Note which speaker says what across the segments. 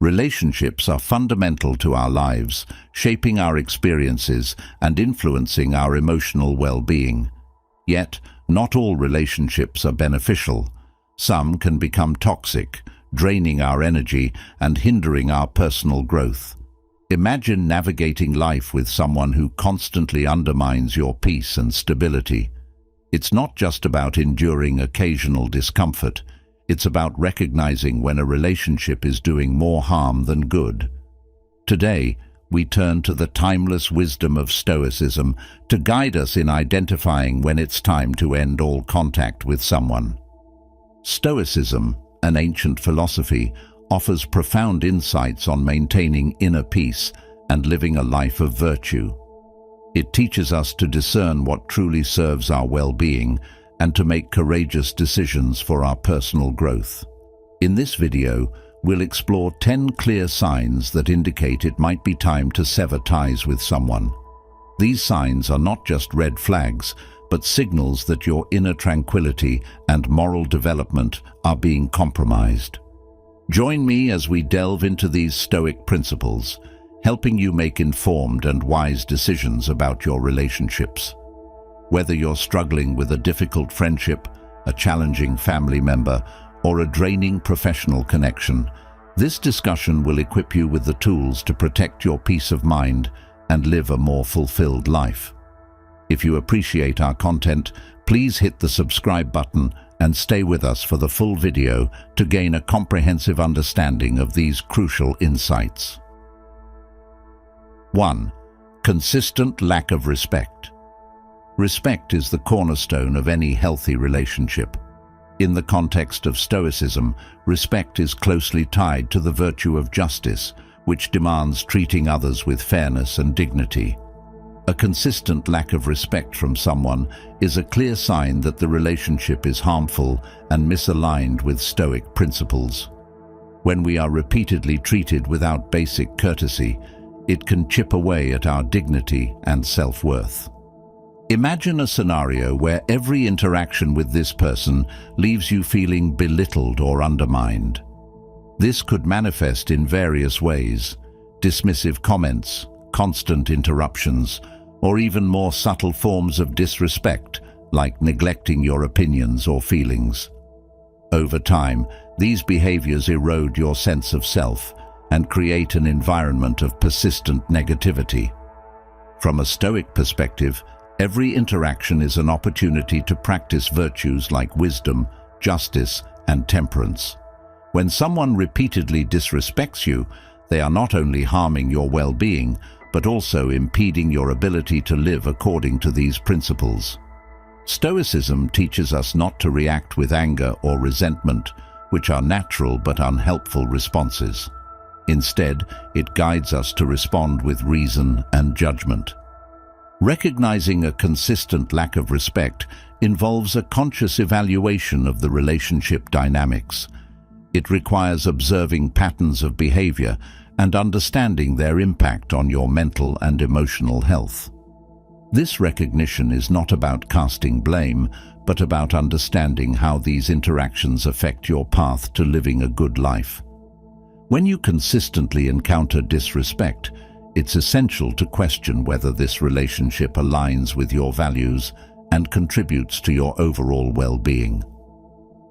Speaker 1: Relationships are fundamental to our lives, shaping our experiences and influencing our emotional well-being. Yet, not all relationships are beneficial. Some can become toxic, draining our energy and hindering our personal growth. Imagine navigating life with someone who constantly undermines your peace and stability. It's not just about enduring occasional discomfort. It's about recognizing when a relationship is doing more harm than good. Today, we turn to the timeless wisdom of Stoicism to guide us in identifying when it's time to end all contact with someone. Stoicism, an ancient philosophy, offers profound insights on maintaining inner peace and living a life of virtue. It teaches us to discern what truly serves our well-being and to make courageous decisions for our personal growth. In this video, we'll explore 10 clear signs that indicate it might be time to sever ties with someone. These signs are not just red flags, but signals that your inner tranquility and moral development are being compromised. Join me as we delve into these Stoic principles, helping you make informed and wise decisions about your relationships. Whether you're struggling with a difficult friendship, a challenging family member, or a draining professional connection, this discussion will equip you with the tools to protect your peace of mind and live a more fulfilled life. If you appreciate our content, please hit the subscribe button and stay with us for the full video to gain a comprehensive understanding of these crucial insights. 1. Consistent lack of respect. Respect is the cornerstone of any healthy relationship. In the context of Stoicism, respect is closely tied to the virtue of justice, which demands treating others with fairness and dignity. A consistent lack of respect from someone is a clear sign that the relationship is harmful and misaligned with Stoic principles. When we are repeatedly treated without basic courtesy, it can chip away at our dignity and self-worth. Imagine a scenario where every interaction with this person leaves you feeling belittled or undermined. This could manifest in various ways: dismissive comments, constant interruptions, or even more subtle forms of disrespect, like neglecting your opinions or feelings. Over time, these behaviors erode your sense of self and create an environment of persistent negativity. From a Stoic perspective, every interaction is an opportunity to practice virtues like wisdom, justice, and temperance. When someone repeatedly disrespects you, they are not only harming your well-being, but also impeding your ability to live according to these principles. Stoicism teaches us not to react with anger or resentment, which are natural but unhelpful responses. Instead, it guides us to respond with reason and judgment. Recognizing a consistent lack of respect involves a conscious evaluation of the relationship dynamics. It requires observing patterns of behavior and understanding their impact on your mental and emotional health. This recognition is not about casting blame, but about understanding how these interactions affect your path to living a good life. When you consistently encounter disrespect, it's essential to question whether this relationship aligns with your values and contributes to your overall well-being.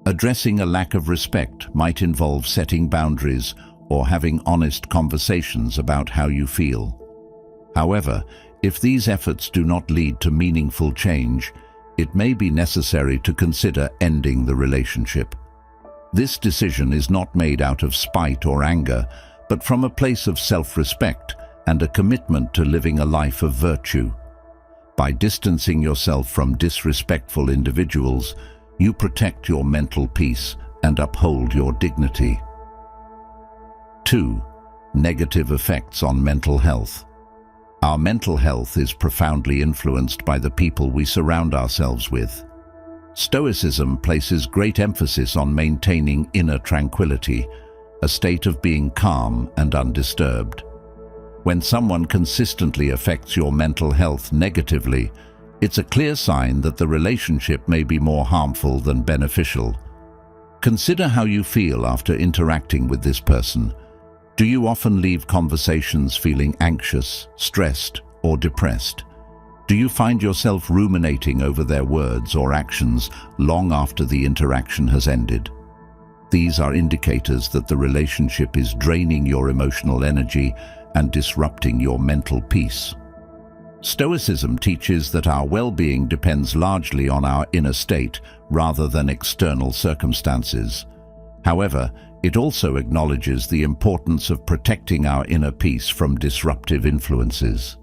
Speaker 1: Addressing a lack of respect might involve setting boundaries or having honest conversations about how you feel. However, if these efforts do not lead to meaningful change, it may be necessary to consider ending the relationship. This decision is not made out of spite or anger, but from a place of self-respect and a commitment to living a life of virtue. By distancing yourself from disrespectful individuals, you protect your mental peace and uphold your dignity. 2. Negative effects on mental health. Our mental health is profoundly influenced by the people we surround ourselves with. Stoicism places great emphasis on maintaining inner tranquility, a state of being calm and undisturbed. When someone consistently affects your mental health negatively, it's a clear sign that the relationship may be more harmful than beneficial. Consider how you feel after interacting with this person. Do you often leave conversations feeling anxious, stressed, or depressed? Do you find yourself ruminating over their words or actions long after the interaction has ended? These are indicators that the relationship is draining your emotional energy and disrupting your mental peace. Stoicism teaches that our well-being depends largely on our inner state rather than external circumstances. However, it also acknowledges the importance of protecting our inner peace from disruptive influences.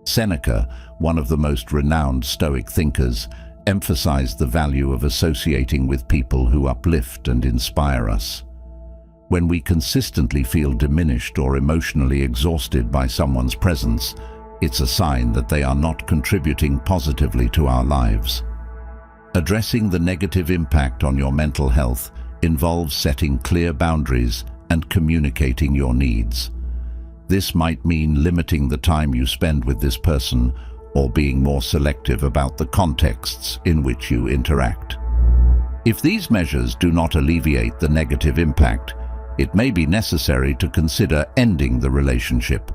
Speaker 1: Seneca, one of the most renowned Stoic thinkers, emphasized the value of associating with people who uplift and inspire us. When we consistently feel diminished or emotionally exhausted by someone's presence, it's a sign that they are not contributing positively to our lives. Addressing the negative impact on your mental health involves setting clear boundaries and communicating your needs. This might mean limiting the time you spend with this person or being more selective about the contexts in which you interact. If these measures do not alleviate the negative impact, it may be necessary to consider ending the relationship.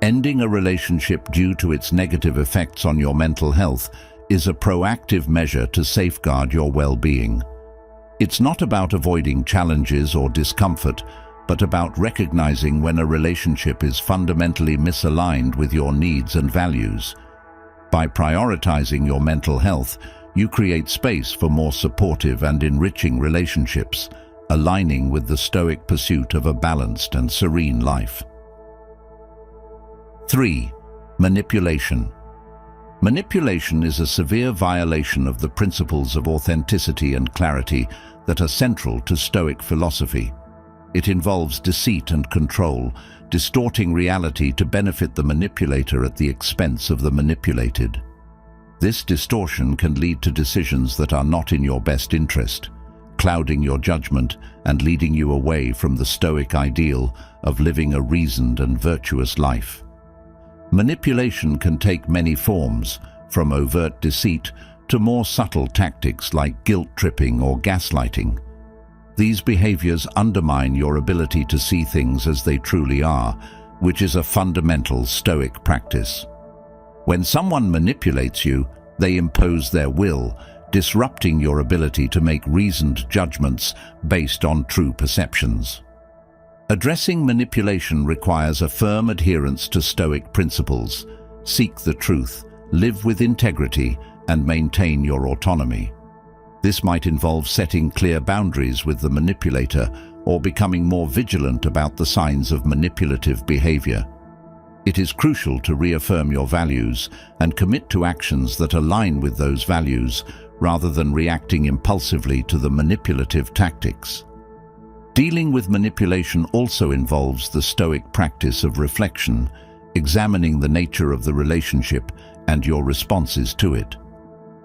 Speaker 1: Ending a relationship due to its negative effects on your mental health is a proactive measure to safeguard your well-being. It's not about avoiding challenges or discomfort, but about recognizing when a relationship is fundamentally misaligned with your needs and values. By prioritizing your mental health, you create space for more supportive and enriching relationships, aligning with the Stoic pursuit of a balanced and serene life. 3. Manipulation. Manipulation is a severe violation of the principles of authenticity and clarity that are central to Stoic philosophy. It involves deceit and control, distorting reality to benefit the manipulator at the expense of the manipulated. This distortion can lead to decisions that are not in your best interest, clouding your judgment and leading you away from the Stoic ideal of living a reasoned and virtuous life. Manipulation can take many forms, from overt deceit to more subtle tactics like guilt-tripping or gaslighting. These behaviors undermine your ability to see things as they truly are, which is a fundamental Stoic practice. When someone manipulates you, they impose their will, disrupting your ability to make reasoned judgments based on true perceptions. Addressing manipulation requires a firm adherence to Stoic principles. Seek the truth, live with integrity, and maintain your autonomy. This might involve setting clear boundaries with the manipulator or becoming more vigilant about the signs of manipulative behavior. It is crucial to reaffirm your values and commit to actions that align with those values rather than reacting impulsively to the manipulative tactics. Dealing with manipulation also involves the Stoic practice of reflection, examining the nature of the relationship and your responses to it.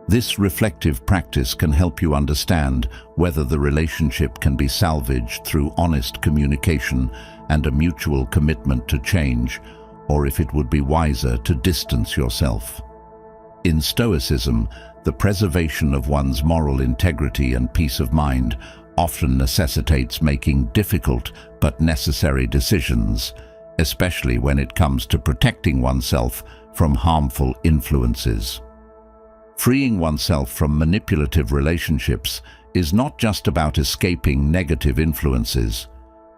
Speaker 1: This reflective practice can help you understand whether the relationship can be salvaged through honest communication and a mutual commitment to change, or if it would be wiser to distance yourself. In Stoicism, the preservation of one's moral integrity and peace of mind often necessitates making difficult but necessary decisions, especially when it comes to protecting oneself from harmful influences. Freeing oneself from manipulative relationships is not just about escaping negative influences.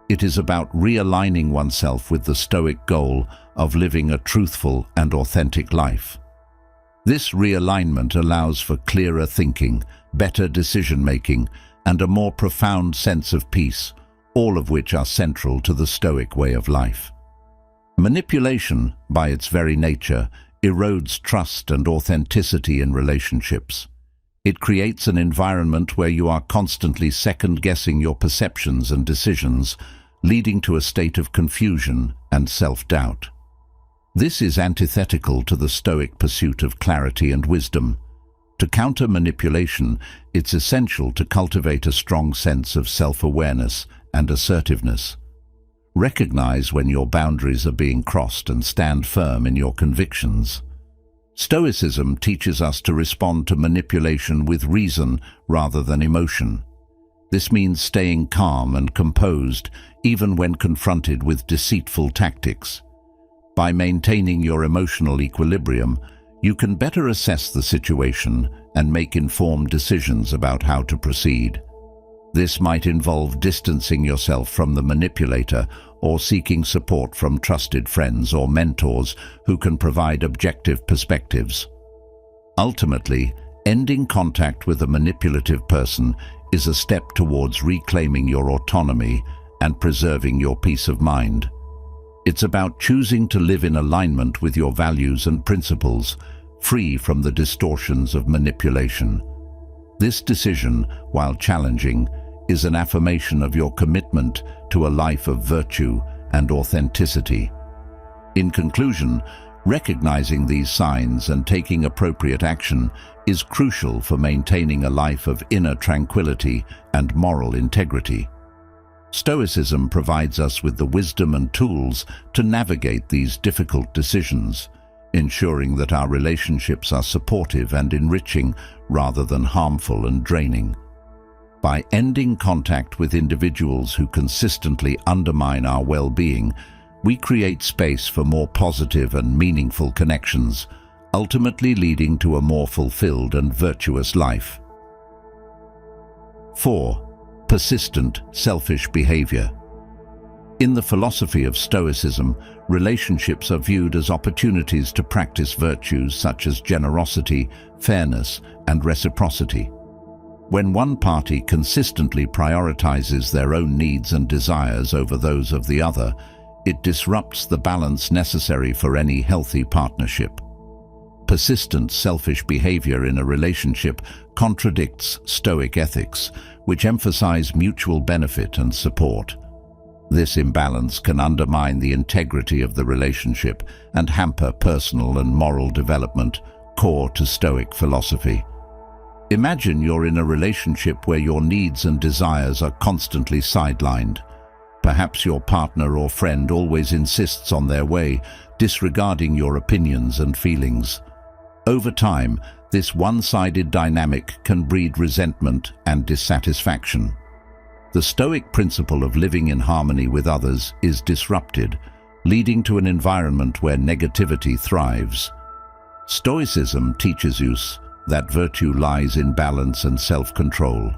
Speaker 1: It is about realigning oneself with the Stoic goal of living a truthful and authentic life. This realignment allows for clearer thinking, better decision-making, and a more profound sense of peace, all of which are central to the Stoic way of life. Manipulation, by its very nature, erodes trust and authenticity in relationships. It creates an environment where you are constantly second-guessing your perceptions and decisions, leading to a state of confusion and self-doubt. This is antithetical to the Stoic pursuit of clarity and wisdom. To counter manipulation, it's essential to cultivate a strong sense of self-awareness and assertiveness. Recognize when your boundaries are being crossed and stand firm in your convictions. Stoicism teaches us to respond to manipulation with reason rather than emotion. This means staying calm and composed even when confronted with deceitful tactics. By maintaining your emotional equilibrium, you can better assess the situation and make informed decisions about how to proceed. This might involve distancing yourself from the manipulator or seeking support from trusted friends or mentors who can provide objective perspectives. Ultimately, ending contact with a manipulative person is a step towards reclaiming your autonomy and preserving your peace of mind. It's about choosing to live in alignment with your values and principles, free from the distortions of manipulation. This decision, while challenging, is an affirmation of your commitment to a life of virtue and authenticity. In conclusion, recognizing these signs and taking appropriate action is crucial for maintaining a life of inner tranquility and moral integrity. Stoicism provides us with the wisdom and tools to navigate these difficult decisions, ensuring that our relationships are supportive and enriching rather than harmful and draining. By ending contact with individuals who consistently undermine our well-being, we create space for more positive and meaningful connections, ultimately leading to a more fulfilled and virtuous life. 4. Persistent, selfish behavior. In the philosophy of Stoicism, relationships are viewed as opportunities to practice virtues such as generosity, fairness, and reciprocity. When one party consistently prioritizes their own needs and desires over those of the other, it disrupts the balance necessary for any healthy partnership. Persistent selfish behavior in a relationship contradicts Stoic ethics, which emphasize mutual benefit and support. This imbalance can undermine the integrity of the relationship and hamper personal and moral development, core to Stoic philosophy. Imagine you're in a relationship where your needs and desires are constantly sidelined. Perhaps your partner or friend always insists on their way, disregarding your opinions and feelings. Over time, this one-sided dynamic can breed resentment and dissatisfaction. The Stoic principle of living in harmony with others is disrupted, leading to an environment where negativity thrives. Stoicism teaches us that virtue lies in balance and self-control.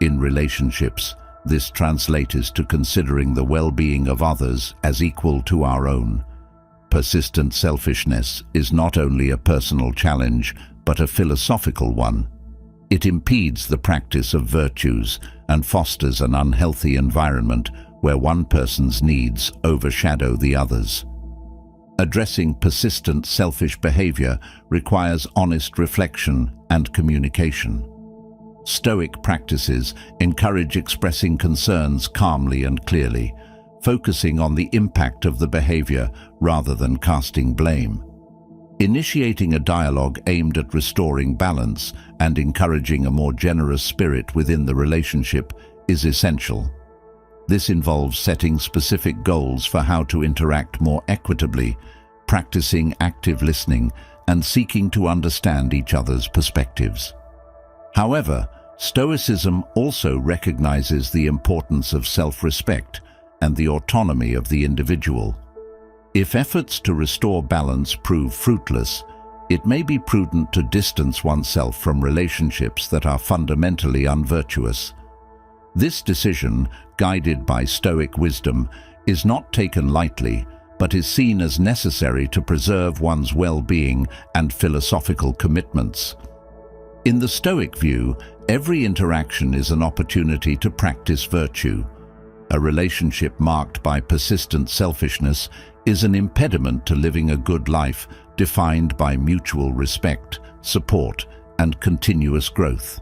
Speaker 1: In relationships, this translates to considering the well-being of others as equal to our own. Persistent selfishness is not only a personal challenge, but a philosophical one. It impedes the practice of virtues and fosters an unhealthy environment where one person's needs overshadow the others. Addressing persistent selfish behavior requires honest reflection and communication. Stoic practices encourage expressing concerns calmly and clearly, focusing on the impact of the behavior rather than casting blame. Initiating a dialogue aimed at restoring balance and encouraging a more generous spirit within the relationship is essential. This involves setting specific goals for how to interact more equitably, practicing active listening, and seeking to understand each other's perspectives. However, Stoicism also recognizes the importance of self-respect and the autonomy of the individual. If efforts to restore balance prove fruitless, it may be prudent to distance oneself from relationships that are fundamentally unvirtuous. This decision, guided by Stoic wisdom, is not taken lightly, but is seen as necessary to preserve one's well-being and philosophical commitments. In the Stoic view, every interaction is an opportunity to practice virtue. A relationship marked by persistent selfishness is an impediment to living a good life defined by mutual respect, support, and continuous growth.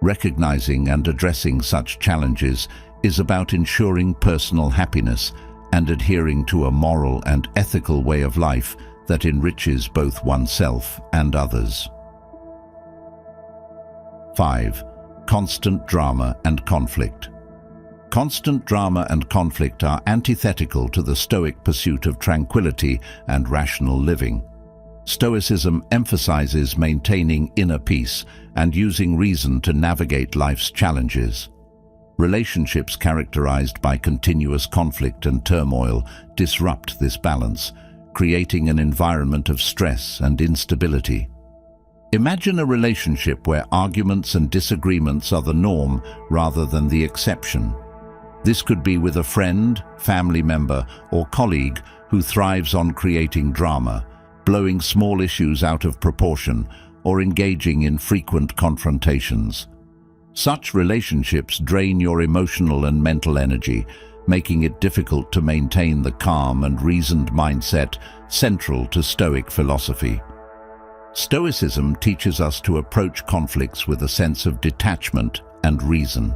Speaker 1: Recognizing and addressing such challenges is about ensuring personal happiness and adhering to a moral and ethical way of life that enriches both oneself and others. 5. Constant drama and conflict. Constant drama and conflict are antithetical to the Stoic pursuit of tranquility and rational living. Stoicism emphasizes maintaining inner peace and using reason to navigate life's challenges. Relationships characterized by continuous conflict and turmoil disrupt this balance, creating an environment of stress and instability. Imagine a relationship where arguments and disagreements are the norm rather than the exception. This could be with a friend, family member, or colleague who thrives on creating drama, blowing small issues out of proportion, or engaging in frequent confrontations. Such relationships drain your emotional and mental energy, making it difficult to maintain the calm and reasoned mindset central to Stoic philosophy. Stoicism teaches us to approach conflicts with a sense of detachment and reason.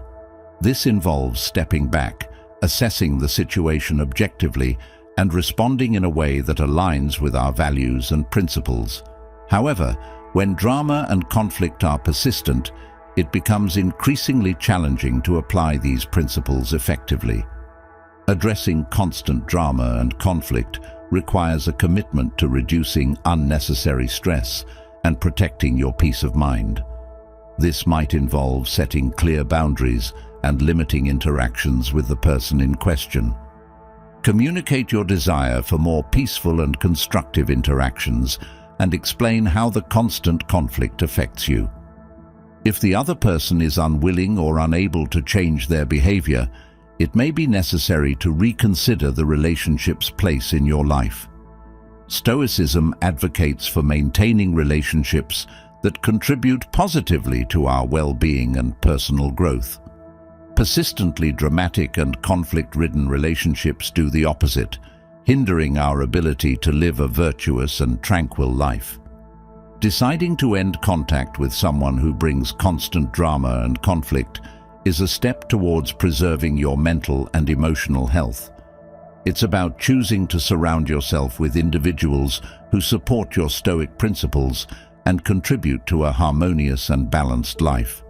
Speaker 1: This involves stepping back, assessing the situation objectively, and responding in a way that aligns with our values and principles. However, when drama and conflict are persistent, it becomes increasingly challenging to apply these principles effectively. Addressing constant drama and conflict requires a commitment to reducing unnecessary stress and protecting your peace of mind. This might involve setting clear boundaries and limiting interactions with the person in question. Communicate your desire for more peaceful and constructive interactions and explain how the constant conflict affects you. If the other person is unwilling or unable to change their behavior, it may be necessary to reconsider the relationship's place in your life. Stoicism advocates for maintaining relationships that contribute positively to our well-being and personal growth. Persistently dramatic and conflict-ridden relationships do the opposite, hindering our ability to live a virtuous and tranquil life. Deciding to end contact with someone who brings constant drama and conflict is a step towards preserving your mental and emotional health. It's about choosing to surround yourself with individuals who support your Stoic principles and contribute to a harmonious and balanced life.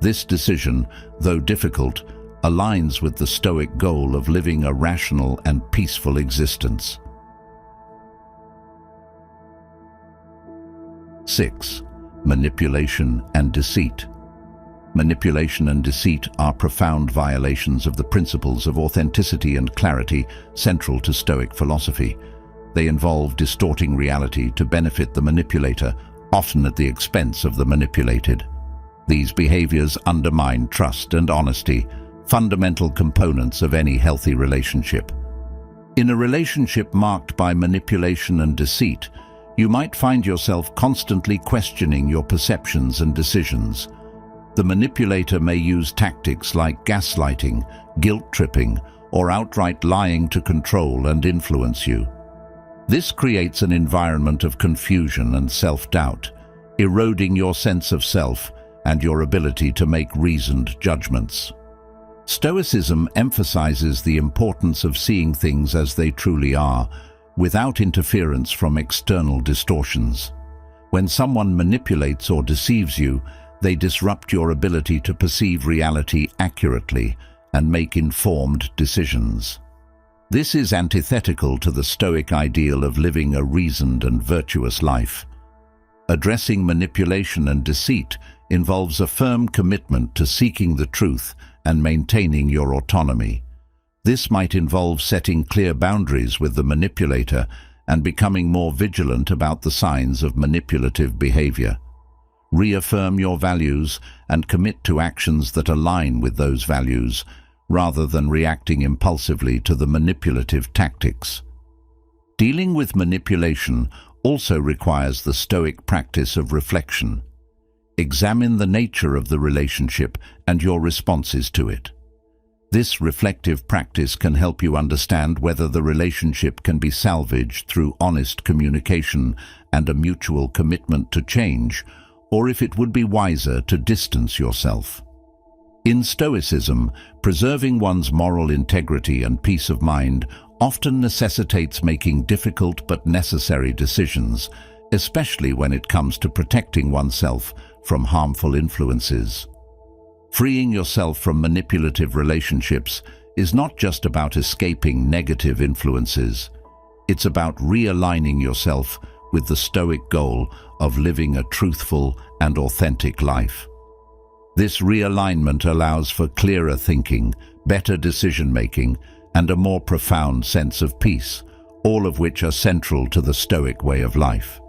Speaker 1: This decision, though difficult, aligns with the Stoic goal of living a rational and peaceful existence. 6. Manipulation and deceit. Manipulation and deceit are profound violations of the principles of authenticity and clarity central to Stoic philosophy. They involve distorting reality to benefit the manipulator, often at the expense of the manipulated. These behaviors undermine trust and honesty, fundamental components of any healthy relationship. In a relationship marked by manipulation and deceit, you might find yourself constantly questioning your perceptions and decisions. The manipulator may use tactics like gaslighting, guilt-tripping, or outright lying to control and influence you. This creates an environment of confusion and self-doubt, eroding your sense of self and your ability to make reasoned judgments. Stoicism emphasizes the importance of seeing things as they truly are, without interference from external distortions. When someone manipulates or deceives you, they disrupt your ability to perceive reality accurately and make informed decisions. This is antithetical to the Stoic ideal of living a reasoned and virtuous life. Addressing manipulation and deceit involves a firm commitment to seeking the truth and maintaining your autonomy. This might involve setting clear boundaries with the manipulator and becoming more vigilant about the signs of manipulative behavior. Reaffirm your values and commit to actions that align with those values, rather than reacting impulsively to the manipulative tactics. Dealing with manipulation also requires the Stoic practice of reflection. Examine the nature of the relationship and your responses to it. This reflective practice can help you understand whether the relationship can be salvaged through honest communication and a mutual commitment to change, or if it would be wiser to distance yourself. In Stoicism, preserving one's moral integrity and peace of mind often necessitates making difficult but necessary decisions, especially when it comes to protecting oneself from harmful influences. Freeing yourself from manipulative relationships is not just about escaping negative influences. It's about realigning yourself with the Stoic goal of living a truthful and authentic life. This realignment allows for clearer thinking, better decision-making, and a more profound sense of peace, all of which are central to the Stoic way of life.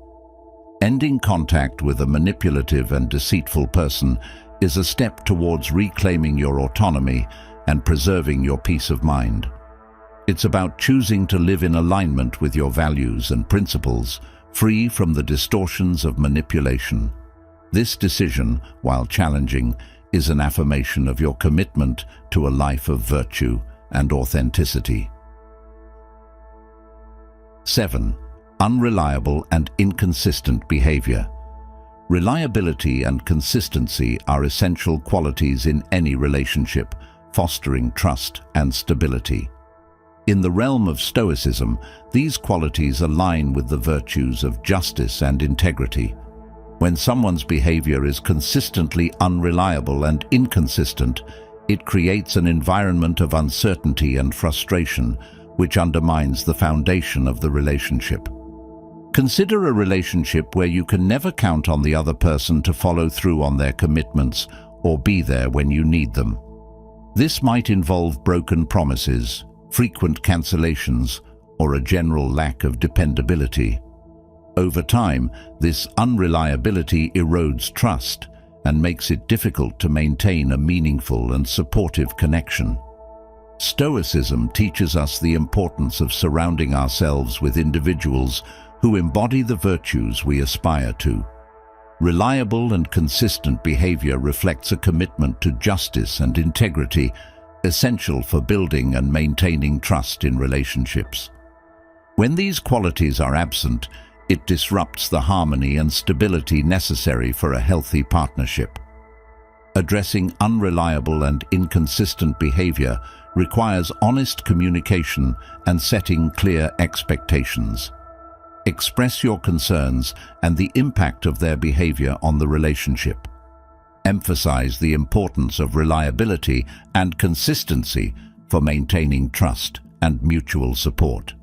Speaker 1: Ending contact with a manipulative and deceitful person is a step towards reclaiming your autonomy and preserving your peace of mind. It's about choosing to live in alignment with your values and principles, free from the distortions of manipulation. This decision, while challenging, is an affirmation of your commitment to a life of virtue and authenticity. 7. Unreliable and inconsistent behavior. Reliability and consistency are essential qualities in any relationship, fostering trust and stability. In the realm of Stoicism, these qualities align with the virtues of justice and integrity. When someone's behavior is consistently unreliable and inconsistent, it creates an environment of uncertainty and frustration, which undermines the foundation of the relationship. Consider a relationship where you can never count on the other person to follow through on their commitments or be there when you need them. This might involve broken promises, frequent cancellations, or a general lack of dependability. Over time, this unreliability erodes trust and makes it difficult to maintain a meaningful and supportive connection. Stoicism teaches us the importance of surrounding ourselves with individuals who embody the virtues we aspire to. Reliable and consistent behavior reflects a commitment to justice and integrity, essential for building and maintaining trust in relationships. When these qualities are absent, it disrupts the harmony and stability necessary for a healthy partnership. Addressing unreliable and inconsistent behavior requires honest communication and setting clear expectations. Express your concerns and the impact of their behavior on the relationship. Emphasize the importance of reliability and consistency for maintaining trust and mutual support.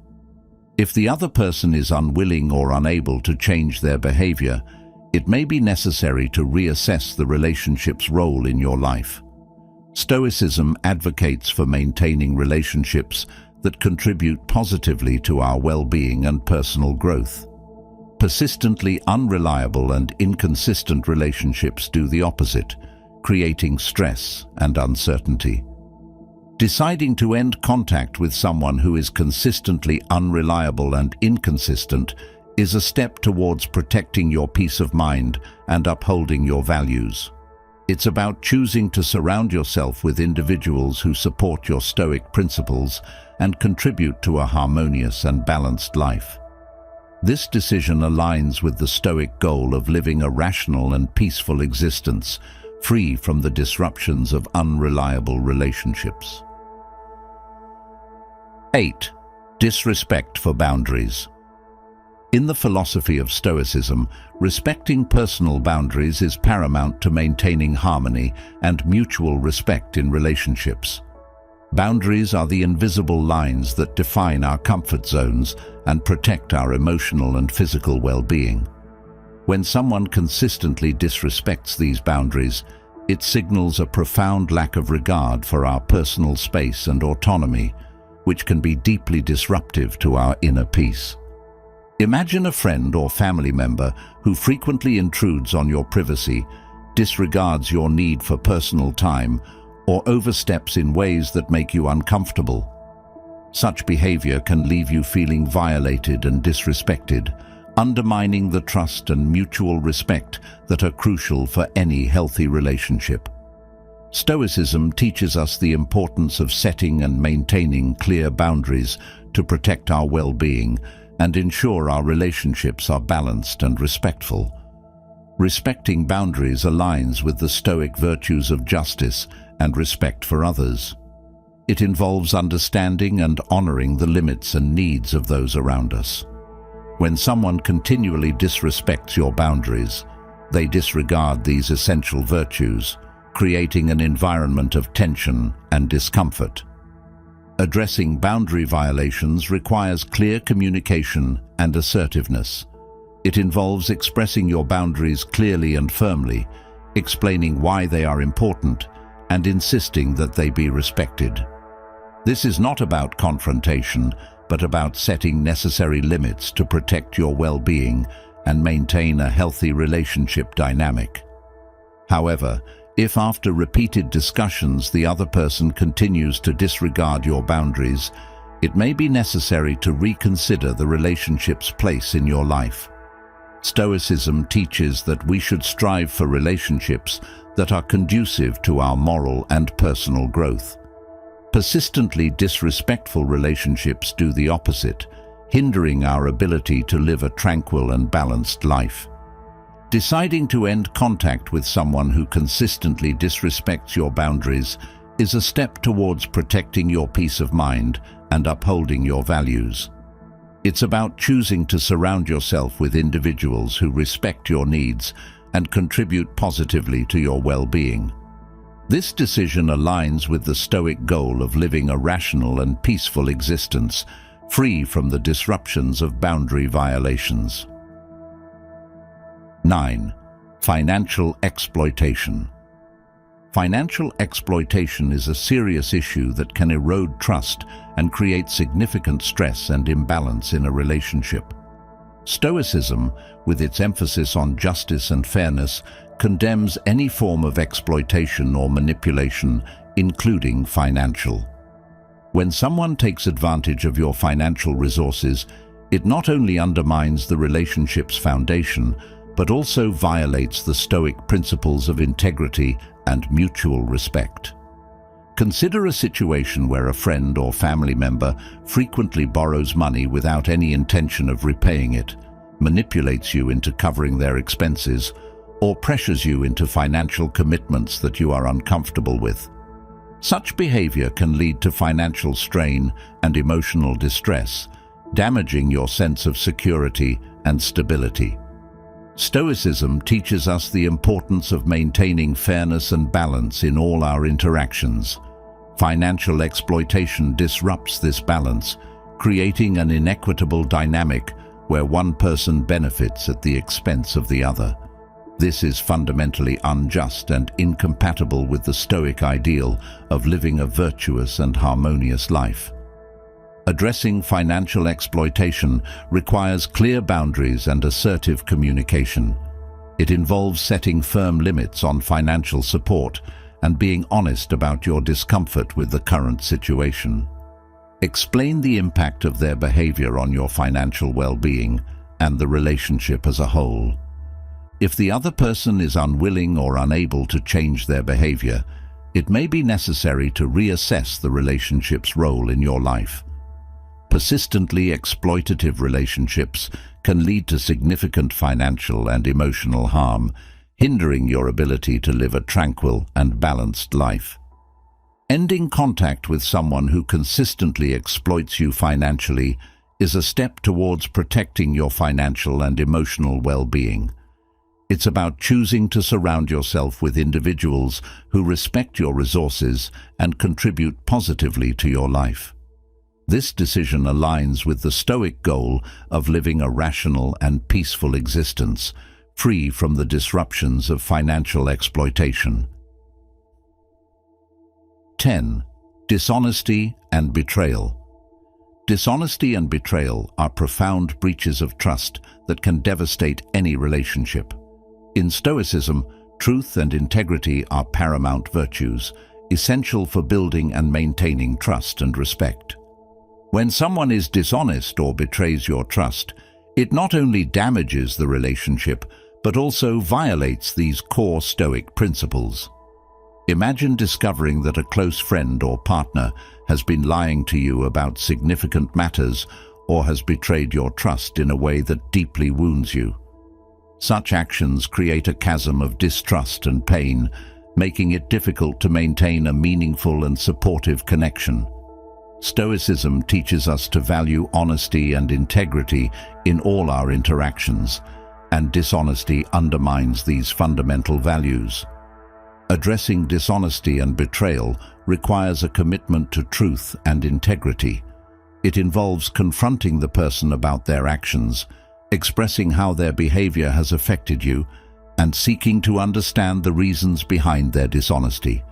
Speaker 1: If the other person is unwilling or unable to change their behavior, it may be necessary to reassess the relationship's role in your life. Stoicism advocates for maintaining relationships that contribute positively to our well-being and personal growth. Persistently unreliable and inconsistent relationships do the opposite, creating stress and uncertainty. Deciding to end contact with someone who is consistently unreliable and inconsistent is a step towards protecting your peace of mind and upholding your values. It's about choosing to surround yourself with individuals who support your Stoic principles and contribute to a harmonious and balanced life. This decision aligns with the Stoic goal of living a rational and peaceful existence, free from the disruptions of unreliable relationships. 8. Disrespect for boundaries. In the philosophy of Stoicism, respecting personal boundaries is paramount to maintaining harmony and mutual respect in relationships. Boundaries are the invisible lines that define our comfort zones and protect our emotional and physical well-being. When someone consistently disrespects these boundaries, it signals a profound lack of regard for our personal space and autonomy, which can be deeply disruptive to our inner peace. Imagine a friend or family member who frequently intrudes on your privacy, disregards your need for personal time, or oversteps in ways that make you uncomfortable. Such behavior can leave you feeling violated and disrespected, undermining the trust and mutual respect that are crucial for any healthy relationship. Stoicism teaches us the importance of setting and maintaining clear boundaries to protect our well-being and ensure our relationships are balanced and respectful. Respecting boundaries aligns with the Stoic virtues of justice and respect for others. It involves understanding and honoring the limits and needs of those around us. When someone continually disrespects your boundaries, they disregard these essential virtues, creating an environment of tension and discomfort. Addressing boundary violations requires clear communication and assertiveness. It involves expressing your boundaries clearly and firmly, explaining why they are important and insisting that they be respected. This is not about confrontation, but about setting necessary limits to protect your well-being and maintain a healthy relationship dynamic. However, if after repeated discussions the other person continues to disregard your boundaries, it may be necessary to reconsider the relationship's place in your life. Stoicism teaches that we should strive for relationships that are conducive to our moral and personal growth. Persistently disrespectful relationships do the opposite, hindering our ability to live a tranquil and balanced life. Deciding to end contact with someone who consistently disrespects your boundaries is a step towards protecting your peace of mind and upholding your values. It's about choosing to surround yourself with individuals who respect your needs and contribute positively to your well-being. This decision aligns with the Stoic goal of living a rational and peaceful existence, free from the disruptions of boundary violations. 9. Financial exploitation. Financial exploitation is a serious issue that can erode trust and create significant stress and imbalance in a relationship. Stoicism, with its emphasis on justice and fairness, condemns any form of exploitation or manipulation, including financial. When someone takes advantage of your financial resources, it not only undermines the relationship's foundation, but also violates the Stoic principles of integrity and mutual respect. Consider a situation where a friend or family member frequently borrows money without any intention of repaying it, manipulates you into covering their expenses, or pressures you into financial commitments that you are uncomfortable with. Such behavior can lead to financial strain and emotional distress, damaging your sense of security and stability. Stoicism teaches us the importance of maintaining fairness and balance in all our interactions. Financial exploitation disrupts this balance, creating an inequitable dynamic where one person benefits at the expense of the other. This is fundamentally unjust and incompatible with the Stoic ideal of living a virtuous and harmonious life. Addressing financial exploitation requires clear boundaries and assertive communication. It involves setting firm limits on financial support and being honest about your discomfort with the current situation. Explain the impact of their behavior on your financial well-being and the relationship as a whole. If the other person is unwilling or unable to change their behavior, it may be necessary to reassess the relationship's role in your life. Persistently exploitative relationships can lead to significant financial and emotional harm, hindering your ability to live a tranquil and balanced life. Ending contact with someone who consistently exploits you financially is a step towards protecting your financial and emotional well-being. It's about choosing to surround yourself with individuals who respect your resources and contribute positively to your life. This decision aligns with the Stoic goal of living a rational and peaceful existence, free from the disruptions of financial exploitation. 10. Dishonesty and betrayal. Dishonesty and betrayal are profound breaches of trust that can devastate any relationship. In Stoicism, truth and integrity are paramount virtues, essential for building and maintaining trust and respect. When someone is dishonest or betrays your trust, it not only damages the relationship, but also violates these core Stoic principles. Imagine discovering that a close friend or partner has been lying to you about significant matters or has betrayed your trust in a way that deeply wounds you. Such actions create a chasm of distrust and pain, making it difficult to maintain a meaningful and supportive connection. Stoicism teaches us to value honesty and integrity in all our interactions, and dishonesty undermines these fundamental values. Addressing dishonesty and betrayal requires a commitment to truth and integrity. It involves confronting the person about their actions, expressing how their behavior has affected you, and seeking to understand the reasons behind their dishonesty.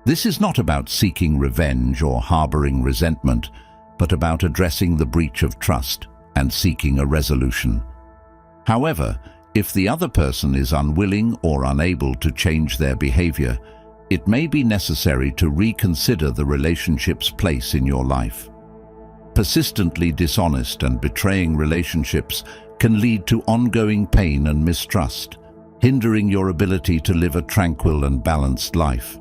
Speaker 1: This is not about seeking revenge or harboring resentment, but about addressing the breach of trust and seeking a resolution. However, if the other person is unwilling or unable to change their behavior, it may be necessary to reconsider the relationship's place in your life. Persistently dishonest and betraying relationships can lead to ongoing pain and mistrust, hindering your ability to live a tranquil and balanced life.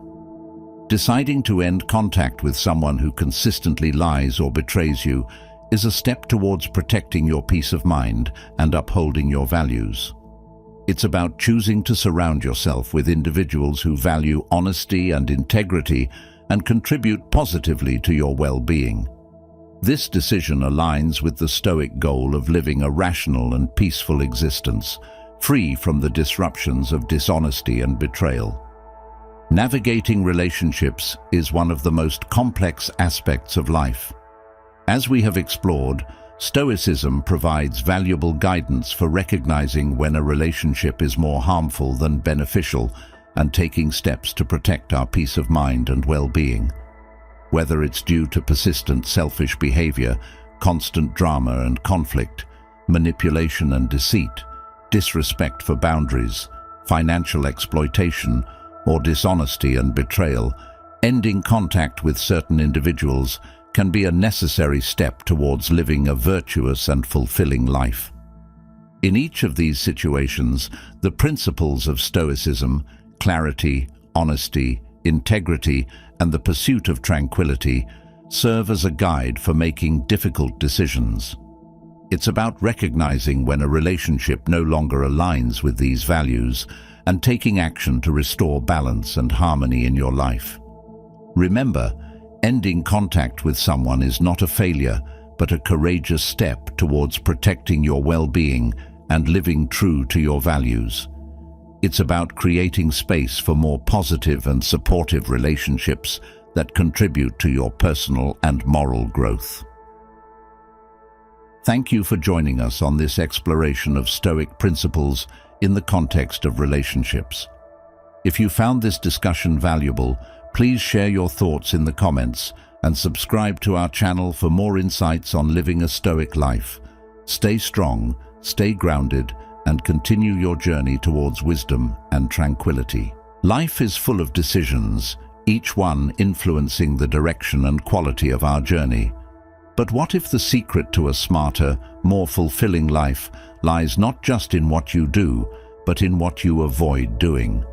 Speaker 1: Deciding to end contact with someone who consistently lies or betrays you is a step towards protecting your peace of mind and upholding your values. It's about choosing to surround yourself with individuals who value honesty and integrity and contribute positively to your well-being. This decision aligns with the Stoic goal of living a rational and peaceful existence, free from the disruptions of dishonesty and betrayal. Navigating relationships is one of the most complex aspects of life. As we have explored, Stoicism provides valuable guidance for recognizing when a relationship is more harmful than beneficial and taking steps to protect our peace of mind and well-being. Whether it's due to persistent selfish behavior, constant drama and conflict, manipulation and deceit, disrespect for boundaries, financial exploitation, or dishonesty and betrayal, ending contact with certain individuals can be a necessary step towards living a virtuous and fulfilling life. In each of these situations, the principles of Stoicism, clarity, honesty, integrity, and the pursuit of tranquility serve as a guide for making difficult decisions. It's about recognizing when a relationship no longer aligns with these values and taking action to restore balance and harmony in your life. Remember, ending contact with someone is not a failure, but a courageous step towards protecting your well-being and living true to your values. It's about creating space for more positive and supportive relationships that contribute to your personal and moral growth. Thank you for joining us on this exploration of Stoic principles in the context of relationships. If you found this discussion valuable, please share your thoughts in the comments and subscribe to our channel for more insights on living a Stoic life. Stay strong, stay grounded, and continue your journey towards wisdom and tranquility. Life is full of decisions, each one influencing the direction and quality of our journey. But what if the secret to a smarter, more fulfilling life lies not just in what you do, but in what you avoid doing?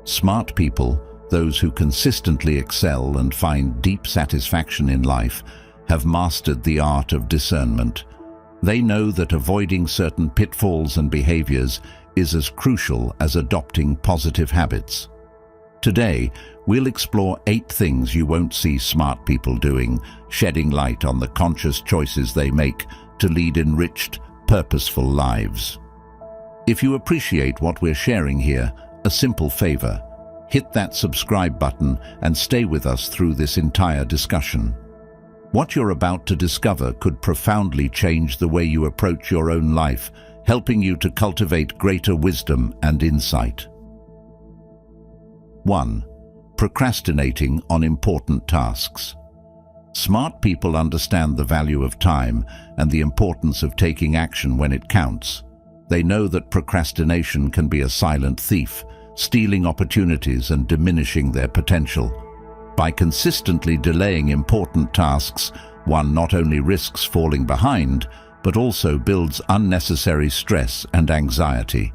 Speaker 1: Smart people, those who consistently excel and find deep satisfaction in life, have mastered the art of discernment. They know that avoiding certain pitfalls and behaviors is as crucial as adopting positive habits. Today, we'll explore 8 things you won't see smart people doing, shedding light on the conscious choices they make to lead enriched, purposeful lives. If you appreciate what we're sharing here, a simple favor: hit that subscribe button and stay with us through this entire discussion. What you're about to discover could profoundly change the way you approach your own life, helping you to cultivate greater wisdom and insight. 1. Procrastinating on important tasks. Smart people understand the value of time and the importance of taking action when it counts. They know that procrastination can be a silent thief, stealing opportunities and diminishing their potential. By consistently delaying important tasks, one not only risks falling behind, but also builds unnecessary stress and anxiety.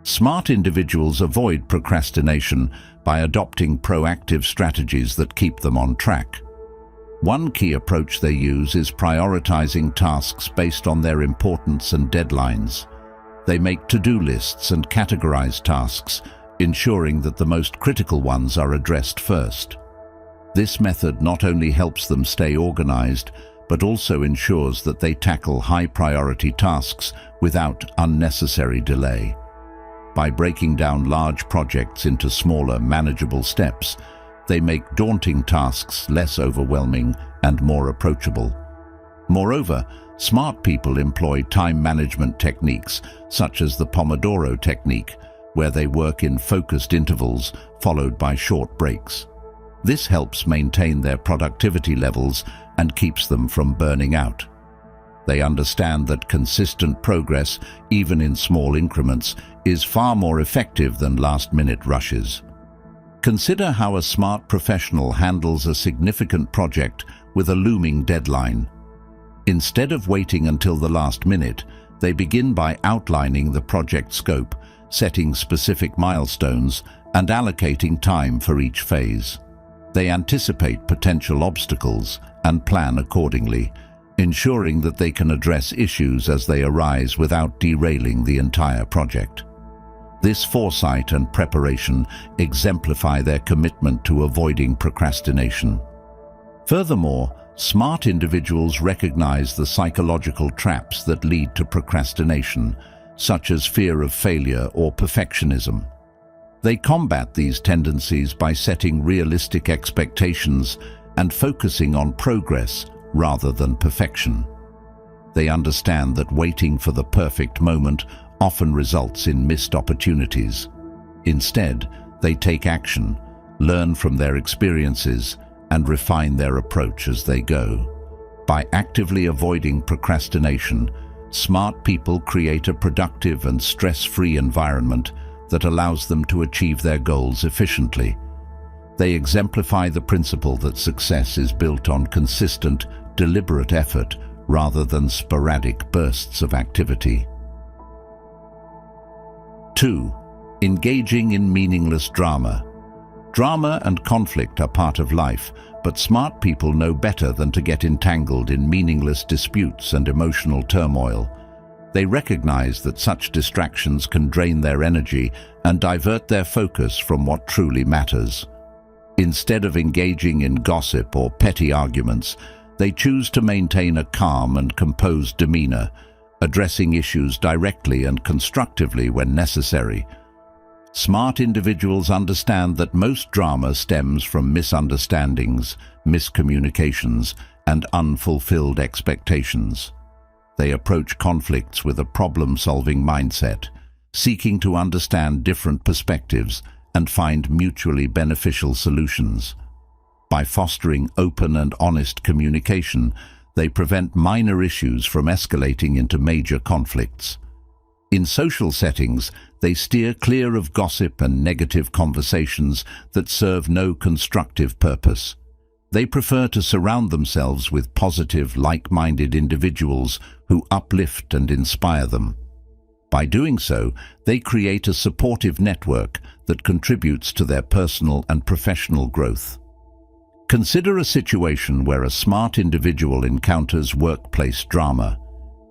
Speaker 1: Smart individuals avoid procrastination by adopting proactive strategies that keep them on track. One key approach they use is prioritizing tasks based on their importance and deadlines. They make to-do lists and categorize tasks, ensuring that the most critical ones are addressed first. This method not only helps them stay organized, but also ensures that they tackle high-priority tasks without unnecessary delay. By breaking down large projects into smaller, manageable steps, they make daunting tasks less overwhelming and more approachable. Moreover, smart people employ time management techniques such as the Pomodoro technique, where they work in focused intervals followed by short breaks. This helps maintain their productivity levels and keeps them from burning out. They understand that consistent progress, even in small increments, is far more effective than last-minute rushes. Consider how a smart professional handles a significant project with a looming deadline. Instead of waiting until the last minute, they begin by outlining the project scope, setting specific milestones, and allocating time for each phase. They anticipate potential obstacles and plan accordingly, ensuring that they can address issues as they arise without derailing the entire project. This foresight and preparation exemplify their commitment to avoiding procrastination. Furthermore, smart individuals recognize the psychological traps that lead to procrastination, such as fear of failure or perfectionism. They combat these tendencies by setting realistic expectations and focusing on progress rather than perfection. They understand that waiting for the perfect moment often results in missed opportunities. Instead, they take action, learn from their experiences, and refine their approach as they go. By actively avoiding procrastination, smart people create a productive and stress-free environment that allows them to achieve their goals efficiently. They exemplify the principle that success is built on consistent, deliberate effort rather than sporadic bursts of activity. 2. Engaging in meaningless drama. Drama and conflict are part of life, but smart people know better than to get entangled in meaningless disputes and emotional turmoil. They recognize that such distractions can drain their energy and divert their focus from what truly matters. Instead of engaging in gossip or petty arguments, they choose to maintain a calm and composed demeanor, addressing issues directly and constructively when necessary. Smart individuals understand that most drama stems from misunderstandings, miscommunications, and unfulfilled expectations. They approach conflicts with a problem-solving mindset, seeking to understand different perspectives and find mutually beneficial solutions. By fostering open and honest communication, they prevent minor issues from escalating into major conflicts. In social settings, they steer clear of gossip and negative conversations that serve no constructive purpose. They prefer to surround themselves with positive, like-minded individuals who uplift and inspire them. By doing so, they create a supportive network that contributes to their personal and professional growth. Consider a situation where a smart individual encounters workplace drama.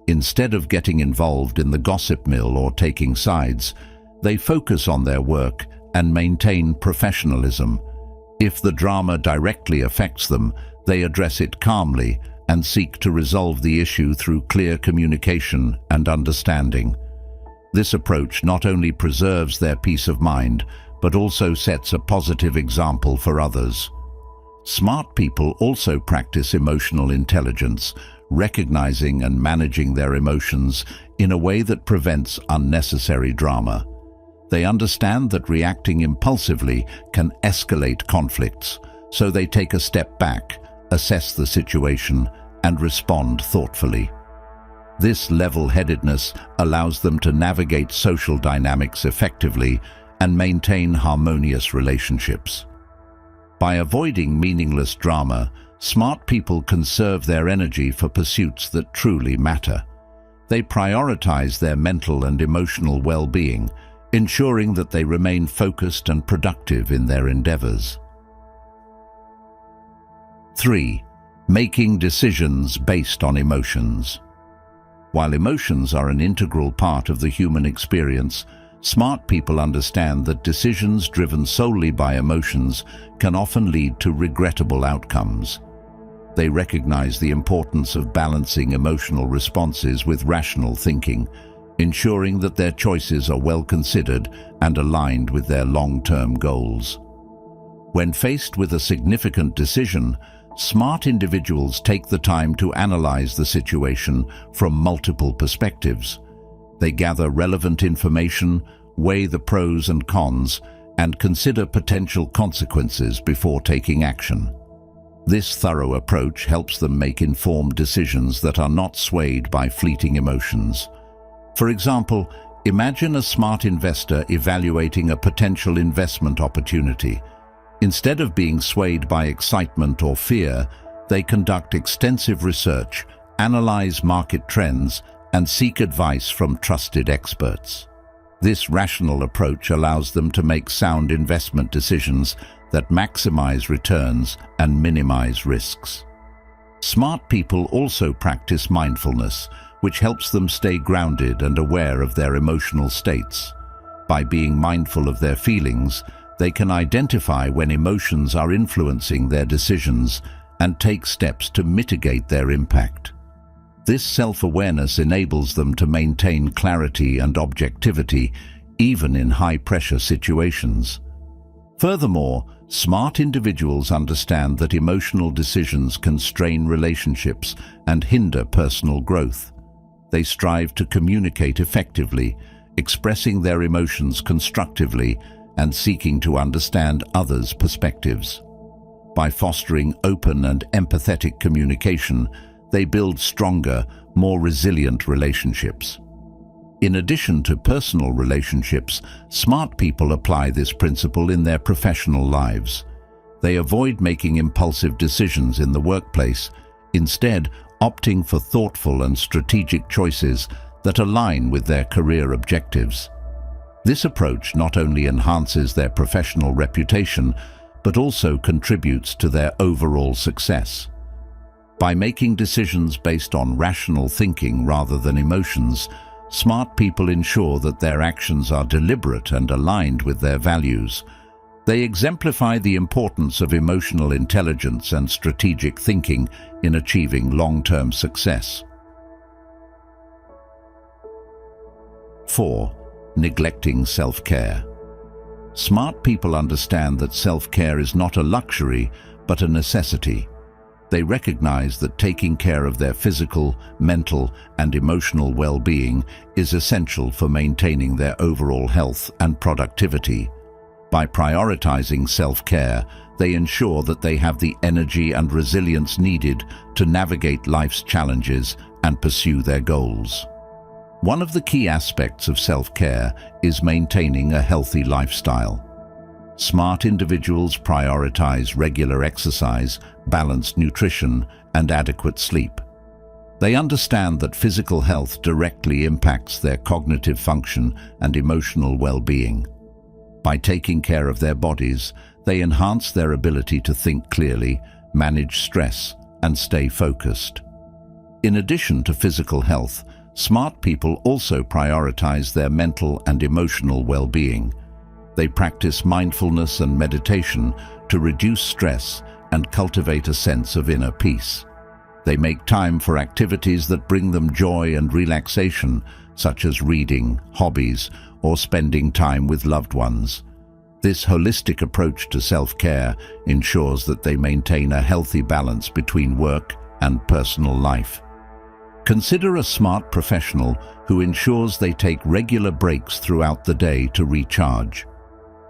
Speaker 1: Instead of getting involved in the gossip mill or taking sides, they focus on their work and maintain professionalism. If the drama directly affects them, they address it calmly and seek to resolve the issue through clear communication and understanding. This approach not only preserves their peace of mind, but also sets a positive example for others. Smart people also practice emotional intelligence, recognizing and managing their emotions in a way that prevents unnecessary drama. They understand that reacting impulsively can escalate conflicts, so they take a step back, assess the situation, and respond thoughtfully. This level-headedness allows them to navigate social dynamics effectively and maintain harmonious relationships. By avoiding meaningless drama, smart people conserve their energy for pursuits that truly matter. They prioritize their mental and emotional well-being, ensuring that they remain focused and productive in their endeavors. 3. Making decisions based on emotions. While emotions are an integral part of the human experience, smart people understand that decisions driven solely by emotions can often lead to regrettable outcomes. They recognize the importance of balancing emotional responses with rational thinking, ensuring that their choices are well considered and aligned with their long-term goals. When faced with a significant decision, smart individuals take the time to analyze the situation from multiple perspectives. They gather relevant information, weigh the pros and cons, and consider potential consequences before taking action. This thorough approach helps them make informed decisions that are not swayed by fleeting emotions. For example, imagine a smart investor evaluating a potential investment opportunity. Instead of being swayed by excitement or fear, they conduct extensive research, analyze market trends, and seek advice from trusted experts. This rational approach allows them to make sound investment decisions that maximize returns and minimize risks. Smart people also practice mindfulness, which helps them stay grounded and aware of their emotional states. By being mindful of their feelings, they can identify when emotions are influencing their decisions and take steps to mitigate their impact. This self-awareness enables them to maintain clarity and objectivity, even in high-pressure situations. Furthermore, smart individuals understand that emotional decisions can strain relationships and hinder personal growth. They strive to communicate effectively, expressing their emotions constructively and seeking to understand others' perspectives. By fostering open and empathetic communication, they build stronger, more resilient relationships. In addition to personal relationships, smart people apply this principle in their professional lives. They avoid making impulsive decisions in the workplace, instead opting for thoughtful and strategic choices that align with their career objectives. This approach not only enhances their professional reputation, but also contributes to their overall success. By making decisions based on rational thinking rather than emotions, smart people ensure that their actions are deliberate and aligned with their values. They exemplify the importance of emotional intelligence and strategic thinking in achieving long-term success. 4. Neglecting self-care. Smart people understand that self-care is not a luxury, but a necessity. They recognize that taking care of their physical, mental, and emotional well-being is essential for maintaining their overall health and productivity. By prioritizing self-care, they ensure that they have the energy and resilience needed to navigate life's challenges and pursue their goals. One of the key aspects of self-care is maintaining a healthy lifestyle. Smart individuals prioritize regular exercise, balanced nutrition, and adequate sleep. They understand that physical health directly impacts their cognitive function and emotional well-being. By taking care of their bodies, they enhance their ability to think clearly, manage stress, and stay focused. In addition to physical health, smart people also prioritize their mental and emotional well-being. They practice mindfulness and meditation to reduce stress and cultivate a sense of inner peace. They make time for activities that bring them joy and relaxation, such as reading, hobbies, or spending time with loved ones. This holistic approach to self-care ensures that they maintain a healthy balance between work and personal life. Consider a smart professional who ensures they take regular breaks throughout the day to recharge.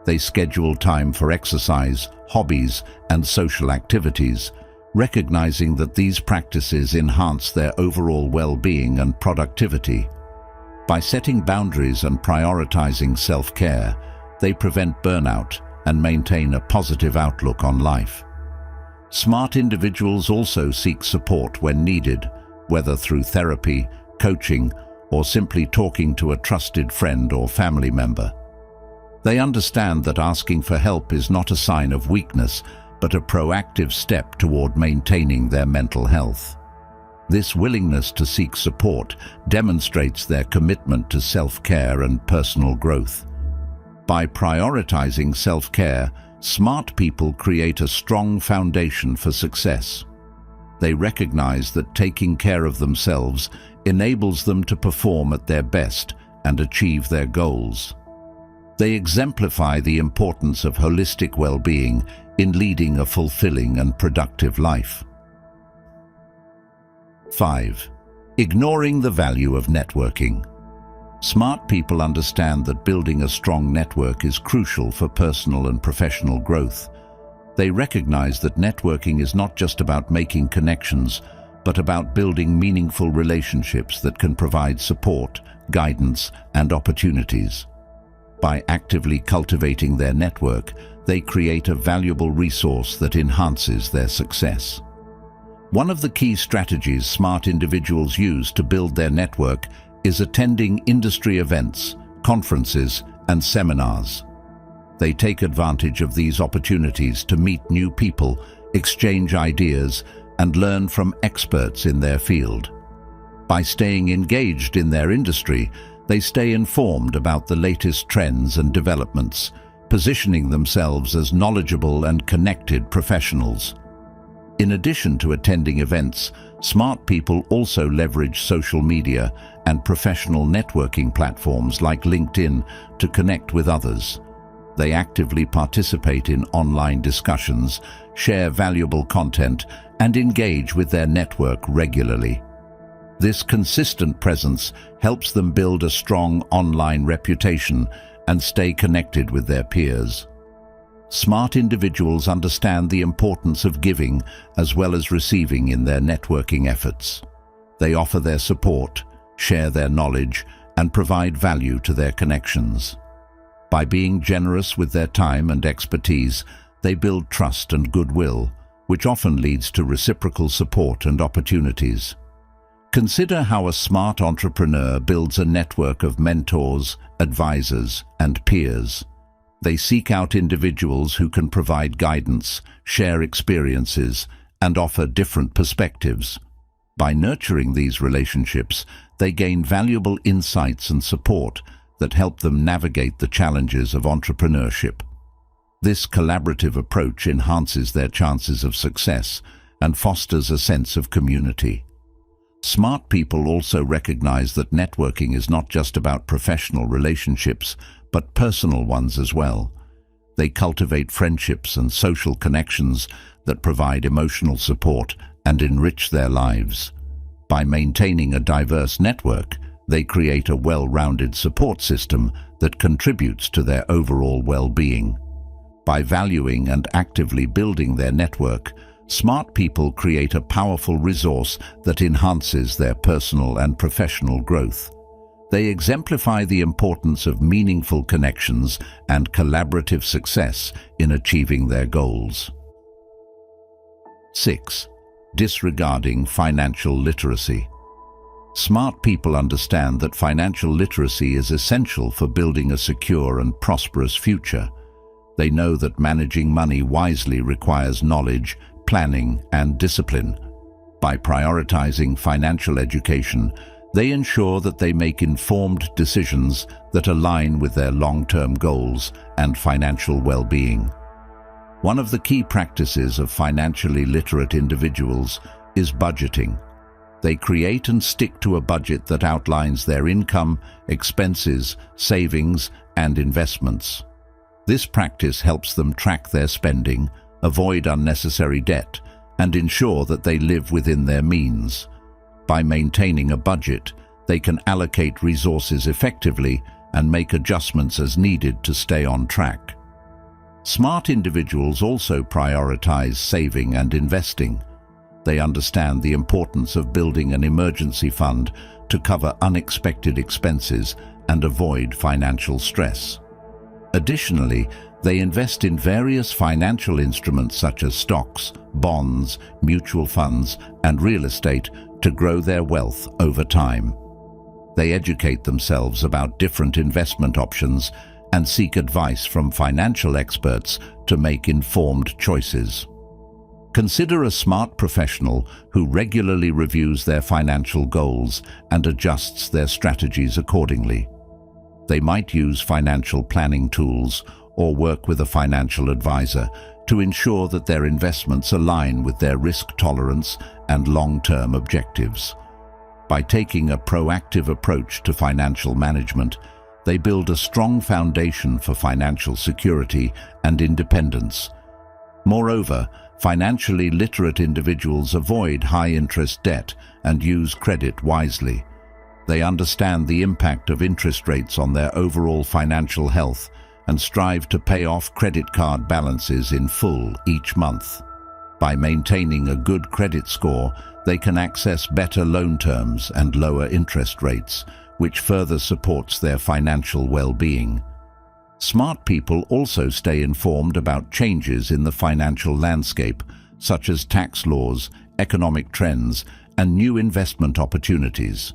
Speaker 1: They schedule time for exercise, hobbies, and social activities, recognizing that these practices enhance their overall well-being and productivity. By setting boundaries and prioritizing self-care, they prevent burnout and maintain a positive outlook on life. Smart individuals also seek support when needed, whether through therapy, coaching, or simply talking to a trusted friend or family member. They understand that asking for help is not a sign of weakness, but a proactive step toward maintaining their mental health. This willingness to seek support demonstrates their commitment to self-care and personal growth. By prioritizing self-care, smart people create a strong foundation for success. They recognize that taking care of themselves enables them to perform at their best and achieve their goals. They exemplify the importance of holistic well-being in leading a fulfilling and productive life. 5. Ignoring the value of networking. Smart people understand that building a strong network is crucial for personal and professional growth. They recognize that networking is not just about making connections, but about building meaningful relationships that can provide support, guidance, and opportunities. By actively cultivating their network, they create a valuable resource that enhances their success. One of the key strategies smart individuals use to build their network is attending industry events, conferences, and seminars. They take advantage of these opportunities to meet new people, exchange ideas, and learn from experts in their field. By staying engaged in their industry, they stay informed about the latest trends and developments, positioning themselves as knowledgeable and connected professionals. In addition to attending events, smart people also leverage social media and professional networking platforms like LinkedIn to connect with others. They actively participate in online discussions, share valuable content, and engage with their network regularly. This consistent presence helps them build a strong online reputation and stay connected with their peers. Smart individuals understand the importance of giving as well as receiving in their networking efforts. They offer their support, share their knowledge, and provide value to their connections. By being generous with their time and expertise, they build trust and goodwill, which often leads to reciprocal support and opportunities. Consider how a smart entrepreneur builds a network of mentors, advisors, and peers. They seek out individuals who can provide guidance, share experiences, and offer different perspectives. By nurturing these relationships, they gain valuable insights and support that help them navigate the challenges of entrepreneurship. This collaborative approach enhances their chances of success and fosters a sense of community. Smart people also recognize that networking is not just about professional relationships, but personal ones as well. They cultivate friendships and social connections that provide emotional support and enrich their lives. By maintaining a diverse network, they create a well-rounded support system that contributes to their overall well-being. By valuing and actively building their network, smart people create a powerful resource that enhances their personal and professional growth. They exemplify the importance of meaningful connections and collaborative success in achieving their goals. 6. Disregarding financial literacy. Smart people understand that financial literacy is essential for building a secure and prosperous future. They know that managing money wisely requires knowledge, planning, and discipline. By prioritizing financial education, they ensure that they make informed decisions that align with their long-term goals and financial well-being. One of the key practices of financially literate individuals is budgeting. They create and stick to a budget that outlines their income, expenses, savings, and investments. This practice helps them track their spending, avoid unnecessary debt, and ensure that they live within their means. By maintaining a budget, they can allocate resources effectively and make adjustments as needed to stay on track. Smart individuals also prioritize saving and investing. They understand the importance of building an emergency fund to cover unexpected expenses and avoid financial stress. Additionally, they invest in various financial instruments such as stocks, bonds, mutual funds, and real estate to grow their wealth over time. They educate themselves about different investment options and seek advice from financial experts to make informed choices. Consider a smart professional who regularly reviews their financial goals and adjusts their strategies accordingly. They might use financial planning tools or work with a financial advisor to ensure that their investments align with their risk tolerance and long-term objectives. By taking a proactive approach to financial management, they build a strong foundation for financial security and independence. Moreover, financially literate individuals avoid high-interest debt and use credit wisely. They understand the impact of interest rates on their overall financial health and strive to pay off credit card balances in full each month. By maintaining a good credit score, they can access better loan terms and lower interest rates, which further supports their financial well-being. Smart people also stay informed about changes in the financial landscape, such as tax laws, economic trends, and new investment opportunities.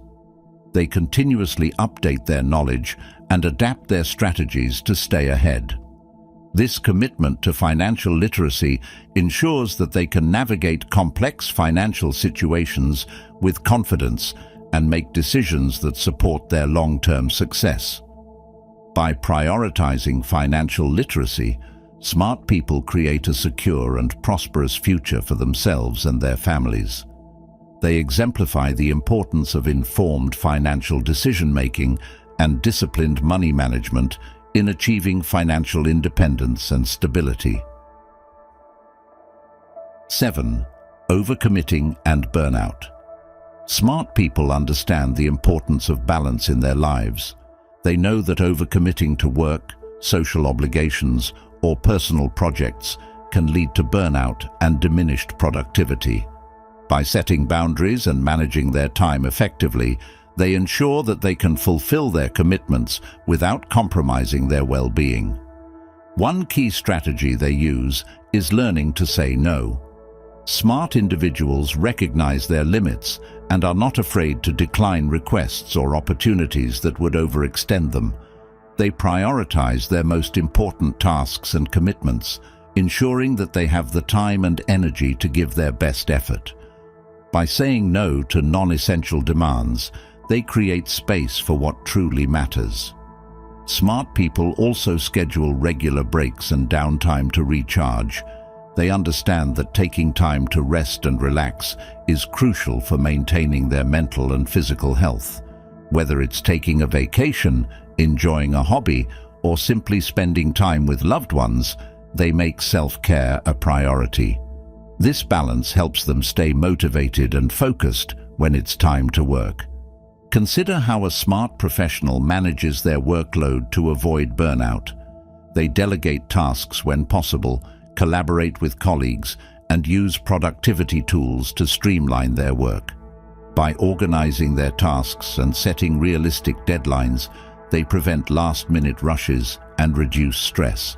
Speaker 1: They continuously update their knowledge and adapt their strategies to stay ahead. This commitment to financial literacy ensures that they can navigate complex financial situations with confidence and make decisions that support their long-term success. By prioritizing financial literacy, smart people create a secure and prosperous future for themselves and their families. They exemplify the importance of informed financial decision-making and disciplined money management in achieving financial independence and stability. 7. Overcommitting and burnout. Smart people understand the importance of balance in their lives. They know that overcommitting to work, social obligations, or personal projects can lead to burnout and diminished productivity. By setting boundaries and managing their time effectively, they ensure that they can fulfill their commitments without compromising their well-being. One key strategy they use is learning to say no. Smart individuals recognize their limits and are not afraid to decline requests or opportunities that would overextend them. They prioritize their most important tasks and commitments, ensuring that they have the time and energy to give their best effort. By saying no to non-essential demands, they create space for what truly matters. Smart people also schedule regular breaks and downtime to recharge. They understand that taking time to rest and relax is crucial for maintaining their mental and physical health. Whether it's taking a vacation, enjoying a hobby, or simply spending time with loved ones, they make self-care a priority. This balance helps them stay motivated and focused when it's time to work. Consider how a smart professional manages their workload to avoid burnout. They delegate tasks when possible, collaborate with colleagues, and use productivity tools to streamline their work. By organizing their tasks and setting realistic deadlines, they prevent last-minute rushes and reduce stress.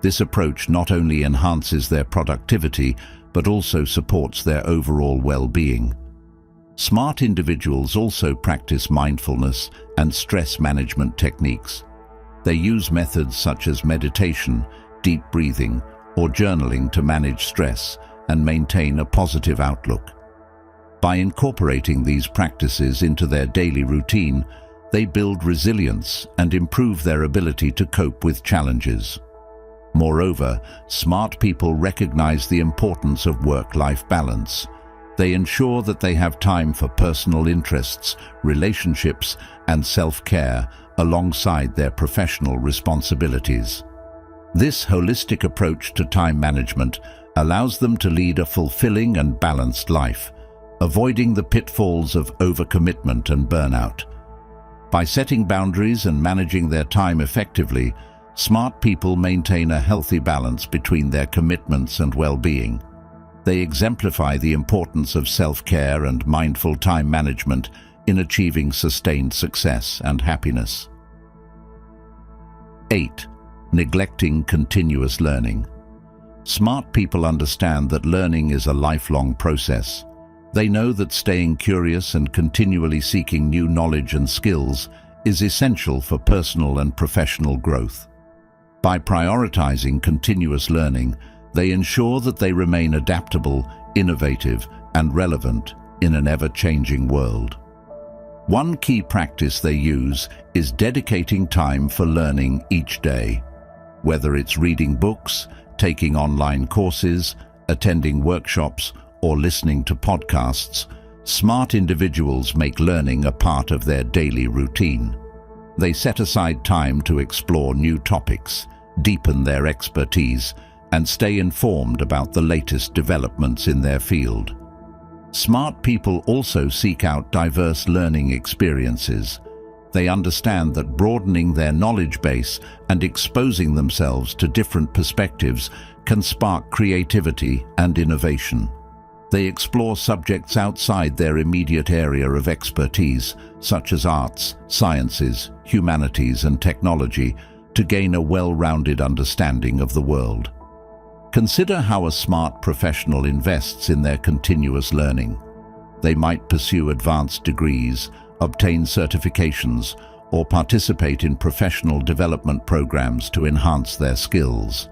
Speaker 1: This approach not only enhances their productivity, but also supports their overall well-being. Smart individuals also practice mindfulness and stress management techniques. They use methods such as meditation, deep breathing, or journaling to manage stress and maintain a positive outlook. By incorporating these practices into their daily routine, they build resilience and improve their ability to cope with challenges. Moreover, smart people recognize the importance of work-life balance. They ensure that they have time for personal interests, relationships, and self-care alongside their professional responsibilities. This holistic approach to time management allows them to lead a fulfilling and balanced life, avoiding the pitfalls of overcommitment and burnout. By setting boundaries and managing their time effectively, smart people maintain a healthy balance between their commitments and well-being. They exemplify the importance of self-care and mindful time management in achieving sustained success and happiness. 8. Neglecting continuous learning. Smart people understand that learning is a lifelong process. They know that staying curious and continually seeking new knowledge and skills is essential for personal and professional growth. By prioritizing continuous learning, they ensure that they remain adaptable, innovative, and relevant in an ever-changing world. One key practice they use is dedicating time for learning each day. Whether it's reading books, taking online courses, attending workshops, or listening to podcasts, smart individuals make learning a part of their daily routine. They set aside time to explore new topics, deepen their expertise, and stay informed about the latest developments in their field. Smart people also seek out diverse learning experiences. They understand that broadening their knowledge base and exposing themselves to different perspectives can spark creativity and innovation. They explore subjects outside their immediate area of expertise, such as arts, sciences, humanities, and technology, to gain a well-rounded understanding of the world. Consider how a smart professional invests in their continuous learning. They might pursue advanced degrees, obtain certifications, or participate in professional development programs to enhance their skills.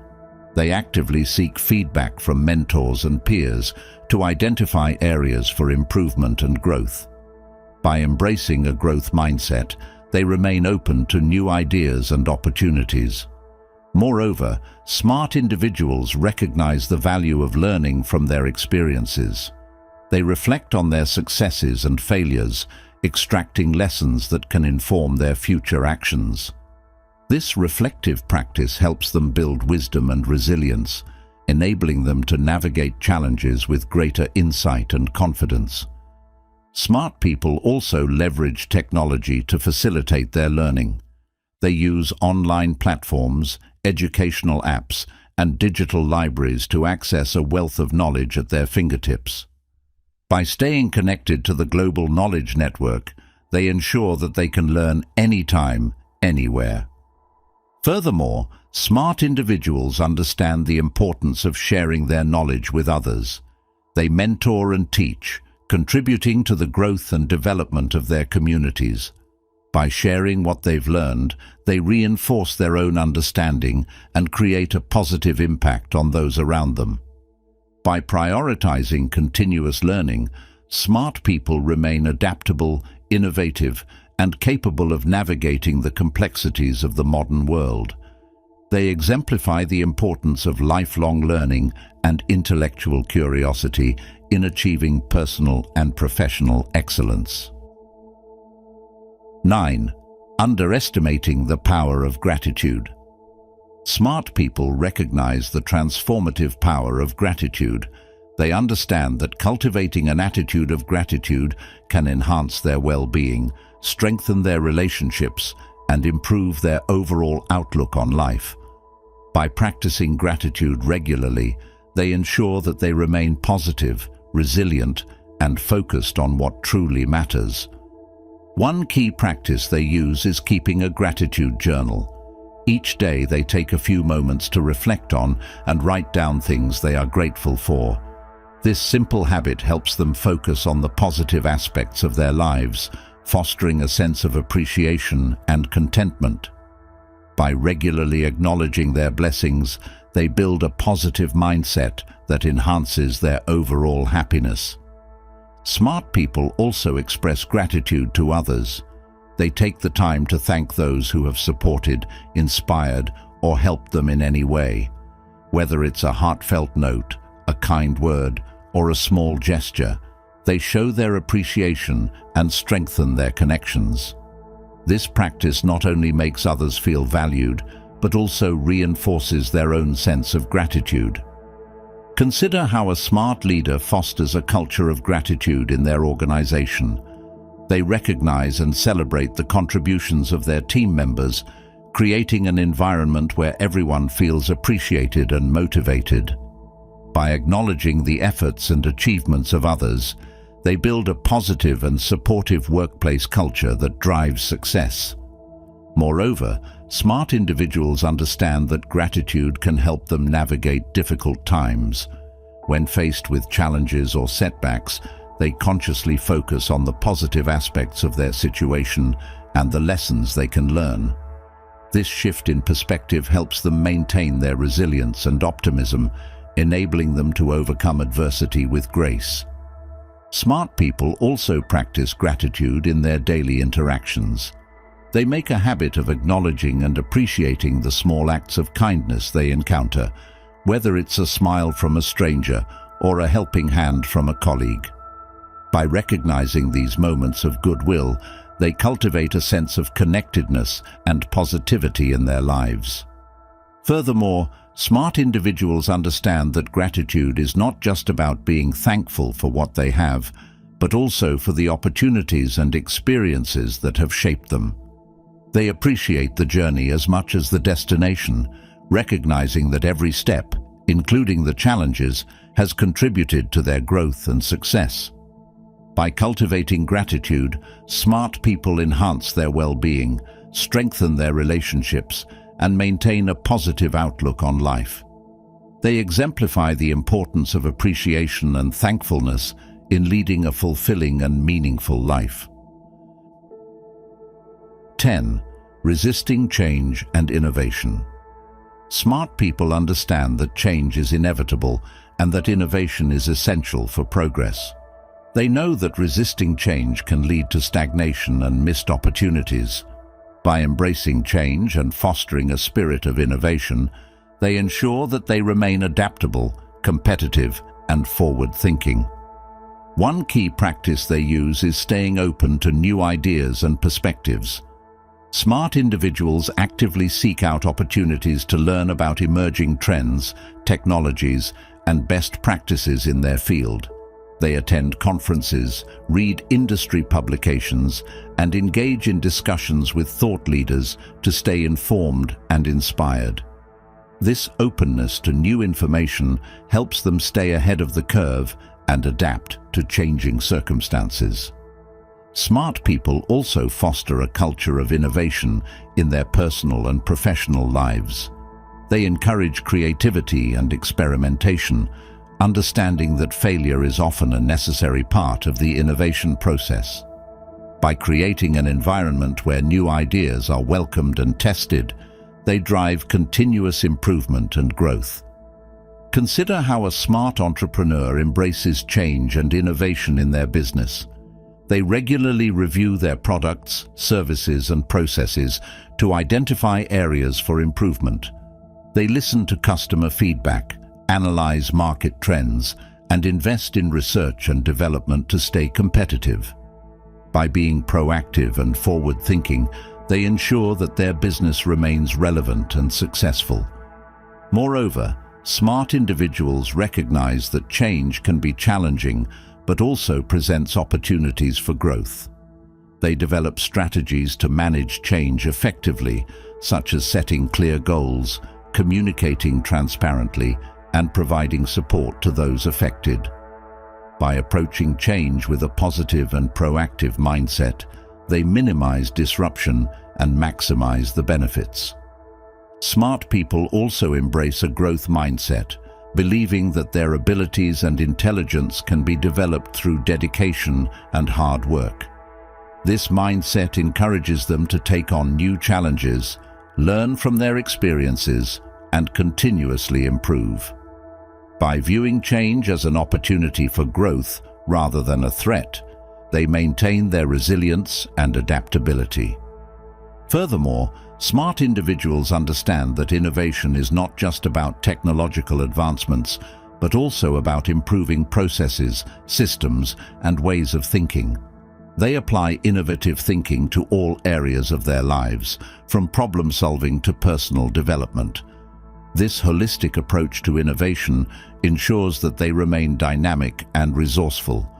Speaker 1: They actively seek feedback from mentors and peers to identify areas for improvement and growth. By embracing a growth mindset, they remain open to new ideas and opportunities. Moreover, smart individuals recognize the value of learning from their experiences. They reflect on their successes and failures, extracting lessons that can inform their future actions. This reflective practice helps them build wisdom and resilience, enabling them to navigate challenges with greater insight and confidence. Smart people also leverage technology to facilitate their learning. They use online platforms, educational apps, and digital libraries to access a wealth of knowledge at their fingertips. By staying connected to the global knowledge network, they ensure that they can learn anytime, anywhere. Furthermore, smart individuals understand the importance of sharing their knowledge with others. They mentor and teach, contributing to the growth and development of their communities. By sharing what they've learned, they reinforce their own understanding and create a positive impact on those around them. By prioritizing continuous learning, smart people remain adaptable, innovative, and capable of navigating the complexities of the modern world. They exemplify the importance of lifelong learning and intellectual curiosity in achieving personal and professional excellence. 9. Underestimating the power of gratitude. Smart people recognize the transformative power of gratitude. They understand that cultivating an attitude of gratitude can enhance their well-being, strengthen their relationships, and improve their overall outlook on life. By practicing gratitude regularly, they ensure that they remain positive, resilient, and focused on what truly matters. One key practice they use is keeping a gratitude journal. Each day they take a few moments to reflect on and write down things they are grateful for. This simple habit helps them focus on the positive aspects of their lives, fostering a sense of appreciation and contentment. By regularly acknowledging their blessings, they build a positive mindset that enhances their overall happiness. Smart people also express gratitude to others. They take the time to thank those who have supported, inspired, or helped them in any way. Whether it's a heartfelt note, a kind word, or a small gesture, they show their appreciation and strengthen their connections. This practice not only makes others feel valued, but also reinforces their own sense of gratitude. Consider how a smart leader fosters a culture of gratitude in their organization. They recognize and celebrate the contributions of their team members, creating an environment where everyone feels appreciated and motivated. By acknowledging the efforts and achievements of others, they build a positive and supportive workplace culture that drives success. Moreover, smart individuals understand that gratitude can help them navigate difficult times. When faced with challenges or setbacks, they consciously focus on the positive aspects of their situation and the lessons they can learn. This shift in perspective helps them maintain their resilience and optimism, enabling them to overcome adversity with grace. Smart people also practice gratitude in their daily interactions. They make a habit of acknowledging and appreciating the small acts of kindness they encounter, whether it's a smile from a stranger or a helping hand from a colleague. By recognizing these moments of goodwill, they cultivate a sense of connectedness and positivity in their lives. Furthermore, smart individuals understand that gratitude is not just about being thankful for what they have, but also for the opportunities and experiences that have shaped them. They appreciate the journey as much as the destination, recognizing that every step, including the challenges, has contributed to their growth and success. By cultivating gratitude, smart people enhance their well-being, strengthen their relationships, and maintain a positive outlook on life. They exemplify the importance of appreciation and thankfulness in leading a fulfilling and meaningful life. 10. Resisting change and innovation. Smart people understand that change is inevitable and that innovation is essential for progress. They know that resisting change can lead to stagnation and missed opportunities. By embracing change and fostering a spirit of innovation, they ensure that they remain adaptable, competitive, and forward-thinking. One key practice they use is staying open to new ideas and perspectives. Smart individuals actively seek out opportunities to learn about emerging trends, technologies, and best practices in their field. They attend conferences, read industry publications, and engage in discussions with thought leaders to stay informed and inspired. This openness to new information helps them stay ahead of the curve and adapt to changing circumstances. Smart people also foster a culture of innovation in their personal and professional lives. They encourage creativity and experimentation, understanding that failure is often a necessary part of the innovation process. By creating an environment where new ideas are welcomed and tested, they drive continuous improvement and growth. Consider how a smart entrepreneur embraces change and innovation in their business. They regularly review their products, services, and processes to identify areas for improvement. They listen to customer feedback, analyze market trends, and invest in research and development to stay competitive. By being proactive and forward-thinking, they ensure that their business remains relevant and successful. Moreover, smart individuals recognize that change can be challenging, but also presents opportunities for growth. They develop strategies to manage change effectively, such as setting clear goals, communicating transparently, and providing support to those affected. By approaching change with a positive and proactive mindset, they minimize disruption and maximize the benefits. Smart people also embrace a growth mindset, believing that their abilities and intelligence can be developed through dedication and hard work. This mindset encourages them to take on new challenges, learn from their experiences, and continuously improve. By viewing change as an opportunity for growth rather than a threat, they maintain their resilience and adaptability. Furthermore, smart individuals understand that innovation is not just about technological advancements, but also about improving processes, systems, and ways of thinking. They apply innovative thinking to all areas of their lives, from problem-solving to personal development. This holistic approach to innovation ensures that they remain dynamic and resourceful.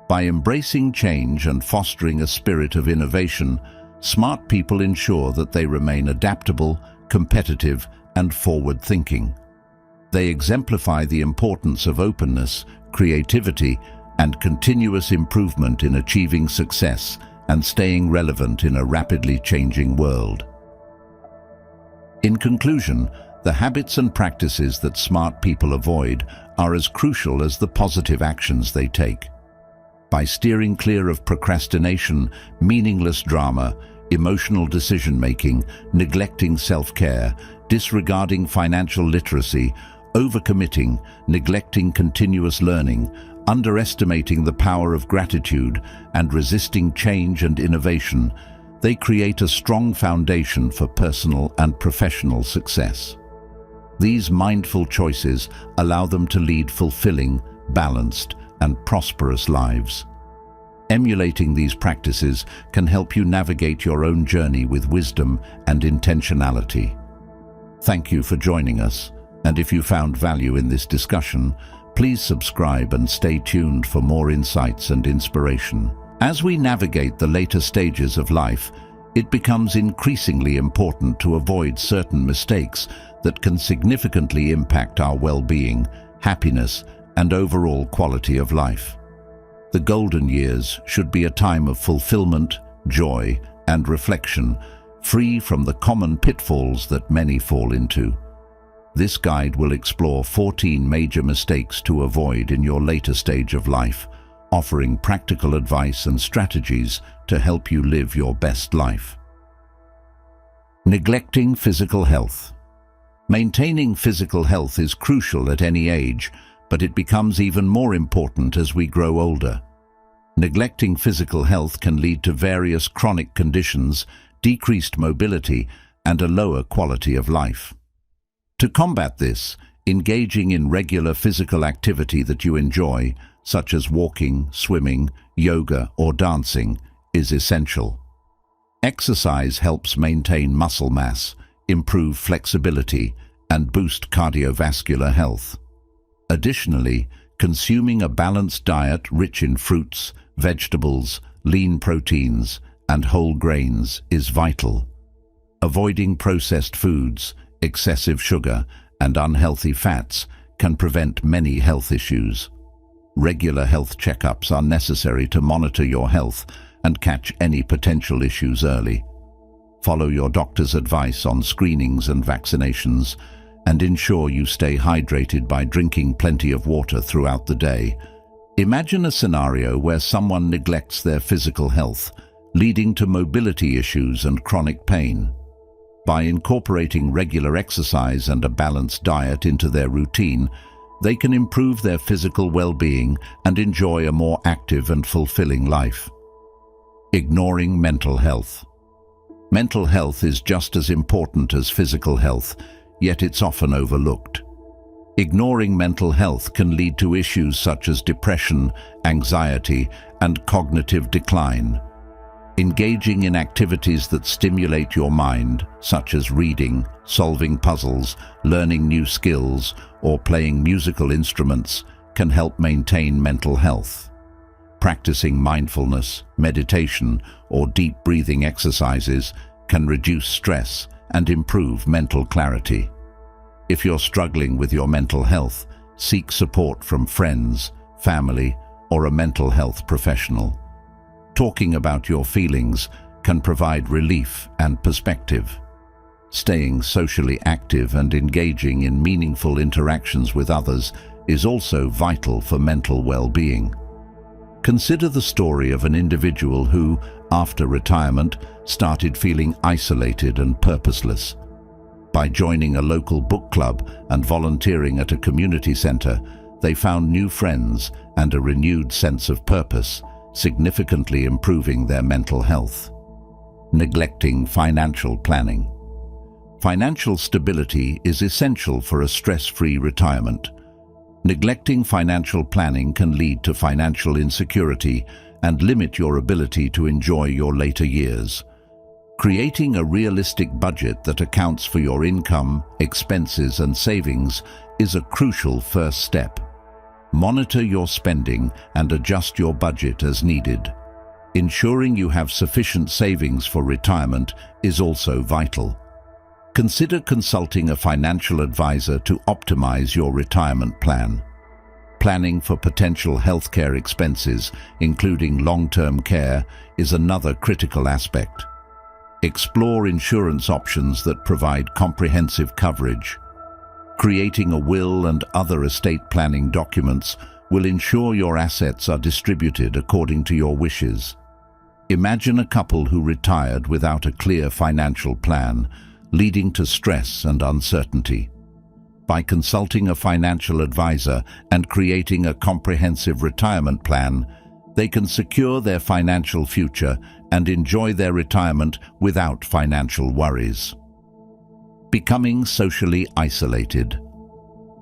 Speaker 1: By embracing change and fostering a spirit of innovation, smart people ensure that they remain adaptable, competitive, and forward-thinking. They exemplify the importance of openness, creativity, and continuous improvement in achieving success and staying relevant in a rapidly changing world. In conclusion, the habits and practices that smart people avoid are as crucial as the positive actions they take. By steering clear of procrastination, meaningless drama, emotional decision-making, neglecting self-care, disregarding financial literacy, overcommitting, neglecting continuous learning, underestimating the power of gratitude, and resisting change and innovation, they create a strong foundation for personal and professional success. These mindful choices allow them to lead fulfilling, balanced, and prosperous lives. Emulating these practices can help you navigate your own journey with wisdom and intentionality. Thank you for joining us, and if you found value in this discussion, please subscribe and stay tuned for more insights and inspiration. As we navigate the later stages of life, it becomes increasingly important to avoid certain mistakes that can significantly impact our well-being, happiness, and overall quality of life. The golden years should be a time of fulfillment, joy, and reflection, free from the common pitfalls that many fall into. This guide will explore 14 major mistakes to avoid in your later stage of life, offering practical advice and strategies to help you live your best life. Neglecting physical health. Maintaining physical health is crucial at any age, but it becomes even more important as we grow older. Neglecting physical health can lead to various chronic conditions, decreased mobility, and a lower quality of life. To combat this, engaging in regular physical activity that you enjoy, such as walking, swimming, yoga, or dancing, is essential. Exercise helps maintain muscle mass, improve flexibility, and boost cardiovascular health. Additionally, consuming a balanced diet rich in fruits, vegetables, lean proteins, and whole grains is vital. Avoiding processed foods, excessive sugar, and unhealthy fats can prevent many health issues. Regular health checkups are necessary to monitor your health and catch any potential issues early. Follow your doctor's advice on screenings and vaccinations, and ensure you stay hydrated by drinking plenty of water throughout the day. Imagine a scenario where someone neglects their physical health, leading to mobility issues and chronic pain. By incorporating regular exercise and a balanced diet into their routine, they can improve their physical well-being and enjoy a more active and fulfilling life. Ignoring mental health. Mental health is just as important as physical health, yet it's often overlooked. Ignoring mental health can lead to issues such as depression, anxiety, and cognitive decline. Engaging in activities that stimulate your mind, such as reading, solving puzzles, learning new skills, or playing musical instruments, can help maintain mental health. Practicing mindfulness, meditation, or deep breathing exercises can reduce stress and improve mental clarity. If you're struggling with your mental health, seek support from friends, family, or a mental health professional. Talking about your feelings can provide relief and perspective. Staying socially active and engaging in meaningful interactions with others is also vital for mental well-being. Consider the story of an individual who, after retirement, started feeling isolated and purposeless. By joining a local book club and volunteering at a community center, they found new friends and a renewed sense of purpose, significantly improving their mental health. Neglecting financial planning. Financial stability is essential for a stress-free retirement. Neglecting financial planning can lead to financial insecurity and limit your ability to enjoy your later years. Creating a realistic budget that accounts for your income, expenses, and savings is a crucial first step. Monitor your spending and adjust your budget as needed. Ensuring you have sufficient savings for retirement is also vital. Consider consulting a financial advisor to optimize your retirement plan. Planning for potential healthcare expenses, including long-term care, is another critical aspect. Explore insurance options that provide comprehensive coverage. Creating a will and other estate planning documents will ensure your assets are distributed according to your wishes. Imagine a couple who retired without a clear financial plan, leading to stress and uncertainty. By consulting a financial advisor and creating a comprehensive retirement plan, they can secure their financial future and enjoy their retirement without financial worries. Becoming socially isolated.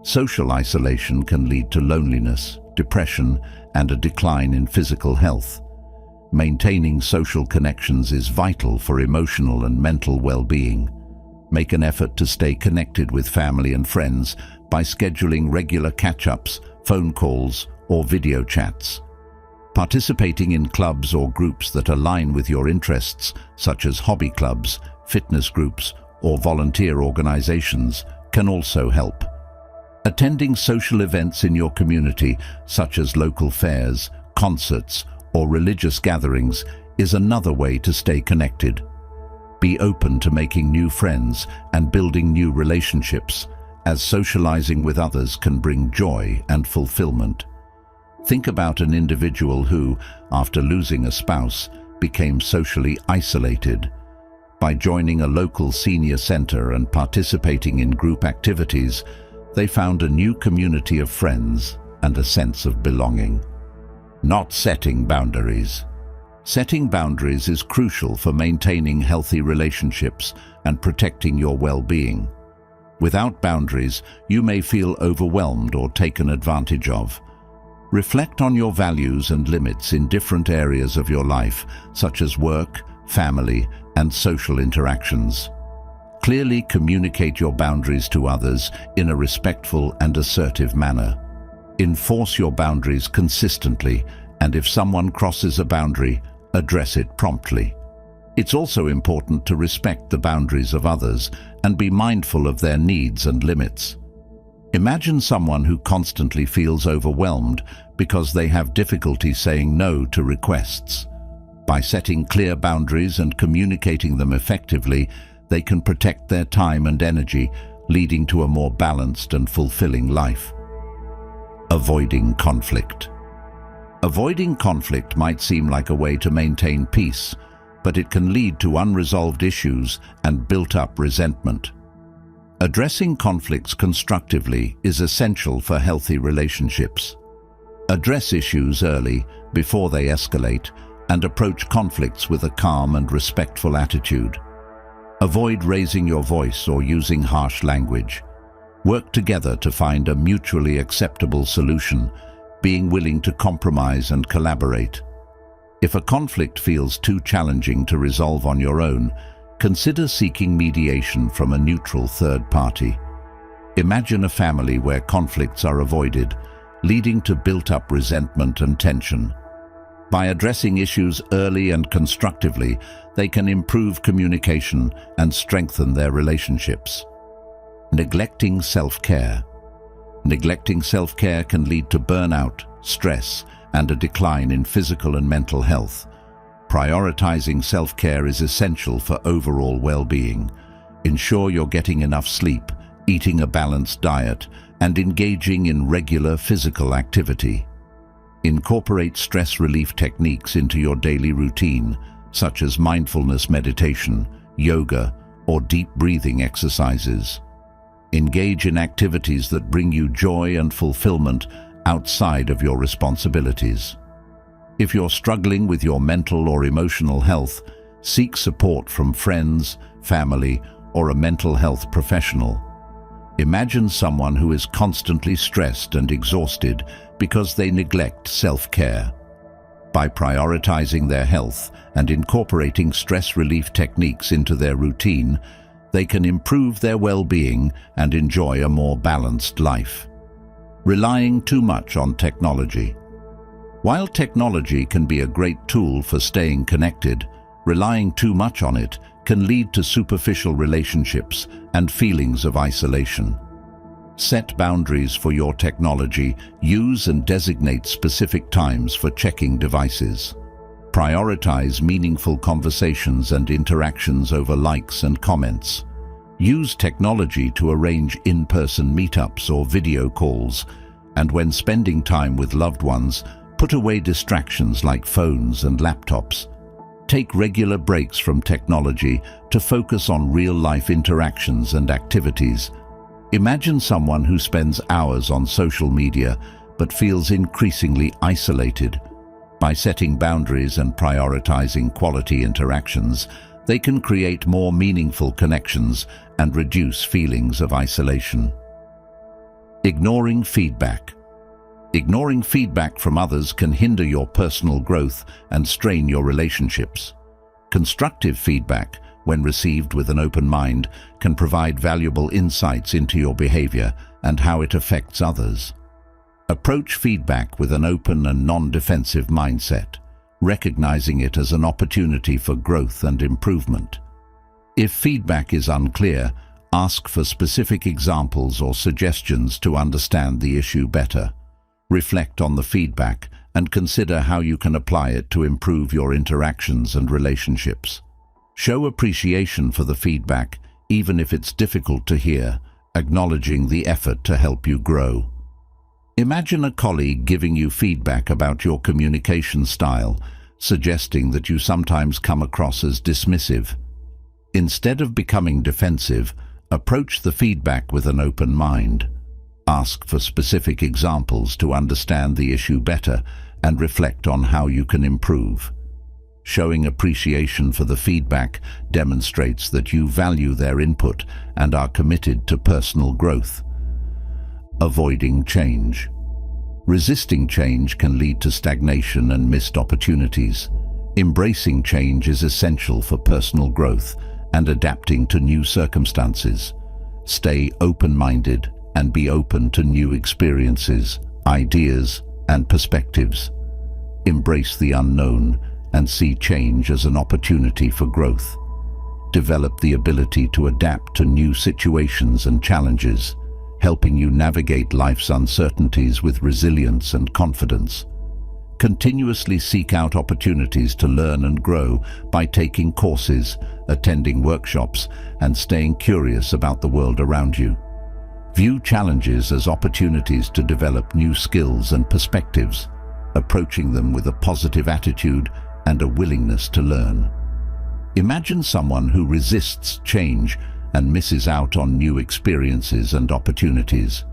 Speaker 1: Social isolation can lead to loneliness, depression, and a decline in physical health. Maintaining social connections is vital for emotional and mental well-being. Make an effort to stay connected with family and friends by scheduling regular catch-ups, phone calls, or video chats. Participating in clubs or groups that align with your interests, such as hobby clubs, fitness groups, or volunteer organizations, can also help. Attending social events in your community, such as local fairs, concerts, or religious gatherings, is another way to stay connected. Be open to making new friends and building new relationships, as socializing with others can bring joy and fulfillment. Think about an individual who, after losing a spouse, became socially isolated. By joining a local senior center and participating in group activities, they found a new community of friends and a sense of belonging. Not setting boundaries. Setting boundaries is crucial for maintaining healthy relationships and protecting your well-being. Without boundaries, you may feel overwhelmed or taken advantage of. Reflect on your values and limits in different areas of your life, such as work, family, and social interactions. Clearly communicate your boundaries to others in a respectful and assertive manner. Enforce your boundaries consistently, and if someone crosses a boundary, address it promptly. It's also important to respect the boundaries of others and be mindful of their needs and limits. Imagine someone who constantly feels overwhelmed because they have difficulty saying no to requests. By setting clear boundaries and communicating them effectively, they can protect their time and energy, leading to a more balanced and fulfilling life. Avoiding conflict. Avoiding conflict might seem like a way to maintain peace, but it can lead to unresolved issues and built-up resentment. Addressing conflicts constructively is essential for healthy relationships. Address issues early, before they escalate, and approach conflicts with a calm and respectful attitude. Avoid raising your voice or using harsh language. Work together to find a mutually acceptable solution, being willing to compromise and collaborate. If a conflict feels too challenging to resolve on your own, consider seeking mediation from a neutral third party. Imagine a family where conflicts are avoided, leading to built-up resentment and tension. By addressing issues early and constructively, they can improve communication and strengthen their relationships. Neglecting self-care. Neglecting self-care can lead to burnout, stress, and a decline in physical and mental health. Prioritizing self-care is essential for overall well-being. Ensure you're getting enough sleep, eating a balanced diet, and engaging in regular physical activity. Incorporate stress relief techniques into your daily routine, such as mindfulness meditation, yoga, or deep breathing exercises. Engage in activities that bring you joy and fulfillment outside of your responsibilities. If you're struggling with your mental or emotional health, seek support from friends, family, or a mental health professional. Imagine someone who is constantly stressed and exhausted because they neglect self-care. By prioritizing their health and incorporating stress relief techniques into their routine, they can improve their well-being and enjoy a more balanced life. Relying too much on technology. While technology can be a great tool for staying connected, relying too much on it can lead to superficial relationships and feelings of isolation. Set boundaries for your technology. Use and designate specific times for checking devices. Prioritize meaningful conversations and interactions over likes and comments. Use technology to arrange in-person meetups or video calls, and when spending time with loved ones, put away distractions like phones and laptops. Take regular breaks from technology to focus on real-life interactions and activities. Imagine someone who spends hours on social media but feels increasingly isolated. By setting boundaries and prioritizing quality interactions, they can create more meaningful connections and reduce feelings of isolation. Ignoring feedback. Ignoring feedback from others can hinder your personal growth and strain your relationships. Constructive feedback, when received with an open mind, can provide valuable insights into your behavior and how it affects others. Approach feedback with an open and non-defensive mindset, recognizing it as an opportunity for growth and improvement. If feedback is unclear, ask for specific examples or suggestions to understand the issue better. Reflect on the feedback and consider how you can apply it to improve your interactions and relationships. Show appreciation for the feedback, even if it's difficult to hear, acknowledging the effort to help you grow. Imagine a colleague giving you feedback about your communication style, suggesting that you sometimes come across as dismissive. Instead of becoming defensive, approach the feedback with an open mind. Ask for specific examples to understand the issue better and reflect on how you can improve. Showing appreciation for the feedback demonstrates that you value their input and are committed to personal growth. Avoiding change. Resisting change can lead to stagnation and missed opportunities. Embracing change is essential for personal growth and adapting to new circumstances. Stay open-minded and be open to new experiences, ideas, and perspectives. Embrace the unknown and see change as an opportunity for growth. Develop the ability to adapt to new situations and challenges, helping you navigate life's uncertainties with resilience and confidence. Continuously seek out opportunities to learn and grow by taking courses, attending workshops, and staying curious about the world around you. View challenges as opportunities to develop new skills and perspectives, approaching them with a positive attitude and a willingness to learn. Imagine someone who resists change and misses out on new experiences and opportunities.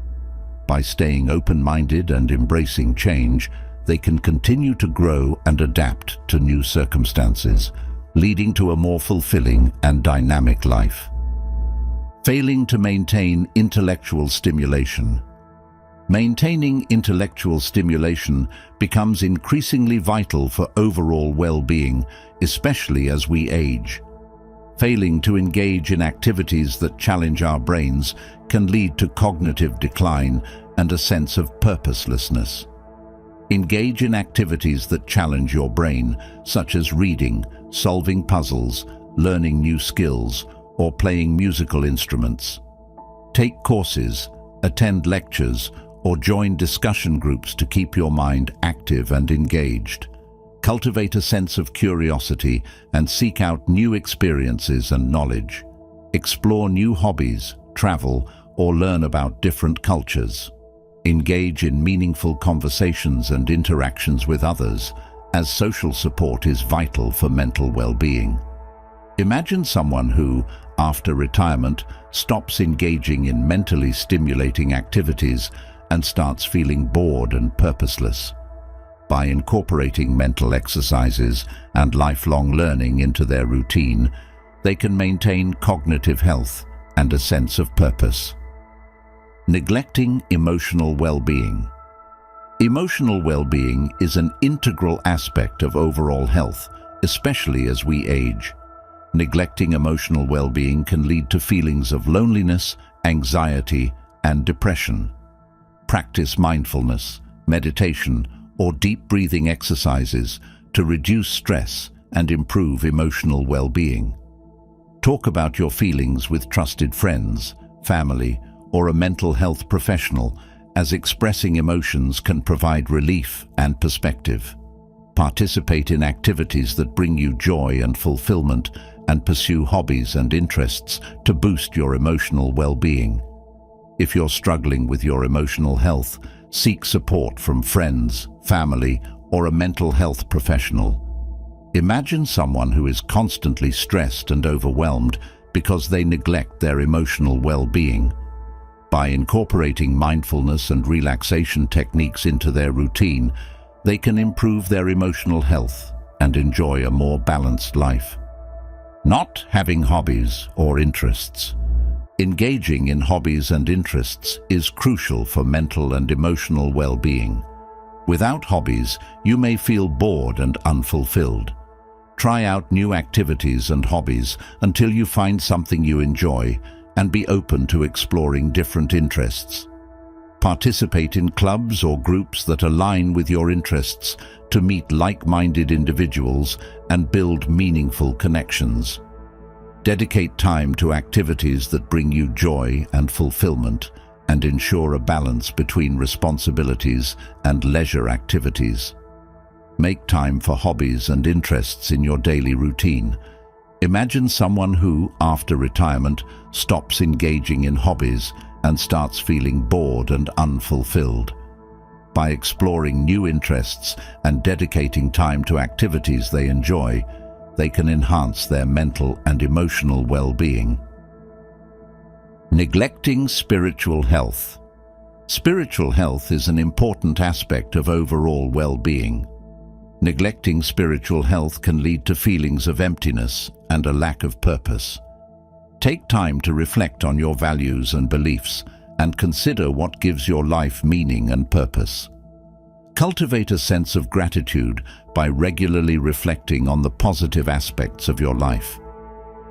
Speaker 1: By staying open-minded and embracing change, they can continue to grow and adapt to new circumstances, leading to a more fulfilling and dynamic life. Failing to maintain intellectual stimulation. Maintaining intellectual stimulation becomes increasingly vital for overall well-being, especially as we age. Failing to engage in activities that challenge our brains can lead to cognitive decline and a sense of purposelessness. Engage in activities that challenge your brain, such as reading, solving puzzles, learning new skills, or playing musical instruments. Take courses, attend lectures, or join discussion groups to keep your mind active and engaged. Cultivate a sense of curiosity and seek out new experiences and knowledge. Explore new hobbies, travel, or learn about different cultures. Engage in meaningful conversations and interactions with others, as social support is vital for mental well-being. Imagine someone who, after retirement, stops engaging in mentally stimulating activities and starts feeling bored and purposeless. By incorporating mental exercises and lifelong learning into their routine, they can maintain cognitive health and a sense of purpose. Neglecting emotional well-being. Emotional well-being is an integral aspect of overall health, especially as we age. Neglecting emotional well-being can lead to feelings of loneliness, anxiety, and depression. Practice mindfulness, meditation, or deep breathing exercises to reduce stress and improve emotional well-being. Talk about your feelings with trusted friends, family, or a mental health professional, as expressing emotions can provide relief and perspective. Participate in activities that bring you joy and fulfillment, and pursue hobbies and interests to boost your emotional well-being. If you're struggling with your emotional health, seek support from friends, family, or a mental health professional. Imagine someone who is constantly stressed and overwhelmed because they neglect their emotional well-being. By incorporating mindfulness and relaxation techniques into their routine, they can improve their emotional health and enjoy a more balanced life. Not having hobbies or interests. Engaging in hobbies and interests is crucial for mental and emotional well-being. Without hobbies, you may feel bored and unfulfilled. Try out new activities and hobbies until you find something you enjoy, and be open to exploring different interests. Participate in clubs or groups that align with your interests to meet like-minded individuals and build meaningful connections. Dedicate time to activities that bring you joy and fulfillment, and ensure a balance between responsibilities and leisure activities. Make time for hobbies and interests in your daily routine. Imagine someone who, after retirement, stops engaging in hobbies and starts feeling bored and unfulfilled. By exploring new interests and dedicating time to activities they enjoy, they can enhance their mental and emotional well-being. Neglecting spiritual health. Spiritual health is an important aspect of overall well-being. Neglecting spiritual health can lead to feelings of emptiness and a lack of purpose. Take time to reflect on your values and beliefs and consider what gives your life meaning and purpose. Cultivate a sense of gratitude by regularly reflecting on the positive aspects of your life.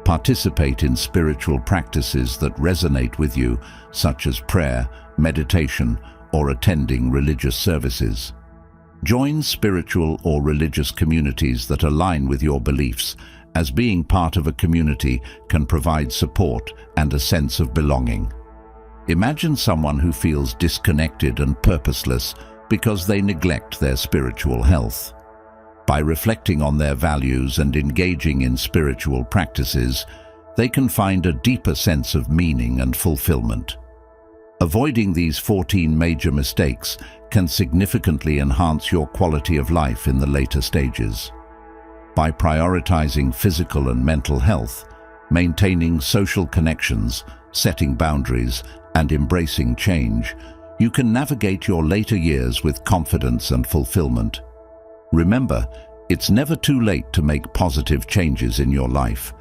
Speaker 1: Participate in spiritual practices that resonate with you, such as prayer, meditation, or attending religious services. Join spiritual or religious communities that align with your beliefs, as being part of a community can provide support and a sense of belonging. Imagine someone who feels disconnected and purposeless because they neglect their spiritual health. By reflecting on their values and engaging in spiritual practices, they can find a deeper sense of meaning and fulfillment. Avoiding these 14 major mistakes can significantly enhance your quality of life in the later stages. By prioritizing physical and mental health, maintaining social connections, setting boundaries, and embracing change, you can navigate your later years with confidence and fulfillment. Remember, it's never too late to make positive changes in your life.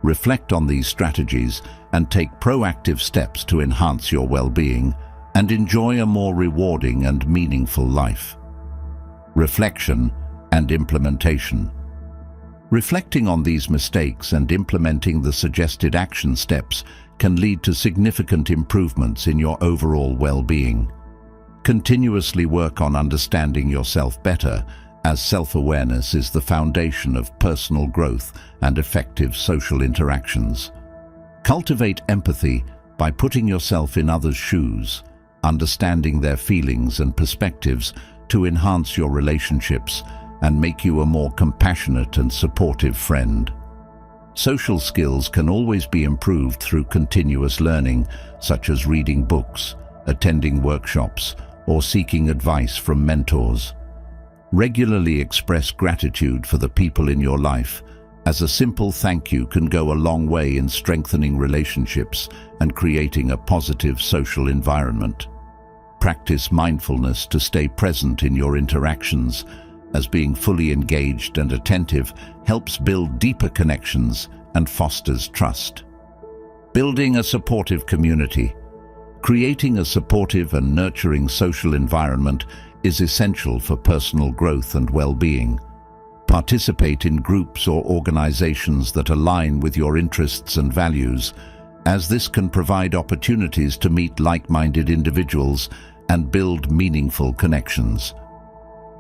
Speaker 1: Reflect on these strategies and take proactive steps to enhance your well-being and enjoy a more rewarding and meaningful life. Reflection and implementation. Reflecting on these mistakes and implementing the suggested action steps can lead to significant improvements in your overall well-being. Continuously work on understanding yourself better, as self-awareness is the foundation of personal growth and effective social interactions. Cultivate empathy by putting yourself in others' shoes, understanding their feelings and perspectives to enhance your relationships and make you a more compassionate and supportive friend. Social skills can always be improved through continuous learning, such as reading books, attending workshops, or seeking advice from mentors. Regularly express gratitude for the people in your life, as a simple thank you can go a long way in strengthening relationships and creating a positive social environment. Practice mindfulness to stay present in your interactions, as being fully engaged and attentive helps build deeper connections and fosters trust. Building a supportive community. Creating a supportive and nurturing social environment is essential for personal growth and well-being. Participate in groups or organizations that align with your interests and values, as this can provide opportunities to meet like-minded individuals and build meaningful connections.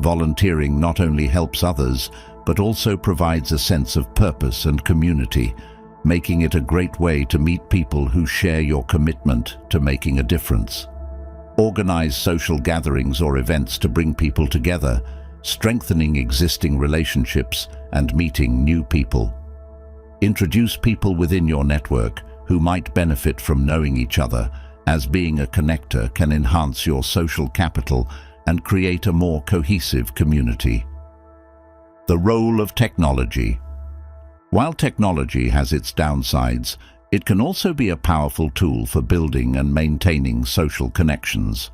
Speaker 1: Volunteering not only helps others, but also provides a sense of purpose and community, making it a great way to meet people who share your commitment to making a difference. Organize social gatherings or events to bring people together, strengthening existing relationships and meeting new people. Introduce people within your network who might benefit from knowing each other, as being a connector can enhance your social capital and create a more cohesive community. The role of technology. While technology has its downsides, it can also be a powerful tool for building and maintaining social connections.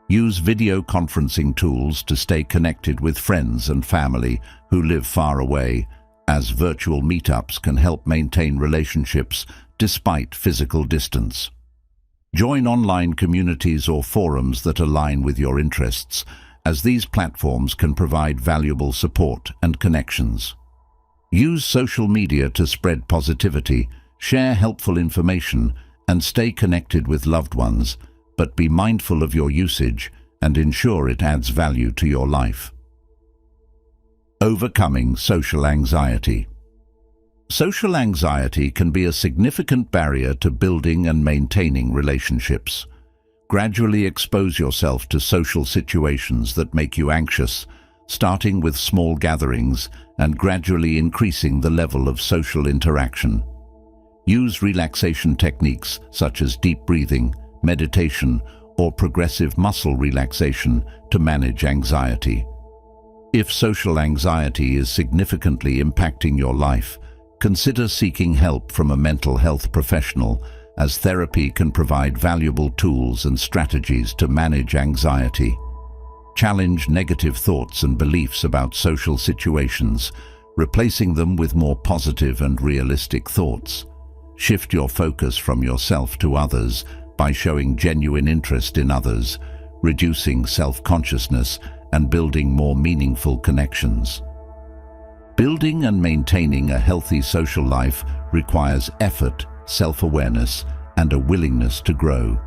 Speaker 1: Use video conferencing tools to stay connected with friends and family who live far away, as virtual meetups can help maintain relationships despite physical distance. Join online communities or forums that align with your interests, as these platforms can provide valuable support and connections. Use social media to spread positivity, share helpful information, and stay connected with loved ones, but be mindful of your usage and ensure it adds value to your life. Overcoming social anxiety. Social anxiety can be a significant barrier to building and maintaining relationships. Gradually expose yourself to social situations that make you anxious, starting with small gatherings and gradually increasing the level of social interaction. Use relaxation techniques such as deep breathing, meditation, or progressive muscle relaxation to manage anxiety. If social anxiety is significantly impacting your life, consider seeking help from a mental health professional, as therapy can provide valuable tools and strategies to manage anxiety. Challenge negative thoughts and beliefs about social situations, replacing them with more positive and realistic thoughts. Shift your focus from yourself to others by showing genuine interest in others, reducing self-consciousness, and building more meaningful connections. Building and maintaining a healthy social life requires effort, self-awareness, and a willingness to grow.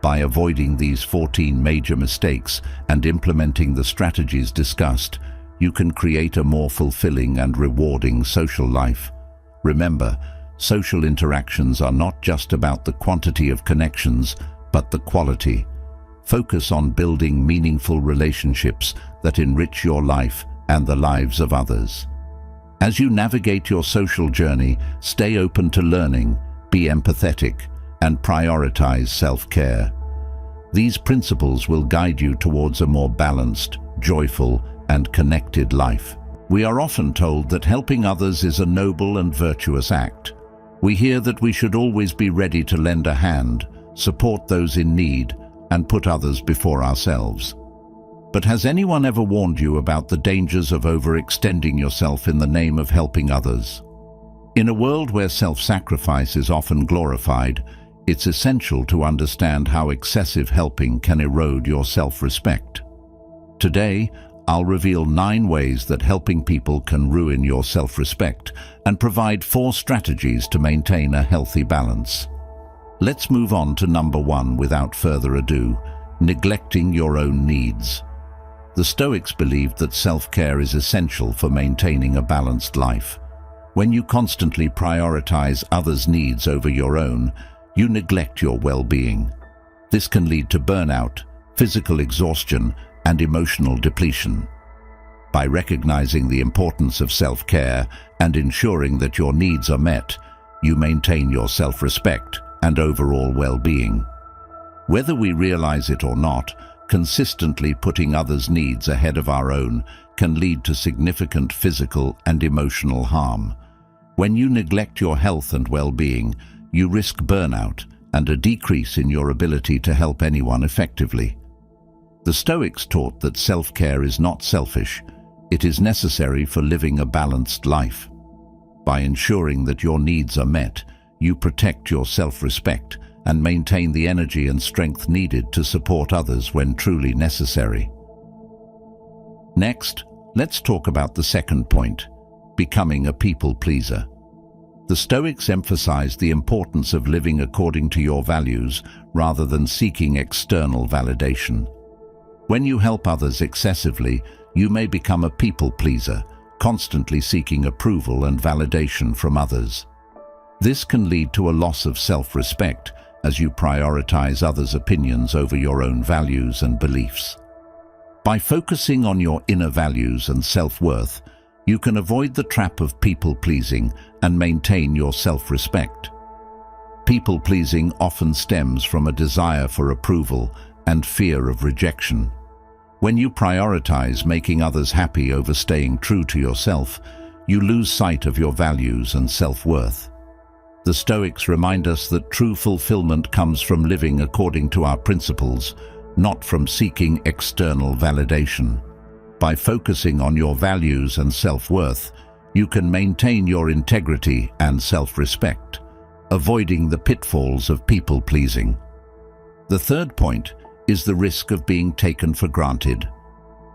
Speaker 1: By avoiding these 14 major mistakes and implementing the strategies discussed, you can create a more fulfilling and rewarding social life. Remember, social interactions are not just about the quantity of connections, but the quality. Focus on building meaningful relationships that enrich your life and the lives of others. As you navigate your social journey, stay open to learning, be empathetic, and prioritize self-care. These principles will guide you towards a more balanced, joyful, and connected life. We are often told that helping others is a noble and virtuous act. We hear that we should always be ready to lend a hand, support those in need, and put others before ourselves. But has anyone ever warned you about the dangers of overextending yourself in the name of helping others? In a world where self-sacrifice is often glorified, it's essential to understand how excessive helping can erode your self-respect. Today, I'll reveal 9 ways that helping people can ruin your self-respect and provide 4 strategies to maintain a healthy balance. Let's move on to number 1 without further ado: neglecting your own needs. The Stoics believed that self-care is essential for maintaining a balanced life. When you constantly prioritize others' needs over your own, you neglect your well-being. This can lead to burnout, physical exhaustion, and emotional depletion. By recognizing the importance of self-care and ensuring that your needs are met, you maintain your self-respect and overall well-being. Whether we realize it or not, consistently putting others' needs ahead of our own can lead to significant physical and emotional harm. When you neglect your health and well-being, you risk burnout and a decrease in your ability to help anyone effectively. The Stoics taught that self-care is not selfish, it is necessary for living a balanced life. By ensuring that your needs are met, you protect your self-respect and maintain the energy and strength needed to support others when truly necessary. Next, let's talk about the second point: becoming a people pleaser. The Stoics emphasized the importance of living according to your values rather than seeking external validation. When you help others excessively, you may become a people pleaser, constantly seeking approval and validation from others. This can lead to a loss of self-respect as you prioritize others' opinions over your own values and beliefs. By focusing on your inner values and self-worth, you can avoid the trap of people-pleasing and maintain your self-respect. People-pleasing often stems from a desire for approval and fear of rejection. When you prioritize making others happy over staying true to yourself, you lose sight of your values and self-worth. The Stoics remind us that true fulfillment comes from living according to our principles, not from seeking external validation. By focusing on your values and self-worth, you can maintain your integrity and self-respect, avoiding the pitfalls of people-pleasing. The third point is the risk of being taken for granted.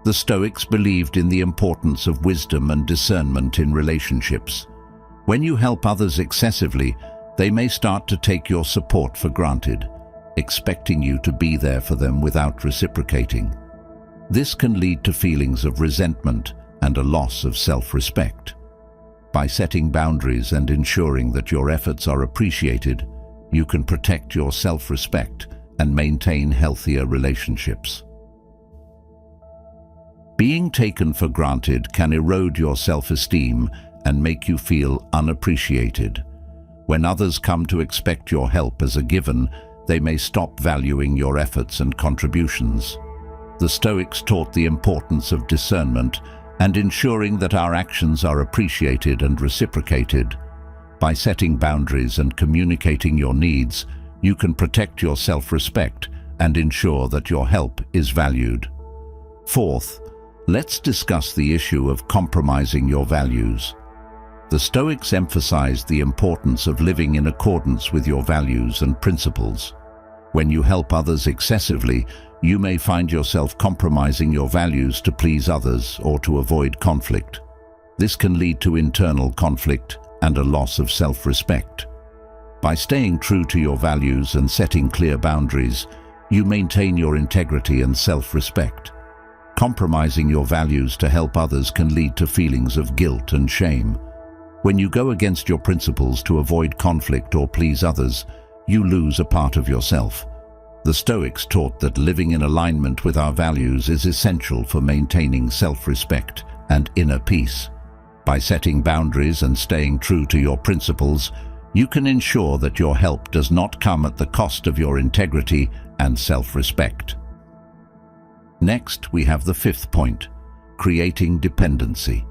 Speaker 1: The Stoics believed in the importance of wisdom and discernment in relationships. When you help others excessively, they may start to take your support for granted, expecting you to be there for them without reciprocating. This can lead to feelings of resentment and a loss of self-respect. By setting boundaries and ensuring that your efforts are appreciated, you can protect your self-respect and maintain healthier relationships. Being taken for granted can erode your self-esteem and make you feel unappreciated. When others come to expect your help as a given, they may stop valuing your efforts and contributions. The Stoics taught the importance of discernment and ensuring that our actions are appreciated and reciprocated. By setting boundaries and communicating your needs, you can protect your self-respect and ensure that your help is valued. Fourth, let's discuss the issue of compromising your values. The Stoics emphasized the importance of living in accordance with your values and principles. When you help others excessively, you may find yourself compromising your values to please others or to avoid conflict. This can lead to internal conflict and a loss of self-respect. By staying true to your values and setting clear boundaries, you maintain your integrity and self-respect. Compromising your values to help others can lead to feelings of guilt and shame. When you go against your principles to avoid conflict or please others, you lose a part of yourself. The Stoics taught that living in alignment with our values is essential for maintaining self-respect and inner peace. By setting boundaries and staying true to your principles, you can ensure that your help does not come at the cost of your integrity and self-respect. Next, we have the fifth point, creating dependency.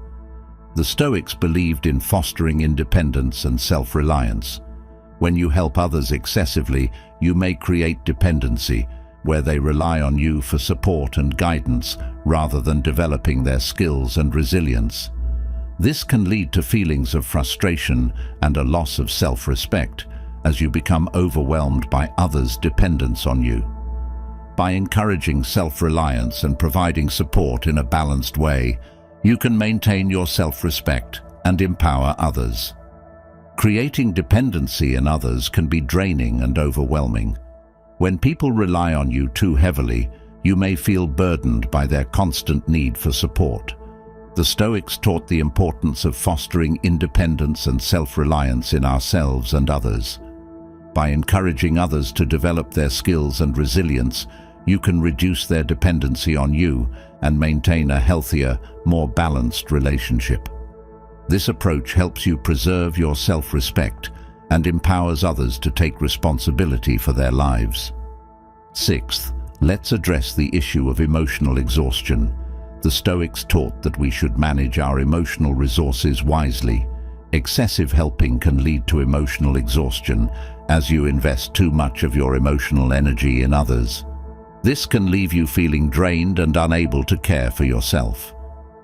Speaker 1: The Stoics believed in fostering independence and self-reliance. When you help others excessively, you may create dependency, where they rely on you for support and guidance rather than developing their skills and resilience. This can lead to feelings of frustration and a loss of self-respect as you become overwhelmed by others' dependence on you. By encouraging self-reliance and providing support in a balanced way, you can maintain your self-respect and empower others. Creating dependency in others can be draining and overwhelming. When people rely on you too heavily, you may feel burdened by their constant need for support. The Stoics taught the importance of fostering independence and self-reliance in ourselves and others. By encouraging others to develop their skills and resilience, you can reduce their dependency on you and maintain a healthier, more balanced relationship. This approach helps you preserve your self-respect and empowers others to take responsibility for their lives. Sixth, let's address the issue of emotional exhaustion. The Stoics taught that we should manage our emotional resources wisely. Excessive helping can lead to emotional exhaustion as you invest too much of your emotional energy in others. This can leave you feeling drained and unable to care for yourself.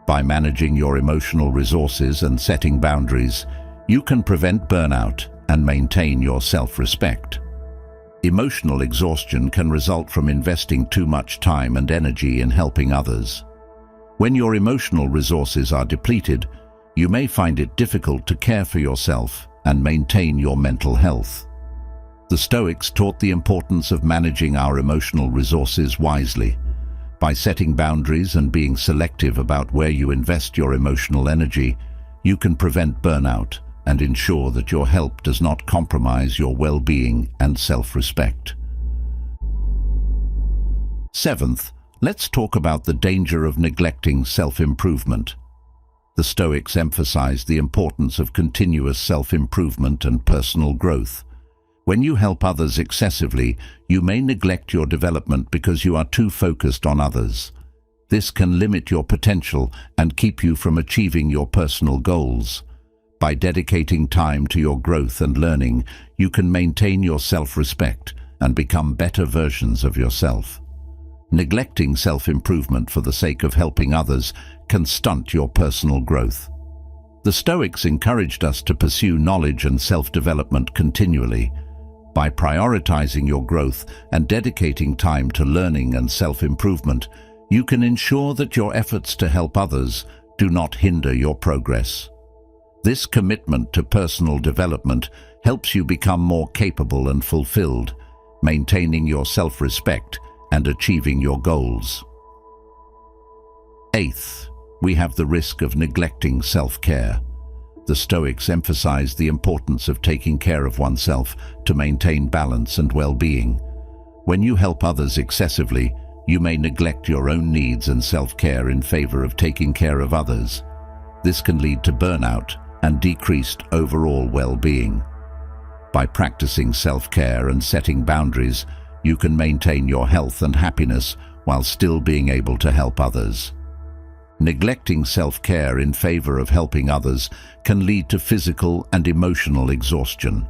Speaker 1: By managing your emotional resources and setting boundaries, you can prevent burnout and maintain your self-respect. Emotional exhaustion can result from investing too much time and energy in helping others. When your emotional resources are depleted, you may find it difficult to care for yourself and maintain your mental health. The Stoics taught the importance of managing our emotional resources wisely. By setting boundaries and being selective about where you invest your emotional energy, you can prevent burnout and ensure that your help does not compromise your well-being and self-respect. Seventh, let's talk about the danger of neglecting self-improvement. The Stoics emphasized the importance of continuous self-improvement and personal growth. When you help others excessively, you may neglect your development because you are too focused on others. This can limit your potential and keep you from achieving your personal goals. By dedicating time to your growth and learning, you can maintain your self-respect and become better versions of yourself. Neglecting self-improvement for the sake of helping others can stunt your personal growth. The Stoics encouraged us to pursue knowledge and self-development continually. By prioritizing your growth and dedicating time to learning and self-improvement, you can ensure that your efforts to help others do not hinder your progress. This commitment to personal development helps you become more capable and fulfilled, maintaining your self-respect and achieving your goals. Eighth, we have the risk of neglecting self-care. The Stoics emphasize the importance of taking care of oneself to maintain balance and well-being. When you help others excessively, you may neglect your own needs and self-care in favor of taking care of others. This can lead to burnout and decreased overall well-being. By practicing self-care and setting boundaries, you can maintain your health and happiness while still being able to help others. Neglecting self-care in favor of helping others can lead to physical and emotional exhaustion.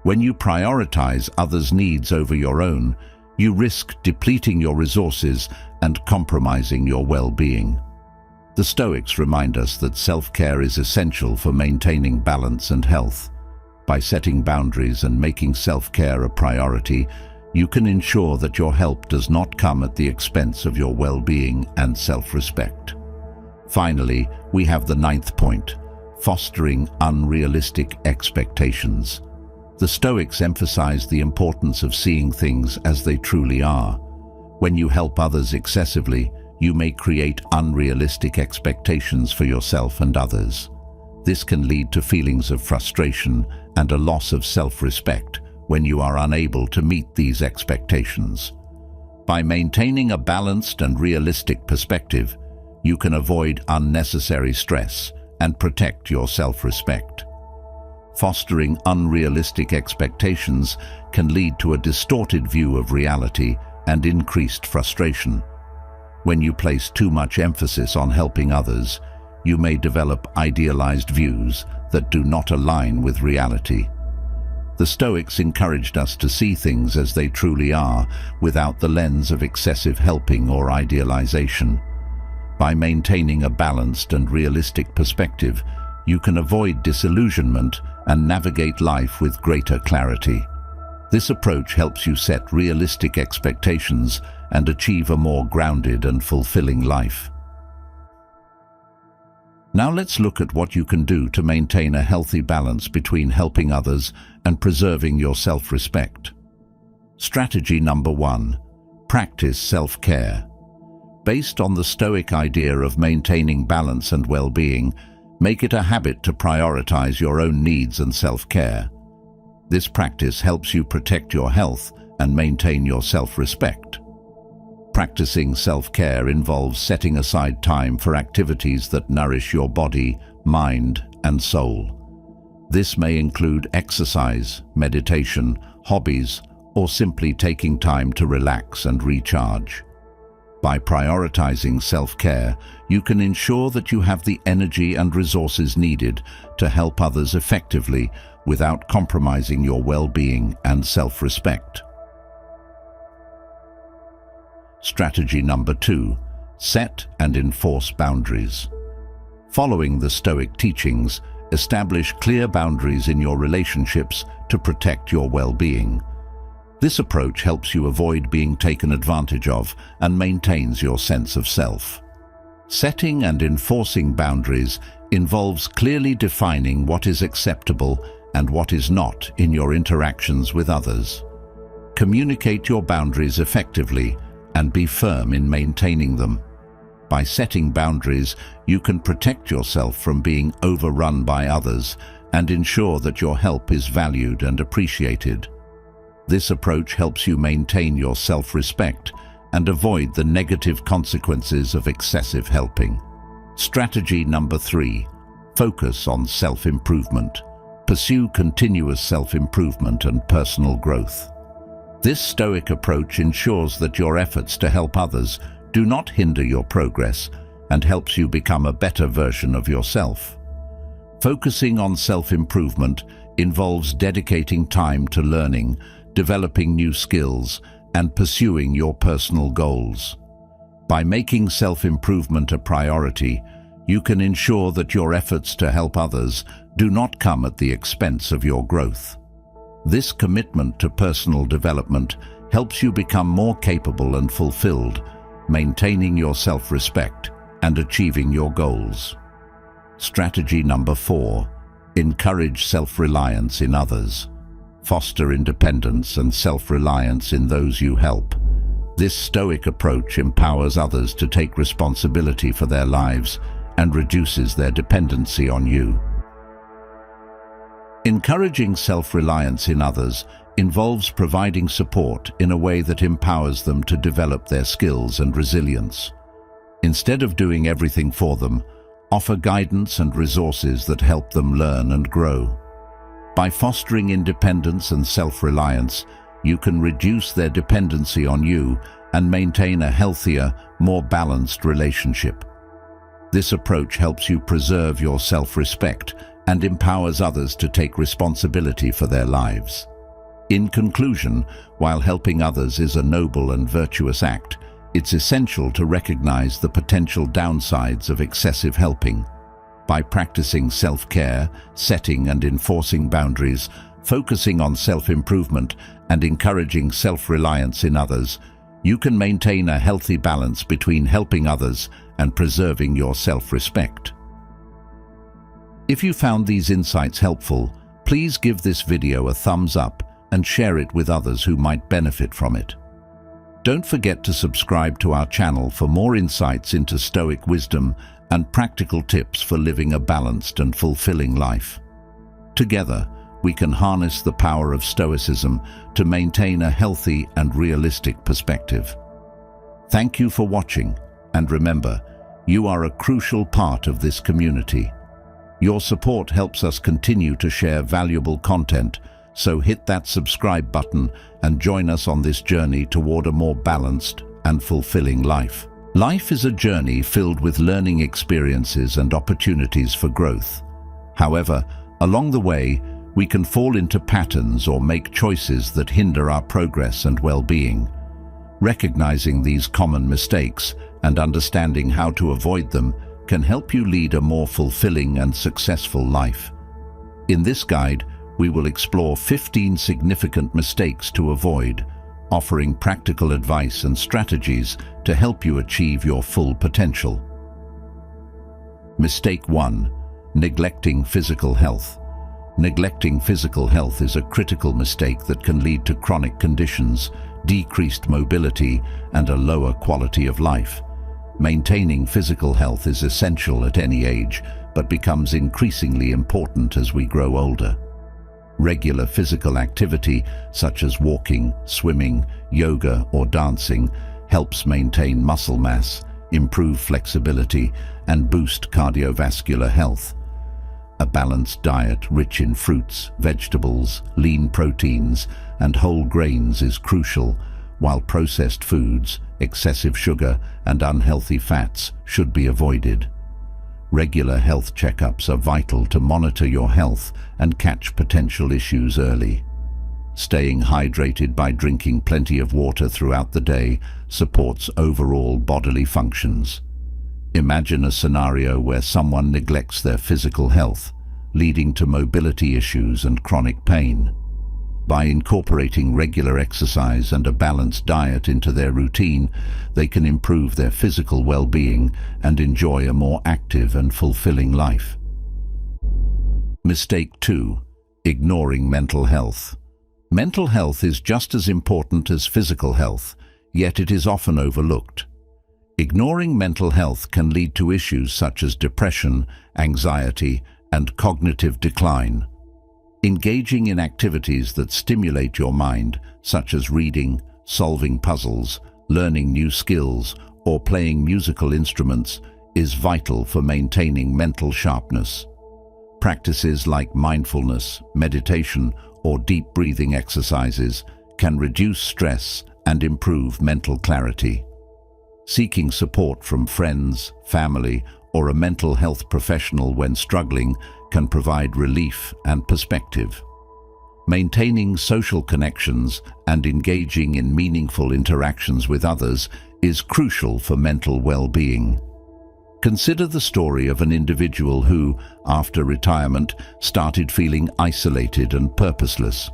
Speaker 1: When you prioritize others' needs over your own, you risk depleting your resources and compromising your well-being. The Stoics remind us that self-care is essential for maintaining balance and health. By setting boundaries and making self-care a priority, you can ensure that your help does not come at the expense of your well-being and self-respect. Finally, we have the ninth point, fostering unrealistic expectations. The Stoics emphasize the importance of seeing things as they truly are. When you help others excessively, you may create unrealistic expectations for yourself and others. This can lead to feelings of frustration and a loss of self-respect when you are unable to meet these expectations. By maintaining a balanced and realistic perspective, you can avoid unnecessary stress and protect your self-respect. Fostering unrealistic expectations can lead to a distorted view of reality and increased frustration. When you place too much emphasis on helping others, you may develop idealized views that do not align with reality. The Stoics encouraged us to see things as they truly are, without the lens of excessive helping or idealization. By maintaining a balanced and realistic perspective, you can avoid disillusionment and navigate life with greater clarity. This approach helps you set realistic expectations and achieve a more grounded and fulfilling life. Now let's look at what you can do to maintain a healthy balance between helping others and preserving your self-respect. Strategy number 1. Practice self-care. Based on the Stoic idea of maintaining balance and well-being, make it a habit to prioritize your own needs and self-care. This practice helps you protect your health and maintain your self-respect. Practicing self-care involves setting aside time for activities that nourish your body, mind, and soul. This may include exercise, meditation, hobbies, or simply taking time to relax and recharge. By prioritizing self-care, you can ensure that you have the energy and resources needed to help others effectively without compromising your well-being and self-respect. Strategy number 2. Set and enforce boundaries. Following the Stoic teachings, establish clear boundaries in your relationships to protect your well-being. This approach helps you avoid being taken advantage of and maintains your sense of self. Setting and enforcing boundaries involves clearly defining what is acceptable and what is not in your interactions with others. Communicate your boundaries effectively and be firm in maintaining them. By setting boundaries, you can protect yourself from being overrun by others and ensure that your help is valued and appreciated. This approach helps you maintain your self-respect and avoid the negative consequences of excessive helping. Strategy number 3. Focus on self-improvement. Pursue continuous self-improvement and personal growth. This Stoic approach ensures that your efforts to help others do not hinder your progress and helps you become a better version of yourself. Focusing on self-improvement involves dedicating time to learning, developing new skills, and pursuing your personal goals. By making self-improvement a priority, you can ensure that your efforts to help others do not come at the expense of your growth. This commitment to personal development helps you become more capable and fulfilled, maintaining your self-respect, and achieving your goals. Strategy number 4. Encourage self-reliance in others. Foster independence and self-reliance in those you help. This Stoic approach empowers others to take responsibility for their lives and reduces their dependency on you. Encouraging self-reliance in others involves providing support in a way that empowers them to develop their skills and resilience. Instead of doing everything for them, offer guidance and resources that help them learn and grow. By fostering independence and self-reliance, you can reduce their dependency on you and maintain a healthier, more balanced relationship. This approach helps you preserve your self-respect and empowers others to take responsibility for their lives. In conclusion, while helping others is a noble and virtuous act, it's essential to recognize the potential downsides of excessive helping. By practicing self-care, setting and enforcing boundaries, focusing on self-improvement, and encouraging self-reliance in others, you can maintain a healthy balance between helping others and preserving your self-respect. If you found these insights helpful, please give this video a thumbs up and share it with others who might benefit from it. Don't forget to subscribe to our channel for more insights into Stoic wisdom and practical tips for living a balanced and fulfilling life. Together, we can harness the power of Stoicism to maintain a healthy and realistic perspective. Thank you for watching, and remember, you are a crucial part of this community. Your support helps us continue to share valuable content, so hit that subscribe button and join us on this journey toward a more balanced and fulfilling life. Life is a journey filled with learning experiences and opportunities for growth. However, along the way, we can fall into patterns or make choices that hinder our progress and well-being. Recognizing these common mistakes and understanding how to avoid them can help you lead a more fulfilling and successful life. In this guide, we will explore 15 significant mistakes to avoid, offering practical advice and strategies to help you achieve your full potential. Mistake 1. Neglecting physical health. Neglecting physical health is a critical mistake that can lead to chronic conditions, decreased mobility, and a lower quality of life. Maintaining physical health is essential at any age, but becomes increasingly important as we grow older. Regular physical activity, such as walking, swimming, yoga, or dancing, helps maintain muscle mass, improve flexibility, and boost cardiovascular health. A balanced diet rich in fruits, vegetables, lean proteins, and whole grains is crucial, while processed foods, excessive sugar, and unhealthy fats should be avoided. Regular health checkups are vital to monitor your health and catch potential issues early. Staying hydrated by drinking plenty of water throughout the day supports overall bodily functions. Imagine a scenario where someone neglects their physical health, leading to mobility issues and chronic pain. By incorporating regular exercise and a balanced diet into their routine, they can improve their physical well-being and enjoy a more active and fulfilling life. Mistake 2. Ignoring mental health. Mental health is just as important as physical health, yet it is often overlooked. Ignoring mental health can lead to issues such as depression, anxiety, and cognitive decline. Engaging in activities that stimulate your mind, such as reading, solving puzzles, learning new skills, or playing musical instruments, is vital for maintaining mental sharpness. Practices like mindfulness, meditation, or deep breathing exercises can reduce stress and improve mental clarity. Seeking support from friends, family, or a mental health professional when struggling can provide relief and perspective. Maintaining social connections and engaging in meaningful interactions with others is crucial for mental well-being. Consider the story of an individual who, after retirement, started feeling isolated and purposeless.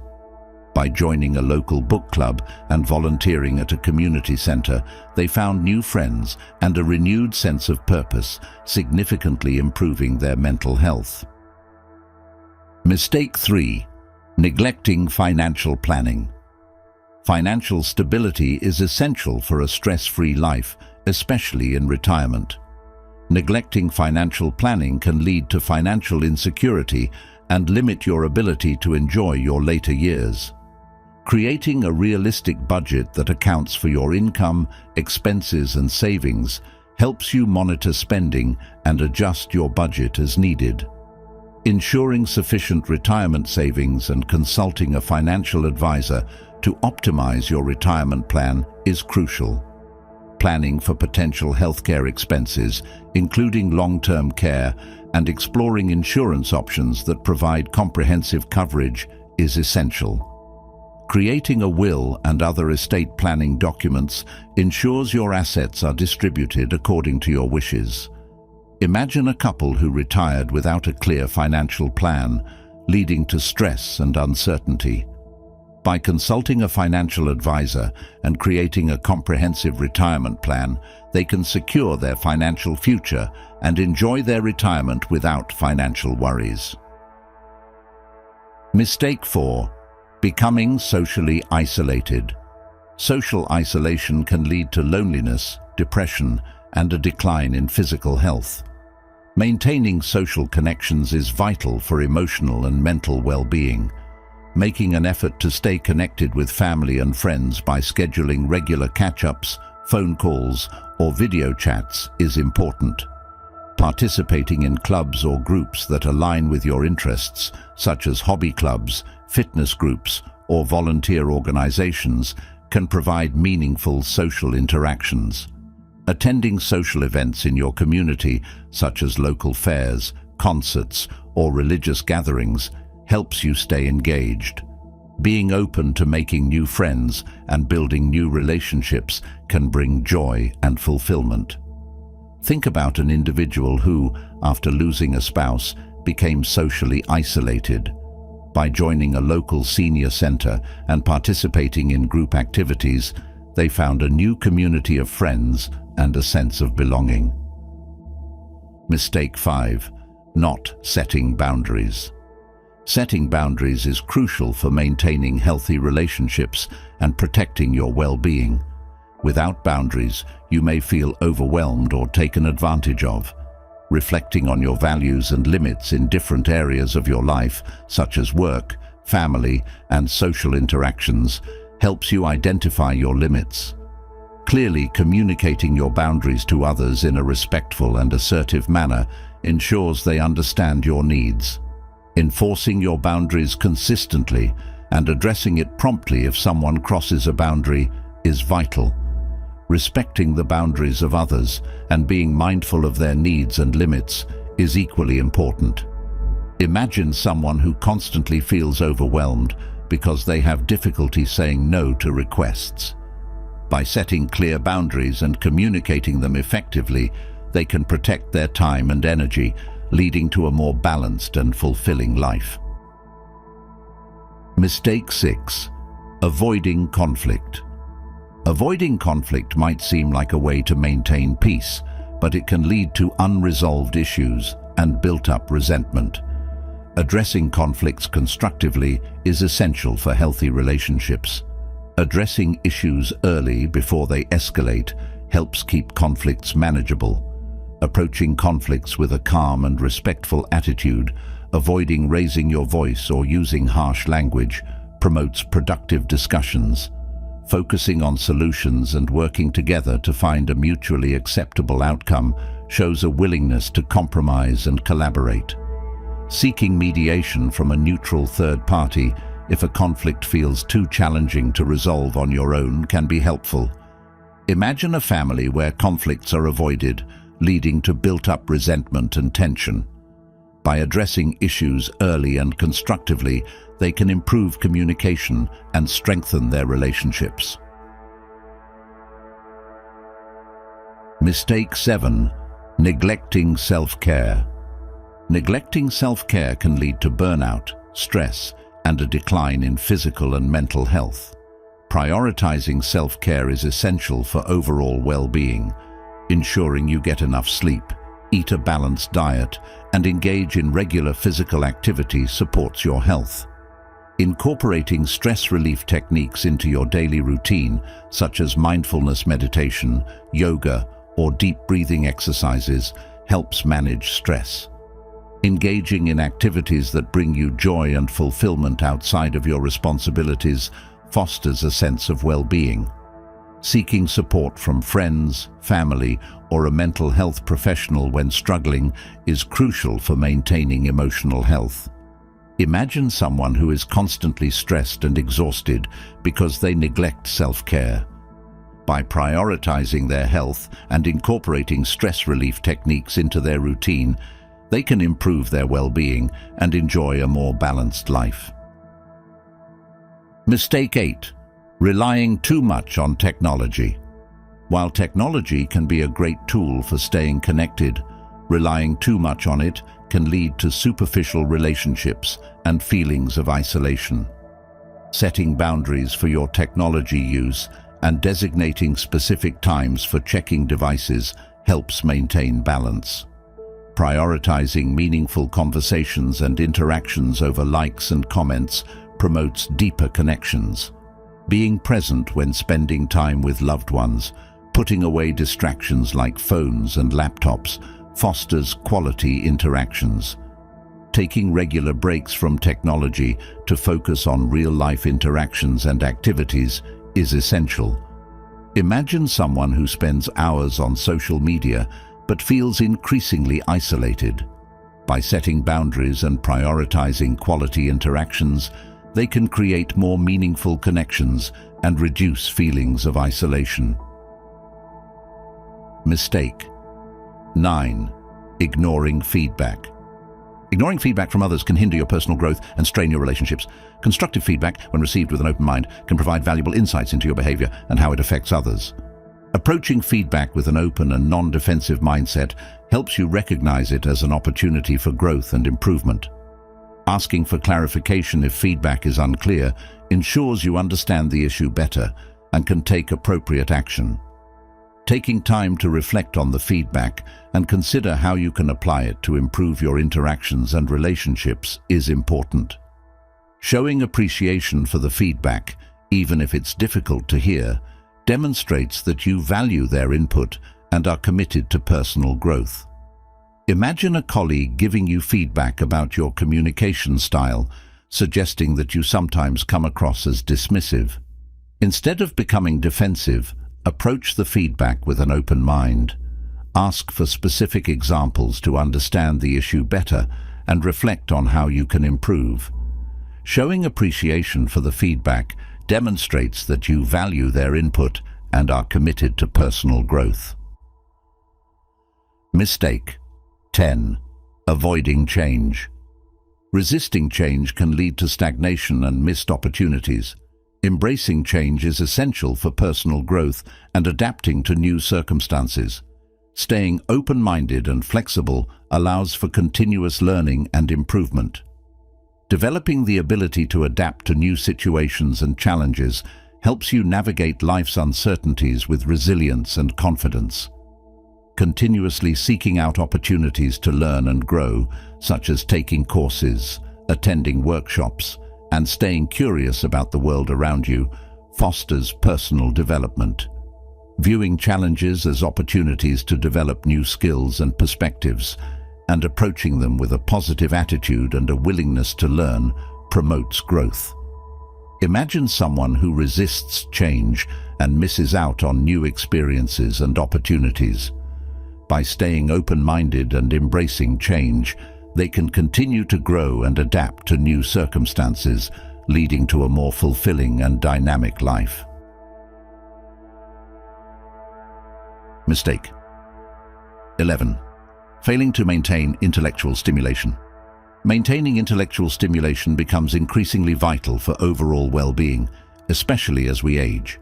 Speaker 1: By joining a local book club and volunteering at a community center, they found new friends and a renewed sense of purpose, significantly improving their mental health. Mistake 3. Neglecting financial planning. Financial stability is essential for a stress-free life, especially in retirement. Neglecting financial planning can lead to financial insecurity and limit your ability to enjoy your later years. Creating a realistic budget that accounts for your income, expenses, and savings helps you monitor spending and adjust your budget as needed. Ensuring sufficient retirement savings and consulting a financial advisor to optimize your retirement plan is crucial. Planning for potential healthcare expenses, including long-term care, and exploring insurance options that provide comprehensive coverage is essential. Creating a will and other estate planning documents ensures your assets are distributed according to your wishes. Imagine a couple who retired without a clear financial plan, leading to stress and uncertainty. By consulting a financial advisor and creating a comprehensive retirement plan, they can secure their financial future and enjoy their retirement without financial worries. Mistake 4. Becoming socially isolated. Social isolation can lead to loneliness, depression, and a decline in physical health. Maintaining social connections is vital for emotional and mental well-being. Making an effort to stay connected with family and friends by scheduling regular catch-ups, phone calls, or video chats is important. Participating in clubs or groups that align with your interests, such as hobby clubs, fitness groups, or volunteer organizations, can provide meaningful social interactions. Attending social events in your community, such as local fairs, concerts, or religious gatherings, helps you stay engaged. Being open to making new friends and building new relationships can bring joy and fulfillment. Think about an individual who, after losing a spouse, became socially isolated. By joining a local senior center and participating in group activities, they found a new community of friends and a sense of belonging. Mistake 5. Not setting boundaries. Setting boundaries is crucial for maintaining healthy relationships and protecting your well-being. Without boundaries, you may feel overwhelmed or taken advantage of. Reflecting on your values and limits in different areas of your life, such as work, family, and social interactions, helps you identify your limits. Clearly communicating your boundaries to others in a respectful and assertive manner ensures they understand your needs. Enforcing your boundaries consistently and addressing it promptly if someone crosses a boundary is vital. Respecting the boundaries of others and being mindful of their needs and limits is equally important. Imagine someone who constantly feels overwhelmed because they have difficulty saying no to requests. By setting clear boundaries and communicating them effectively, they can protect their time and energy, leading to a more balanced and fulfilling life. Mistake 6. Avoiding conflict. Avoiding conflict might seem like a way to maintain peace, but it can lead to unresolved issues and built-up resentment. Addressing conflicts constructively is essential for healthy relationships. Addressing issues early before they escalate helps keep conflicts manageable. Approaching conflicts with a calm and respectful attitude, avoiding raising your voice or using harsh language, promotes productive discussions. Focusing on solutions and working together to find a mutually acceptable outcome shows a willingness to compromise and collaborate. Seeking mediation from a neutral third party if a conflict feels too challenging to resolve on your own can be helpful. Imagine a family where conflicts are avoided, leading to built-up resentment and tension. By addressing issues early and constructively, they can improve communication and strengthen their relationships. Mistake 7. Neglecting self-care. Neglecting self-care can lead to burnout, stress, and a decline in physical and mental health. Prioritizing self-care is essential for overall well-being. Ensuring you get enough sleep, eat a balanced diet, and engage in regular physical activity supports your health. Incorporating stress relief techniques into your daily routine, such as mindfulness meditation, yoga, or deep breathing exercises, helps manage stress. Engaging in activities that bring you joy and fulfillment outside of your responsibilities fosters a sense of well-being. Seeking support from friends, family, or a mental health professional when struggling is crucial for maintaining emotional health. Imagine someone who is constantly stressed and exhausted because they neglect self-care. By prioritizing their health and incorporating stress relief techniques into their routine, they can improve their well-being and enjoy a more balanced life. Mistake 8. Relying too much on technology. While technology can be a great tool for staying connected, relying too much on it can lead to superficial relationships and feelings of isolation. Setting boundaries for your technology use and designating specific times for checking devices helps maintain balance. Prioritizing meaningful conversations and interactions over likes and comments promotes deeper connections. Being present when spending time with loved ones, putting away distractions like phones and laptops, fosters quality interactions. Taking regular breaks from technology to focus on real-life interactions and activities is essential. Imagine someone who spends hours on social media but feels increasingly isolated. By setting boundaries and prioritizing quality interactions, they can create more meaningful connections and reduce feelings of isolation. Mistake 9. Ignoring feedback. Ignoring feedback from others can hinder your personal growth and strain your relationships. Constructive feedback, when received with an open mind, can provide valuable insights into your behavior and how it affects others. Approaching feedback with an open and non-defensive mindset helps you recognize it as an opportunity for growth and improvement. Asking for clarification if feedback is unclear ensures you understand the issue better and can take appropriate action. Taking time to reflect on the feedback and consider how you can apply it to improve your interactions and relationships is important. Showing appreciation for the feedback, even if it's difficult to hear, demonstrates that you value their input and are committed to personal growth. Imagine a colleague giving you feedback about your communication style, suggesting that you sometimes come across as dismissive. Instead of becoming defensive, approach the feedback with an open mind. Ask for specific examples to understand the issue better and reflect on how you can improve. Showing appreciation for the feedback demonstrates that you value their input and are committed to personal growth. Mistake 10. Avoiding change. Resisting change can lead to stagnation and missed opportunities. Embracing change is essential for personal growth and adapting to new circumstances. Staying open-minded and flexible allows for continuous learning and improvement. Developing the ability to adapt to new situations and challenges helps you navigate life's uncertainties with resilience and confidence. Continuously seeking out opportunities to learn and grow, such as taking courses, attending workshops, and staying curious about the world around you, fosters personal development. Viewing challenges as opportunities to develop new skills and perspectives, and approaching them with a positive attitude and a willingness to learn, promotes growth. Imagine someone who resists change and misses out on new experiences and opportunities. By staying open-minded and embracing change, they can continue to grow and adapt to new circumstances, leading to a more fulfilling and dynamic life. Mistake 11. Failing to maintain intellectual stimulation. Maintaining intellectual stimulation becomes increasingly vital for overall well-being, especially as we age.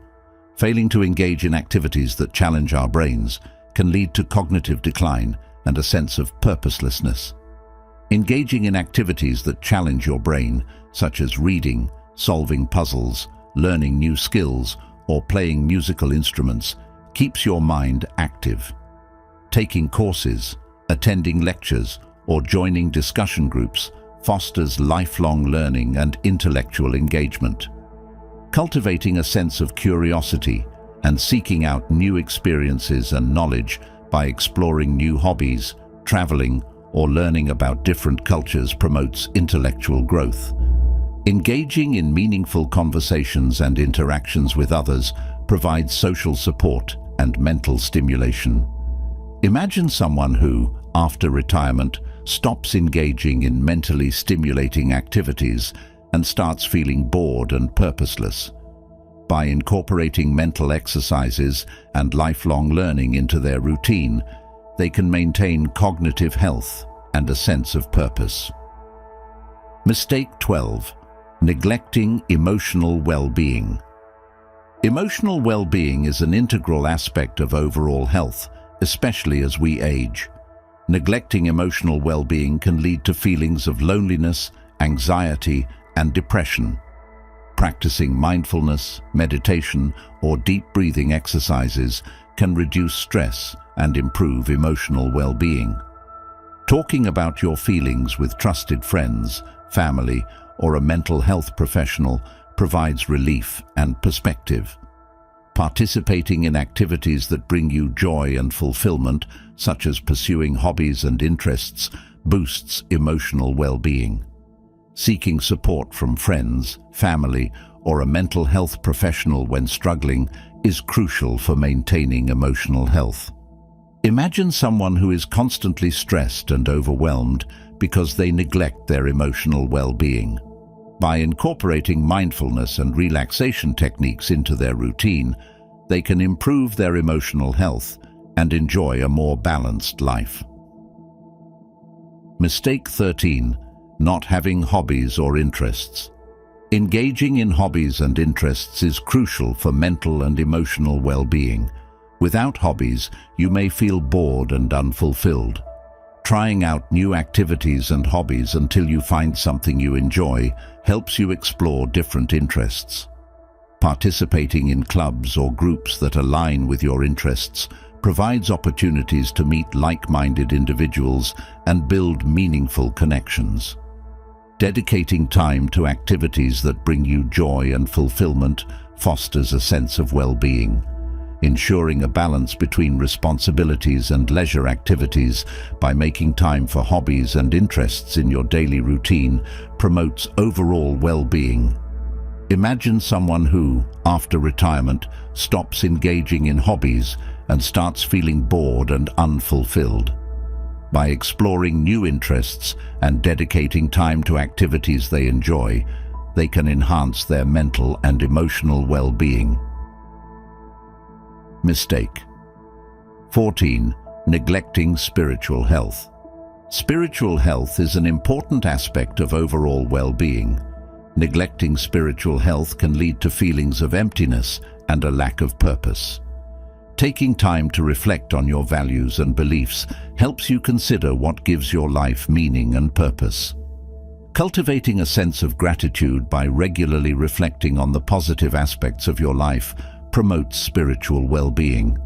Speaker 1: Failing to engage in activities that challenge our brains can lead to cognitive decline and a sense of purposelessness. Engaging in activities that challenge your brain, such as reading, solving puzzles, learning new skills, or playing musical instruments, keeps your mind active. Taking courses, attending lectures, or joining discussion groups fosters lifelong learning and intellectual engagement. Cultivating a sense of curiosity and seeking out new experiences and knowledge by exploring new hobbies, traveling, or learning about different cultures promotes intellectual growth. Engaging in meaningful conversations and interactions with others provides social support and mental stimulation. Imagine someone who, after retirement, stops engaging in mentally stimulating activities and starts feeling bored and purposeless. By incorporating mental exercises and lifelong learning into their routine, they can maintain cognitive health and a sense of purpose. Mistake 12. Neglecting emotional well-being. Emotional well-being is an integral aspect of overall health, especially as we age. Neglecting emotional well-being can lead to feelings of loneliness, anxiety, and depression. Practicing mindfulness, meditation, or deep breathing exercises can reduce stress and improve emotional well-being. Talking about your feelings with trusted friends, family, or a mental health professional provides relief and perspective. Participating in activities that bring you joy and fulfillment, such as pursuing hobbies and interests, boosts emotional well-being. Seeking support from friends, family, or a mental health professional when struggling is crucial for maintaining emotional health. Imagine someone who is constantly stressed and overwhelmed because they neglect their emotional well-being. By incorporating mindfulness and relaxation techniques into their routine, they can improve their emotional health and enjoy a more balanced life. Mistake 13. Not having hobbies or interests. Engaging in hobbies and interests is crucial for mental and emotional well-being. Without hobbies, you may feel bored and unfulfilled. Trying out new activities and hobbies until you find something you enjoy helps you explore different interests. Participating in clubs or groups that align with your interests provides opportunities to meet like-minded individuals and build meaningful connections. Dedicating time to activities that bring you joy and fulfillment fosters a sense of well-being. Ensuring a balance between responsibilities and leisure activities by making time for hobbies and interests in your daily routine promotes overall well-being. Imagine someone who, after retirement, stops engaging in hobbies and starts feeling bored and unfulfilled. By exploring new interests and dedicating time to activities they enjoy, they can enhance their mental and emotional well-being. Mistake 14. Neglecting spiritual health. Spiritual health is an important aspect of overall well-being. Neglecting spiritual health can lead to feelings of emptiness and a lack of purpose. Taking time to reflect on your values and beliefs helps you consider what gives your life meaning and purpose. Cultivating a sense of gratitude by regularly reflecting on the positive aspects of your life promotes spiritual well-being.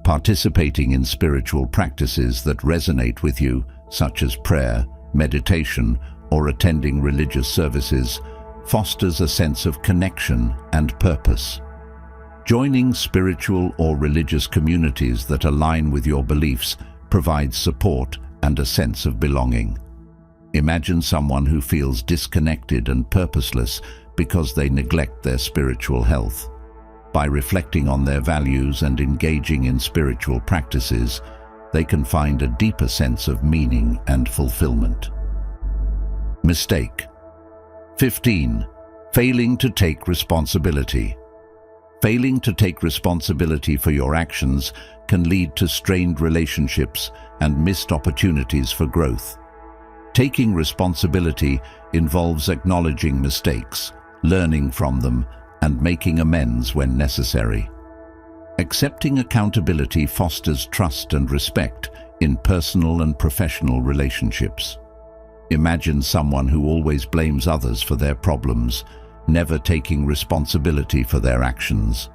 Speaker 1: Participating in spiritual practices that resonate with you, such as prayer, meditation, or attending religious services, fosters a sense of connection and purpose. Joining spiritual or religious communities that align with your beliefs provides support and a sense of belonging. Imagine someone who feels disconnected and purposeless because they neglect their spiritual health. By reflecting on their values and engaging in spiritual practices, they can find a deeper sense of meaning and fulfillment. Mistake 15. Failing to take responsibility. Failing to take responsibility for your actions can lead to strained relationships and missed opportunities for growth. Taking responsibility involves acknowledging mistakes, learning from them, and making amends when necessary. Accepting accountability fosters trust and respect in personal and professional relationships. Imagine someone who always blames others for their problems, never taking responsibility for their actions.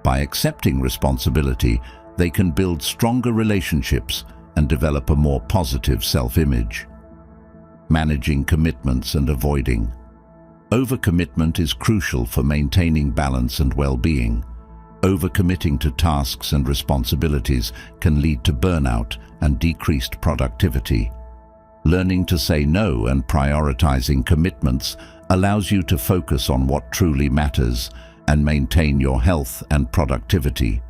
Speaker 1: By accepting responsibility, they can build stronger relationships and develop a more positive self-image. Managing commitments and avoiding. Overcommitment is crucial for maintaining balance and well-being. Overcommitting to tasks and responsibilities can lead to burnout and decreased productivity. Learning to say no and prioritizing commitments allows you to focus on what truly matters and maintain your health and productivity.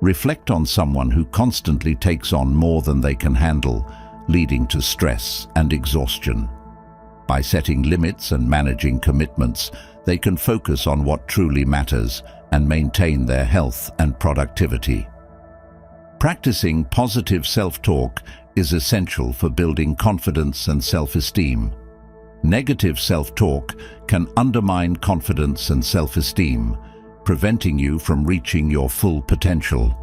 Speaker 1: Reflect on someone who constantly takes on more than they can handle, leading to stress and exhaustion. By setting limits and managing commitments, they can focus on what truly matters and maintain their health and productivity. Practicing positive self-talk is essential for building confidence and self-esteem. Negative self-talk can undermine confidence and self-esteem, preventing you from reaching your full potential.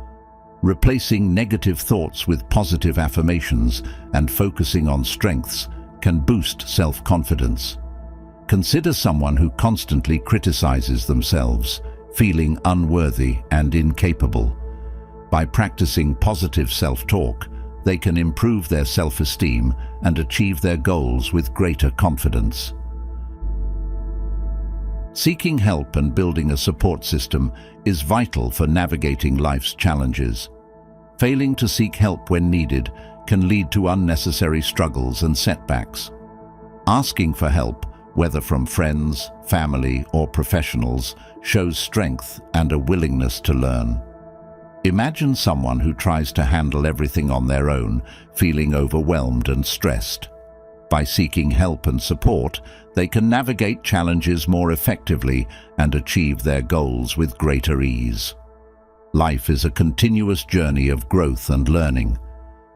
Speaker 1: Replacing negative thoughts with positive affirmations and focusing on strengths can boost self-confidence. Consider someone who constantly criticizes themselves, feeling unworthy and incapable. By practicing positive self-talk, they can improve their self-esteem and achieve their goals with greater confidence. Seeking help and building a support system is vital for navigating life's challenges. Failing to seek help when needed can lead to unnecessary struggles and setbacks. Asking for help, whether from friends, family, or professionals, shows strength and a willingness to learn. Imagine someone who tries to handle everything on their own, feeling overwhelmed and stressed. By seeking help and support, they can navigate challenges more effectively and achieve their goals with greater ease. Life is a continuous journey of growth and learning.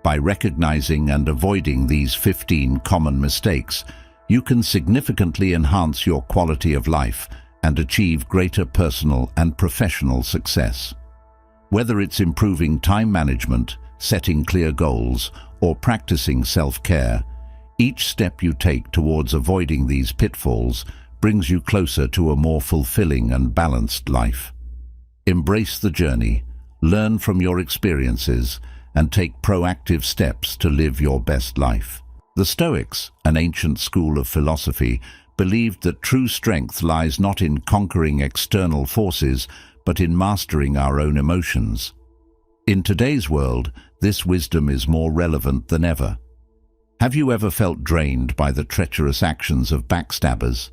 Speaker 1: By recognizing and avoiding these 15 common mistakes, you can significantly enhance your quality of life and achieve greater personal and professional success. Whether it's improving time management, setting clear goals, or practicing self-care, each step you take towards avoiding these pitfalls brings you closer to a more fulfilling and balanced life. Embrace the journey, learn from your experiences, and take proactive steps to live your best life. The Stoics, an ancient school of philosophy, believed that true strength lies not in conquering external forces, but in mastering our own emotions. In today's world, this wisdom is more relevant than ever. Have you ever felt drained by the treacherous actions of backstabbers?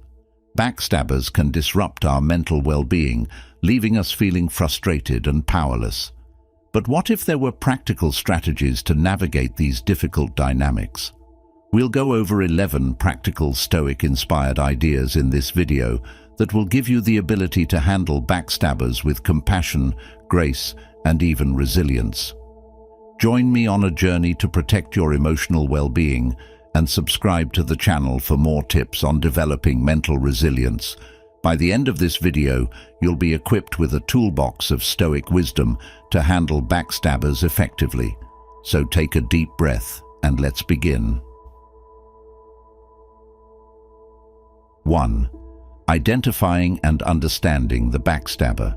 Speaker 1: Backstabbers can disrupt our mental well-being, leaving us feeling frustrated and powerless. But what if there were practical strategies to navigate these difficult dynamics? We'll go over 11 practical Stoic-inspired ideas in this video that will give you the ability to handle backstabbers with compassion, grace, and even resilience. Join me on a journey to protect your emotional well-being and subscribe to the channel for more tips on developing mental resilience. By the end of this video, you'll be equipped with a toolbox of Stoic wisdom to handle backstabbers effectively. So take a deep breath and let's begin. 1. Identifying and understanding the backstabber.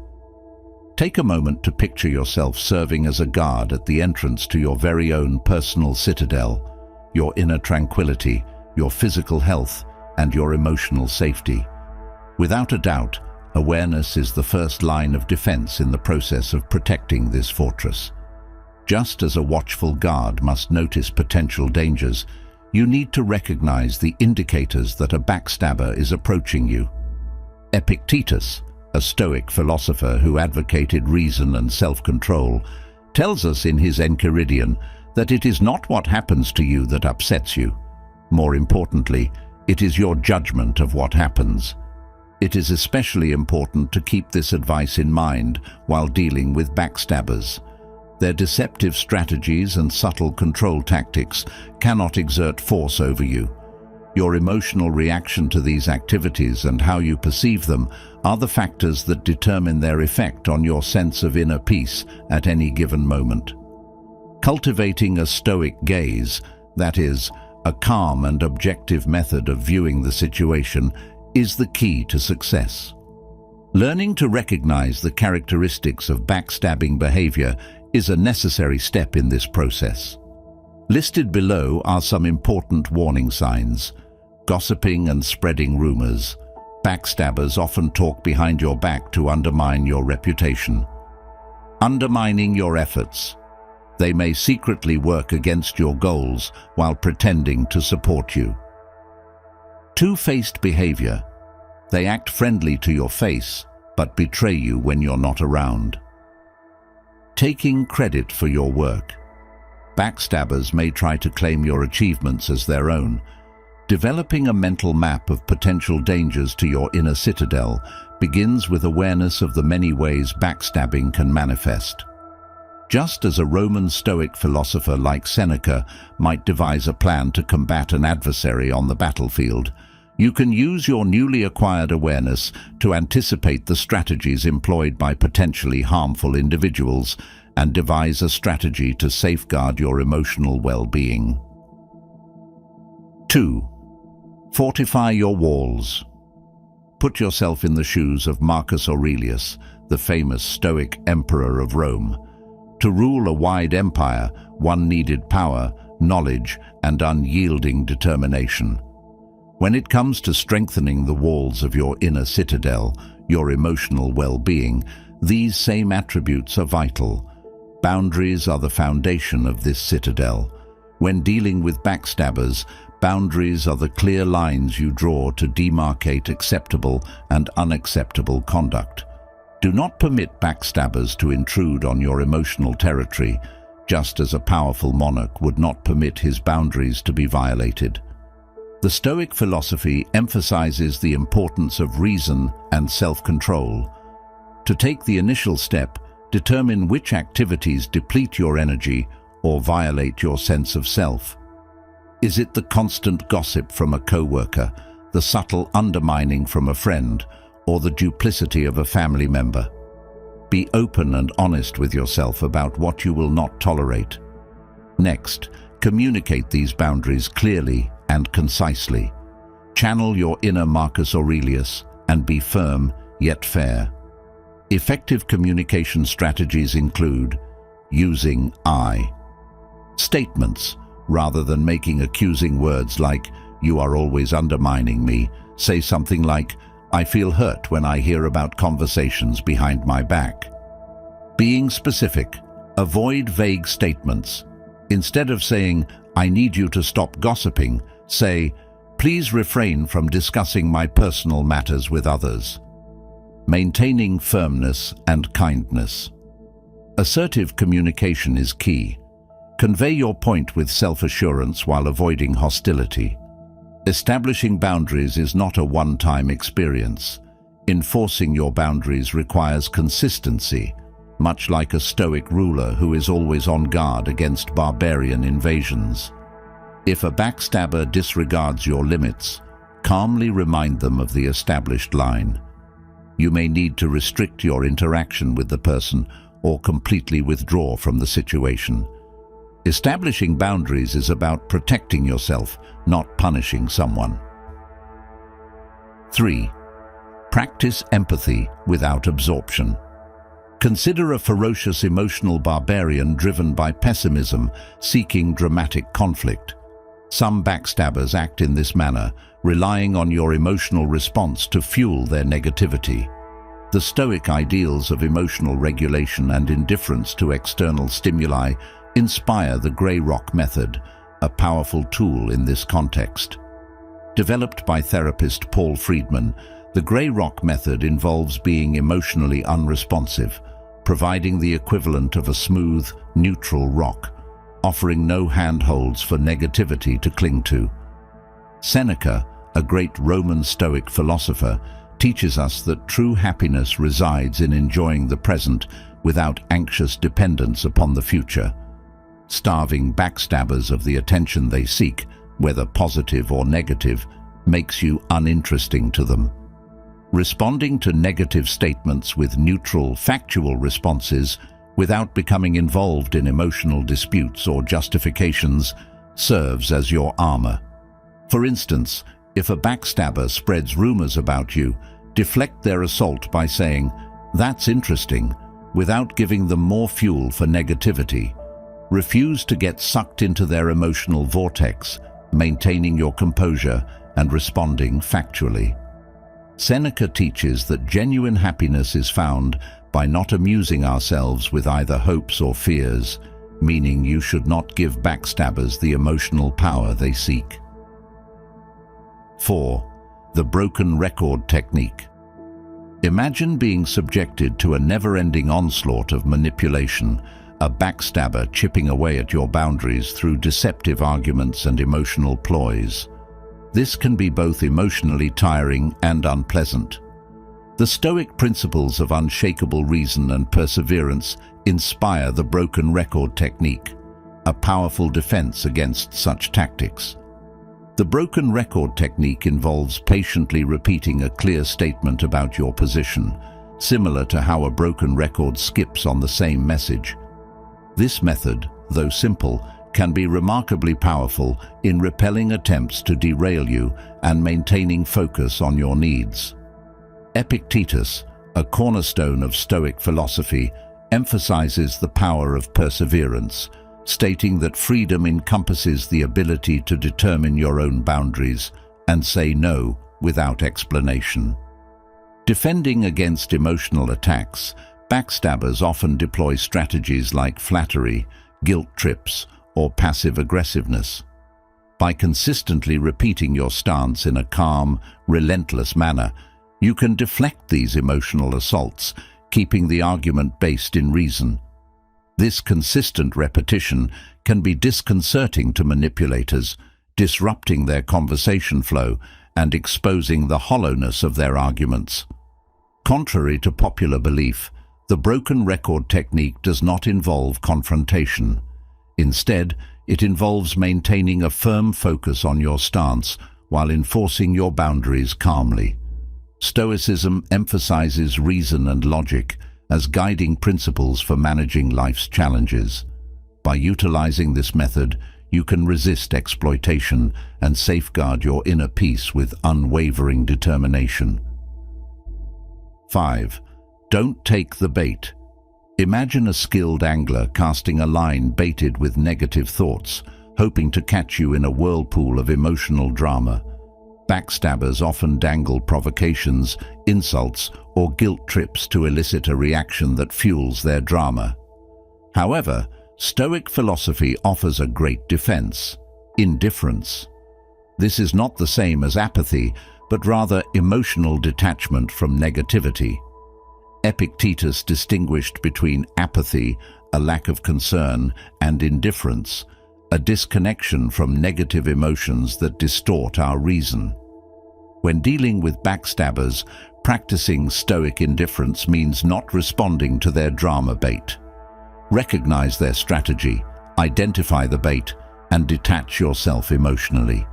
Speaker 1: Take a moment to picture yourself serving as a guard at the entrance to your very own personal citadel, your inner tranquility, your physical health, and your emotional safety. Without a doubt, awareness is the first line of defense in the process of protecting this fortress. Just as a watchful guard must notice potential dangers, you need to recognize the indicators that a backstabber is approaching you. Epictetus, a Stoic philosopher who advocated reason and self-control, tells us in his Enchiridion that it is not what happens to you that upsets you. More importantly, it is your judgment of what happens. It is especially important to keep this advice in mind while dealing with backstabbers. Their deceptive strategies and subtle control tactics cannot exert force over you. Your emotional reaction to these activities and how you perceive them are the factors that determine their effect on your sense of inner peace at any given moment. Cultivating a Stoic gaze, that is, A calm and objective method of viewing the situation is the key to success. Learning to recognize the characteristics of backstabbing behavior is a necessary step in this process. Listed below are some important warning signs: gossiping and spreading rumors. Backstabbers often talk behind your back to undermine your reputation. Undermining your efforts. They may secretly work against your goals while pretending to support you. Two-faced behavior. They act friendly to your face, but betray you when you're not around. Taking credit for your work. Backstabbers may try to claim your achievements as their own. Developing a mental map of potential dangers to your inner citadel begins with awareness of the many ways backstabbing can manifest. Just as a Roman Stoic philosopher like Seneca might devise a plan to combat an adversary on the battlefield, you can use your newly acquired awareness to anticipate the strategies employed by potentially harmful individuals and devise a strategy to safeguard your emotional well-being. 2. Fortify your walls. Put yourself in the shoes of Marcus Aurelius, the famous Stoic emperor of Rome. To rule a wide empire, one needed power, knowledge, and unyielding determination. When it comes to strengthening the walls of your inner citadel, your emotional well-being, these same attributes are vital. Boundaries are the foundation of this citadel. When dealing with backstabbers, boundaries are the clear lines you draw to demarcate acceptable and unacceptable conduct. Do not permit backstabbers to intrude on your emotional territory, just as a powerful monarch would not permit his boundaries to be violated. The Stoic philosophy emphasizes the importance of reason and self-control. To take the initial step, determine which activities deplete your energy or violate your sense of self. Is it the constant gossip from a co-worker, the subtle undermining from a friend, or the duplicity of a family member? Be open and honest with yourself about what you will not tolerate. Next, communicate these boundaries clearly and concisely. Channel your inner Marcus Aurelius and be firm yet fair. Effective communication strategies include using I statements. Rather than making accusing words like, "You are always undermining me," say something like, "I feel hurt when I hear about conversations behind my back." Being specific. Avoid vague statements. Instead of saying, "I need you to stop gossiping," say, "Please refrain from discussing my personal matters with others." Maintaining firmness and kindness. Assertive communication is key. Convey your point with self-assurance while avoiding hostility. Establishing boundaries is not a one-time experience. Enforcing your boundaries requires consistency, much like a Stoic ruler who is always on guard against barbarian invasions. If a backstabber disregards your limits, calmly remind them of the established line. You may need to restrict your interaction with the person or completely withdraw from the situation. Establishing boundaries is about protecting yourself, not punishing someone. 3. Practice empathy without absorption. Consider a ferocious emotional barbarian driven by pessimism, seeking dramatic conflict. Some backstabbers act in this manner, relying on your emotional response to fuel their negativity. The Stoic ideals of emotional regulation and indifference to external stimuli inspire the Grey Rock method, a powerful tool in this context. Developed by therapist Paul Friedman, the Grey Rock method involves being emotionally unresponsive, providing the equivalent of a smooth, neutral rock, offering no handholds for negativity to cling to. Seneca, a great Roman Stoic philosopher, teaches us that true happiness resides in enjoying the present without anxious dependence upon the future. Starving backstabbers of the attention they seek, whether positive or negative, makes you uninteresting to them. Responding to negative statements with neutral, factual responses without becoming involved in emotional disputes or justifications serves as your armor. For instance, if a backstabber spreads rumors about you, deflect their assault by saying, "That's interesting," without giving them more fuel for negativity. Refuse to get sucked into their emotional vortex, maintaining your composure and responding factually. Seneca teaches that genuine happiness is found by not amusing ourselves with either hopes or fears, meaning you should not give backstabbers the emotional power they seek. 4. The broken record technique. Imagine being subjected to a never-ending onslaught of manipulation, a backstabber chipping away at your boundaries through deceptive arguments and emotional ploys. This can be both emotionally tiring and unpleasant. The Stoic principles of unshakable reason and perseverance inspire the broken record technique, a powerful defense against such tactics. The broken record technique involves patiently repeating a clear statement about your position, similar to how a broken record skips on the same message. This method, though simple, can be remarkably powerful in repelling attempts to derail you and maintaining focus on your needs. Epictetus, a cornerstone of Stoic philosophy, emphasizes the power of perseverance, stating that freedom encompasses the ability to determine your own boundaries and say no without explanation. Defending against emotional attacks, backstabbers often deploy strategies like flattery, guilt trips, or passive aggressiveness. By consistently repeating your stance in a calm, relentless manner, you can deflect these emotional assaults, keeping the argument based in reason. This consistent repetition can be disconcerting to manipulators, disrupting their conversation flow and exposing the hollowness of their arguments. Contrary to popular belief, the broken record technique does not involve confrontation. Instead, it involves maintaining a firm focus on your stance while enforcing your boundaries calmly. Stoicism emphasizes reason and logic as guiding principles for managing life's challenges. By utilizing this method, you can resist exploitation and safeguard your inner peace with unwavering determination. 5. Don't take the bait. Imagine a skilled angler casting a line baited with negative thoughts, hoping to catch you in a whirlpool of emotional drama. Backstabbers often dangle provocations, insults, or guilt trips to elicit a reaction that fuels their drama. However, Stoic philosophy offers a great defense: indifference. This is not the same as apathy, but rather emotional detachment from negativity. Epictetus distinguished between apathy, a lack of concern, and indifference, a disconnection from negative emotions that distort our reason. When dealing with backstabbers, practicing Stoic indifference means not responding to their drama bait. Recognize their strategy, identify the bait, and detach yourself emotionally.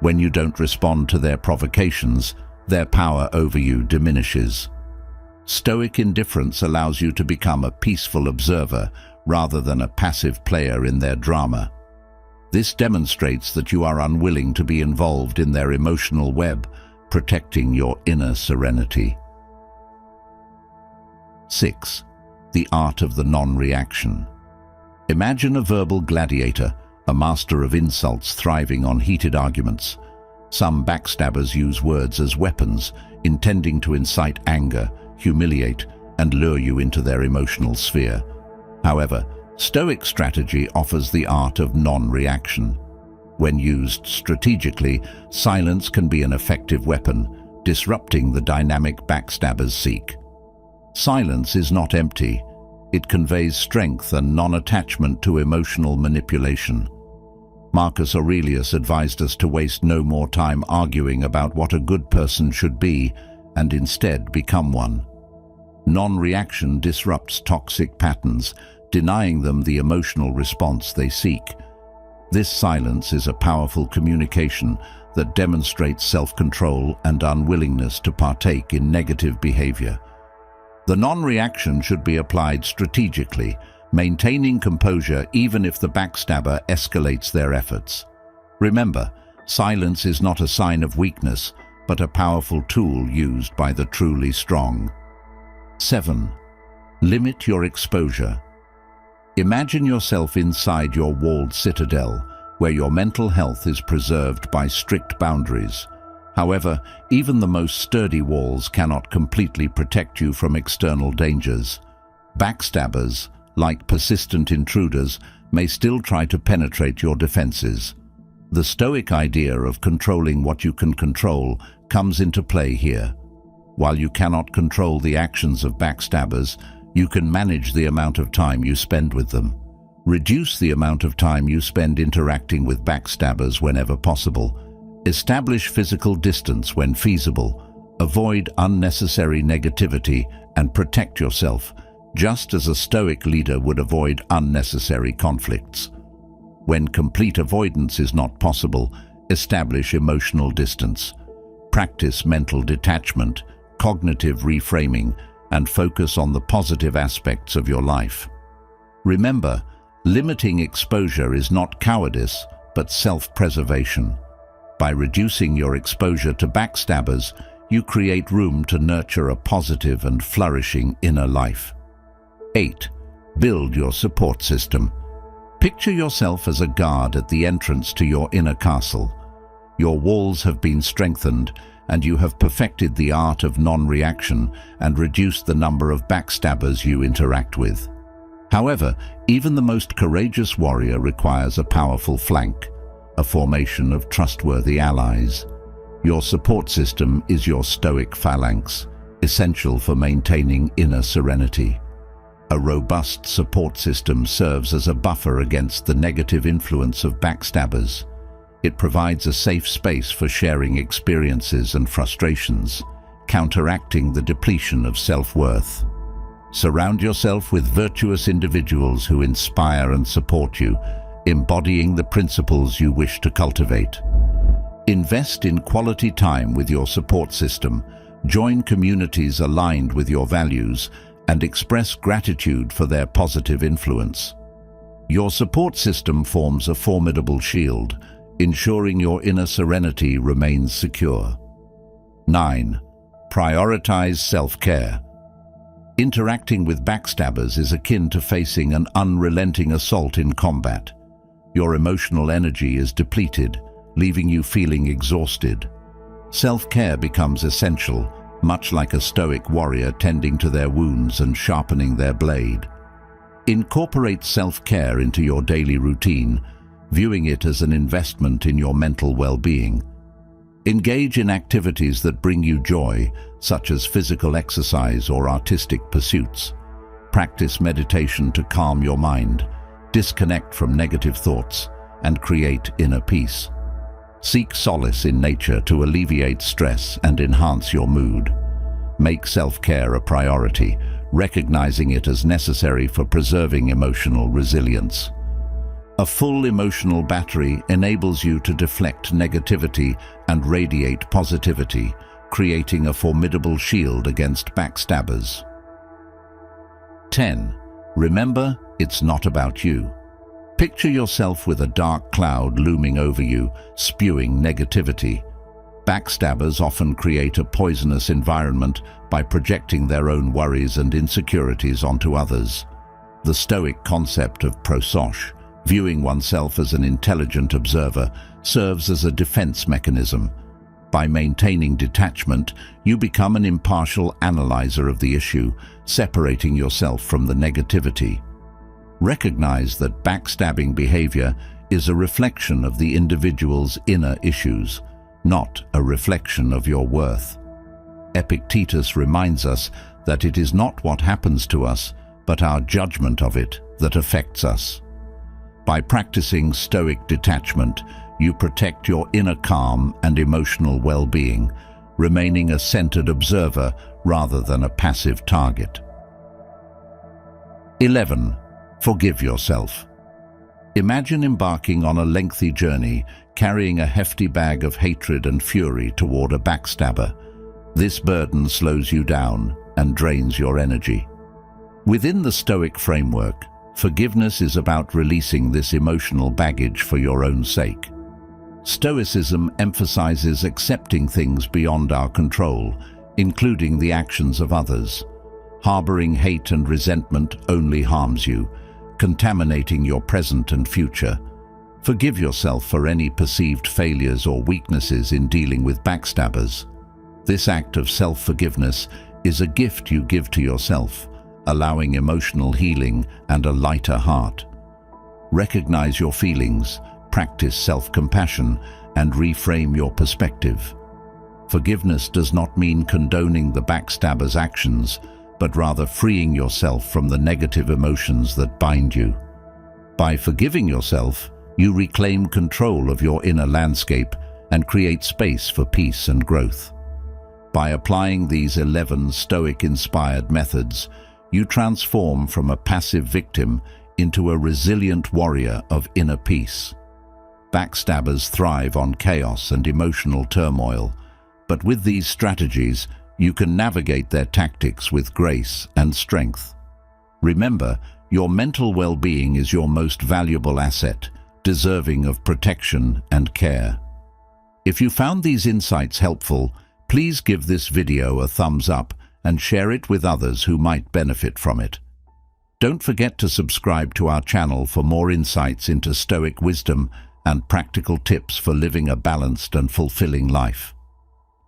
Speaker 1: When you don't respond to their provocations, their power over you diminishes. Stoic indifference allows you to become a peaceful observer rather than a passive player in their drama. This demonstrates that you are unwilling to be involved in their emotional web, protecting your inner serenity. 6. The art of the non-reaction. Imagine a verbal gladiator, a master of insults thriving on heated arguments. Some backstabbers use words as weapons, intending to incite anger, humiliate, and lure you into their emotional sphere. However, Stoic strategy offers the art of non-reaction. When used strategically, silence can be an effective weapon, disrupting the dynamic backstabbers seek. Silence is not empty. It conveys strength and non-attachment to emotional manipulation. Marcus Aurelius advised us to waste no more time arguing about what a good person should be, and instead become one. Non-reaction disrupts toxic patterns, denying them the emotional response they seek. This silence is a powerful communication that demonstrates self-control and unwillingness to partake in negative behavior. The non-reaction should be applied strategically, maintaining composure even if the backstabber escalates their efforts. Remember, silence is not a sign of weakness, but a powerful tool used by the truly strong. 7. Limit your exposure. Imagine yourself inside your walled citadel, where your mental health is preserved by strict boundaries. However, even the most sturdy walls cannot completely protect you from external dangers. Backstabbers, like persistent intruders, may still try to penetrate your defenses. The Stoic idea of controlling what you can control comes into play here. While you cannot control the actions of backstabbers, you can manage the amount of time you spend with them. Reduce the amount of time you spend interacting with backstabbers whenever possible. Establish physical distance when feasible. Avoid unnecessary negativity and protect yourself, just as a Stoic leader would avoid unnecessary conflicts. When complete avoidance is not possible, establish emotional distance. Practice mental detachment, cognitive reframing, and focus on the positive aspects of your life. Remember, limiting exposure is not cowardice, but self-preservation. By reducing your exposure to backstabbers, you create room to nurture a positive and flourishing inner life. 8. Build your support system. Picture yourself as a guard at the entrance to your inner castle. Your walls have been strengthened, and you have perfected the art of non-reaction and reduced the number of backstabbers you interact with. However, even the most courageous warrior requires a powerful flank, a formation of trustworthy allies. Your support system is your Stoic phalanx, essential for maintaining inner serenity. A robust support system serves as a buffer against the negative influence of backstabbers. It provides a safe space for sharing experiences and frustrations, counteracting the depletion of self-worth. Surround yourself with virtuous individuals who inspire and support you, embodying the principles you wish to cultivate. Invest in quality time with your support system, join communities aligned with your values, and express gratitude for their positive influence. Your support system forms a formidable shield, ensuring your inner serenity remains secure. 9. Prioritize self-care. Interacting with backstabbers is akin to facing an unrelenting assault in combat. Your emotional energy is depleted, leaving you feeling exhausted. Self-care becomes essential, much like a Stoic warrior tending to their wounds and sharpening their blade. Incorporate self-care into your daily routine, viewing it as an investment in your mental well-being. Engage in activities that bring you joy, such as physical exercise or artistic pursuits. Practice meditation to calm your mind, disconnect from negative thoughts, and create inner peace. Seek solace in nature to alleviate stress and enhance your mood. Make self-care a priority, recognizing it as necessary for preserving emotional resilience. A full emotional battery enables you to deflect negativity and radiate positivity, creating a formidable shield against backstabbers. 10. Remember, it's not about you. Picture yourself with a dark cloud looming over you, spewing negativity. Backstabbers often create a poisonous environment by projecting their own worries and insecurities onto others. The Stoic concept of prosoph, viewing oneself as an intelligent observer, serves as a defense mechanism. By maintaining detachment, you become an impartial analyzer of the issue, separating yourself from the negativity. Recognize that backstabbing behavior is a reflection of the individual's inner issues, not a reflection of your worth. Epictetus reminds us that it is not what happens to us, but our judgment of it that affects us. By practicing Stoic detachment, you protect your inner calm and emotional well-being, remaining a centered observer rather than a passive target. 11. Forgive yourself. Imagine embarking on a lengthy journey, carrying a hefty bag of hatred and fury toward a backstabber. This burden slows you down and drains your energy. Within the Stoic framework, Forgiveness is about releasing this emotional baggage for your own sake. Stoicism emphasizes accepting things beyond our control, including the actions of others. Harboring hate and resentment only harms you, contaminating your present and future. Forgive yourself for any perceived failures or weaknesses in dealing with backstabbers. This act of self-forgiveness is a gift you give to yourself, allowing emotional healing and a lighter heart. Recognize your feelings, practice self-compassion, and reframe your perspective. Forgiveness does not mean condoning the backstabber's actions, but rather freeing yourself from the negative emotions that bind you. By forgiving yourself, you reclaim control of your inner landscape and create space for peace and growth. By applying these 11 Stoic-inspired methods, you transform from a passive victim into a resilient warrior of inner peace. Backstabbers thrive on chaos and emotional turmoil, but with these strategies, you can navigate their tactics with grace and strength. Remember, your mental well-being is your most valuable asset, deserving of protection and care. If you found these insights helpful, please give this video a thumbs up and share it with others who might benefit from it. Don't forget to subscribe to our channel for more insights into Stoic wisdom and practical tips for living a balanced and fulfilling life.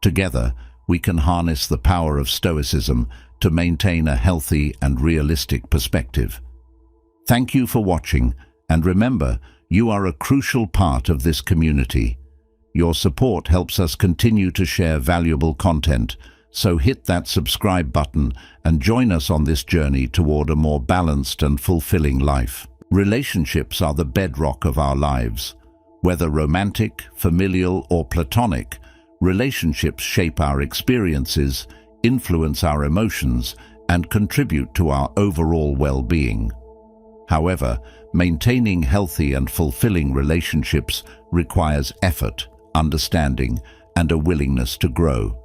Speaker 1: Together, we can harness the power of Stoicism to maintain a healthy and realistic perspective. Thank you for watching, and remember, you are a crucial part of this community. Your support helps us continue to share valuable content, so hit that subscribe button and join us on this journey toward a more balanced and fulfilling life. Relationships are the bedrock of our lives. Whether romantic, familial, or platonic, relationships shape our experiences, influence our emotions, and contribute to our overall well-being. However, maintaining healthy and fulfilling relationships requires effort, understanding, and a willingness to grow.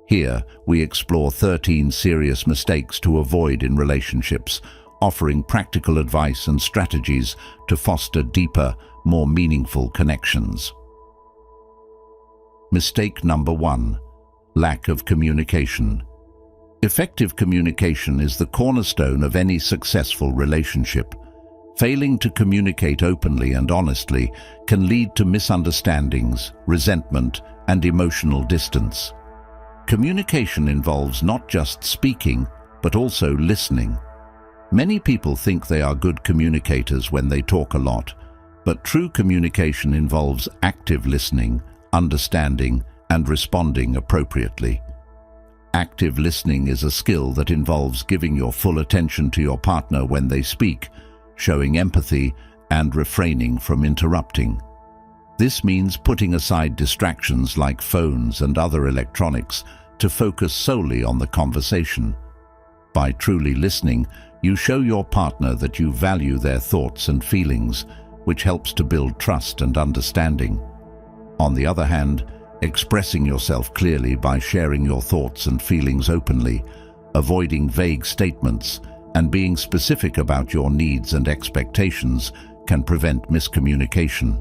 Speaker 1: Here, we explore 13 serious mistakes to avoid in relationships, offering practical advice and strategies to foster deeper, more meaningful connections. Mistake number 1: lack of communication. Effective communication is the cornerstone of any successful relationship. Failing to communicate openly and honestly can lead to misunderstandings, resentment, and emotional distance. Communication involves not just speaking, but also listening. Many people think they are good communicators when they talk a lot, but true communication involves active listening, understanding, and responding appropriately. Active listening is a skill that involves giving your full attention to your partner when they speak, showing empathy, and refraining from interrupting. This means putting aside distractions like phones and other electronics to focus solely on the conversation. By truly listening, you show your partner that you value their thoughts and feelings, which helps to build trust and understanding. On the other hand, expressing yourself clearly by sharing your thoughts and feelings openly, avoiding vague statements, and being specific about your needs and expectations can prevent miscommunication.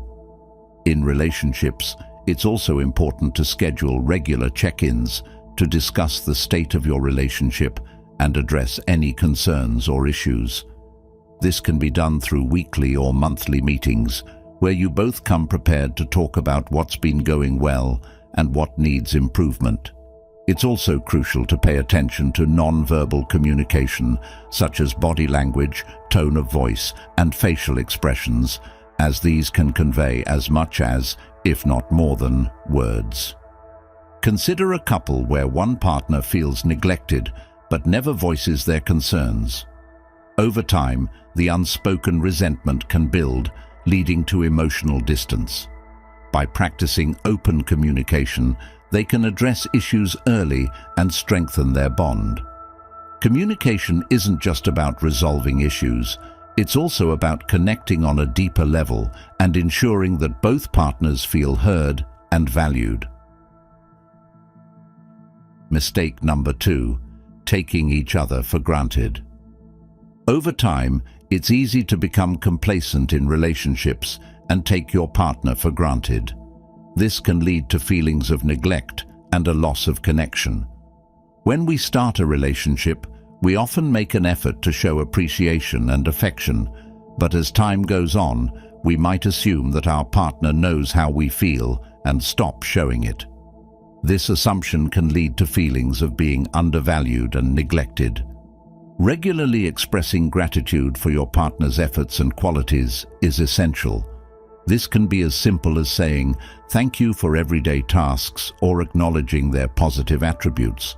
Speaker 1: In relationships, it's also important to schedule regular check-ins to discuss the state of your relationship and address any concerns or issues. This can be done through weekly or monthly meetings, where you both come prepared to talk about what's been going well and what needs improvement. It's also crucial to pay attention to non-verbal communication, such as body language, tone of voice, and facial expressions, as these can convey as much as, if not more than, words. Consider a couple where one partner feels neglected but never voices their concerns. Over time, the unspoken resentment can build, leading to emotional distance. By practicing open communication, they can address issues early and strengthen their bond. Communication isn't just about resolving issues, it's also about connecting on a deeper level and ensuring that both partners feel heard and valued. Mistake number 2: taking each other for granted. Over time, It's easy to become complacent in relationships and take your partner for granted. This can lead to feelings of neglect and a loss of connection. When we start a relationship, we often make an effort to show appreciation and affection, but as time goes on, we might assume that our partner knows how we feel and stop showing it. This assumption can lead to feelings of being undervalued and neglected. Regularly expressing gratitude for your partner's efforts and qualities is essential. This can be as simple as saying, "Thank you for everyday tasks," or acknowledging their positive attributes.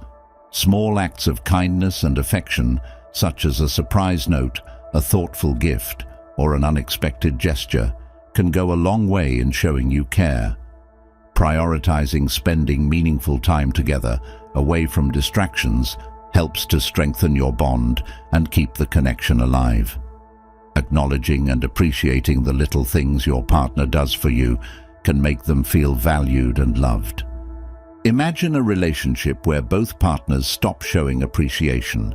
Speaker 1: Small acts of kindness and affection, such as a surprise note, a thoughtful gift, or an unexpected gesture, can go a long way in showing you care. Prioritizing spending meaningful time together, away from distractions, helps to strengthen your bond and keep the connection alive. Acknowledging and appreciating the little things your partner does for you can make them feel valued and loved. Imagine a relationship where both partners stop showing appreciation.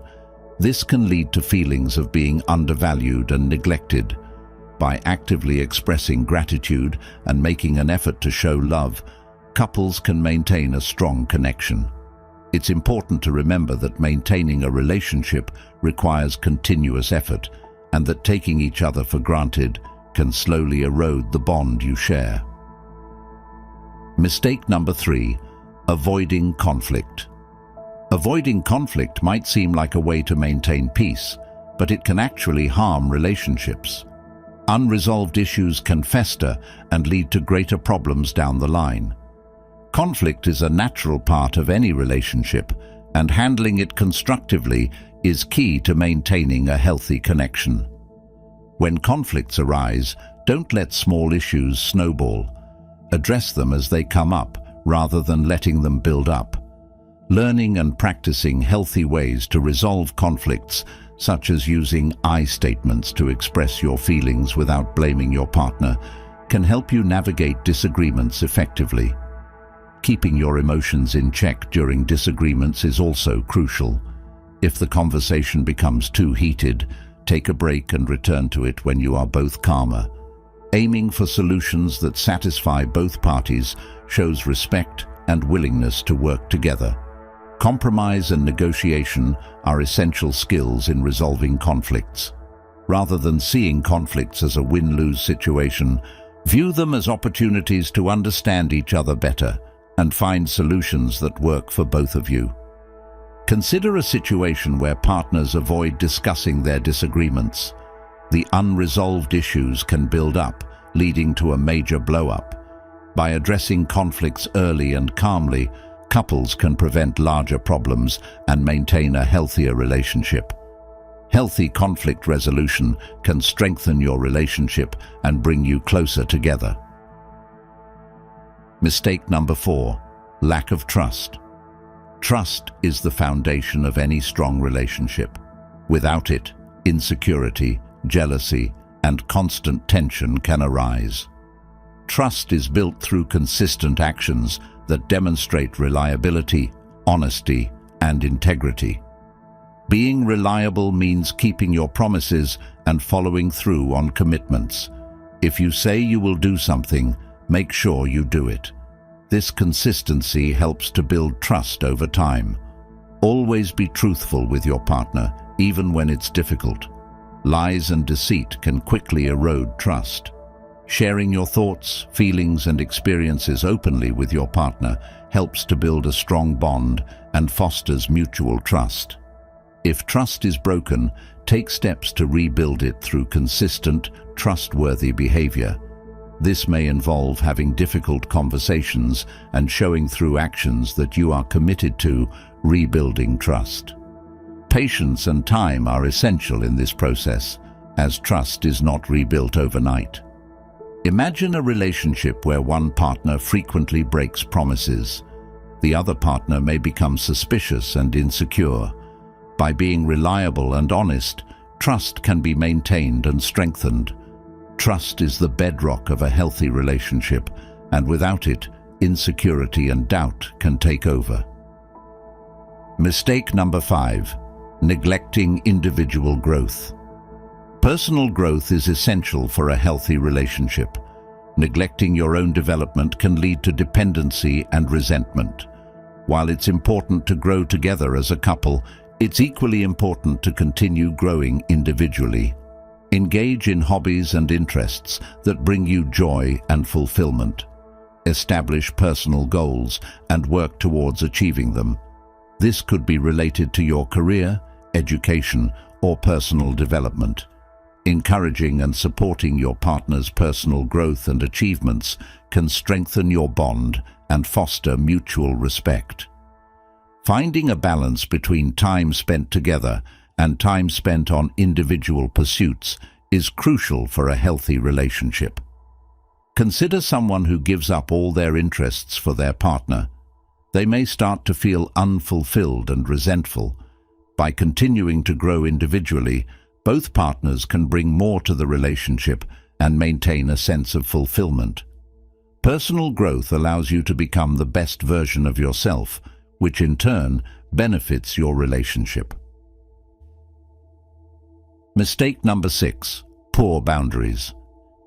Speaker 1: This can lead to feelings of being undervalued and neglected. By actively expressing gratitude and making an effort to show love, couples can maintain a strong connection. It's important to remember that maintaining a relationship requires continuous effort, and that taking each other for granted can slowly erode the bond you share. Mistake number 3, avoiding conflict. Avoiding conflict might seem like a way to maintain peace, but it can actually harm relationships. Unresolved issues can fester and lead to greater problems down the line. Conflict is a natural part of any relationship, and handling it constructively is key to maintaining a healthy connection. When conflicts arise, don't let small issues snowball. Address them as they come up, rather than letting them build up. Learning and practicing healthy ways to resolve conflicts, such as using I statements to express your feelings without blaming your partner, can help you navigate disagreements effectively. Keeping your emotions in check during disagreements is also crucial. If the conversation becomes too heated, take a break and return to it when you are both calmer. Aiming for solutions that satisfy both parties shows respect and willingness to work together. Compromise and negotiation are essential skills in resolving conflicts. Rather than seeing conflicts as a win-lose situation, view them as opportunities to understand each other better and find solutions that work for both of you. Consider a situation where partners avoid discussing their disagreements. The unresolved issues can build up, leading to a major blow-up. By addressing conflicts early and calmly, couples can prevent larger problems and maintain a healthier relationship. Healthy conflict resolution can strengthen your relationship and bring you closer together. Mistake number 4, lack of trust. Trust is the foundation of any strong relationship. Without it, insecurity, jealousy, and constant tension can arise. Trust is built through consistent actions that demonstrate reliability, honesty, and integrity. Being reliable means keeping your promises and following through on commitments. If you say you will do something, make sure you do it. This consistency helps to build trust over time. Always be truthful with your partner, even when it's difficult. Lies and deceit can quickly erode trust. Sharing your thoughts, feelings, and experiences openly with your partner helps to build a strong bond and fosters mutual trust. If trust is broken, take steps to rebuild it through consistent, trustworthy behavior. This may involve having difficult conversations and showing through actions that you are committed to rebuilding trust. Patience and time are essential in this process, as trust is not rebuilt overnight. Imagine a relationship where one partner frequently breaks promises. The other partner may become suspicious and insecure. By being reliable and honest, trust can be maintained and strengthened. Trust is the bedrock of a healthy relationship, and without it, insecurity and doubt can take over. Mistake number 5, neglecting individual growth. Personal growth is essential for a healthy relationship. Neglecting your own development can lead to dependency and resentment. While it's important to grow together as a couple, it's equally important to continue growing individually. Engage in hobbies and interests that bring you joy and fulfillment. Establish personal goals and work towards achieving them. This could be related to your career, education, or personal development. Encouraging and supporting your partner's personal growth and achievements can strengthen your bond and foster mutual respect. Finding a balance between time spent together and time spent on individual pursuits is crucial for a healthy relationship. Consider someone who gives up all their interests for their partner. They may start to feel unfulfilled and resentful. By continuing to grow individually, both partners can bring more to the relationship and maintain a sense of fulfillment. Personal growth allows you to become the best version of yourself, which in turn benefits your relationship. Mistake number 6. Poor boundaries.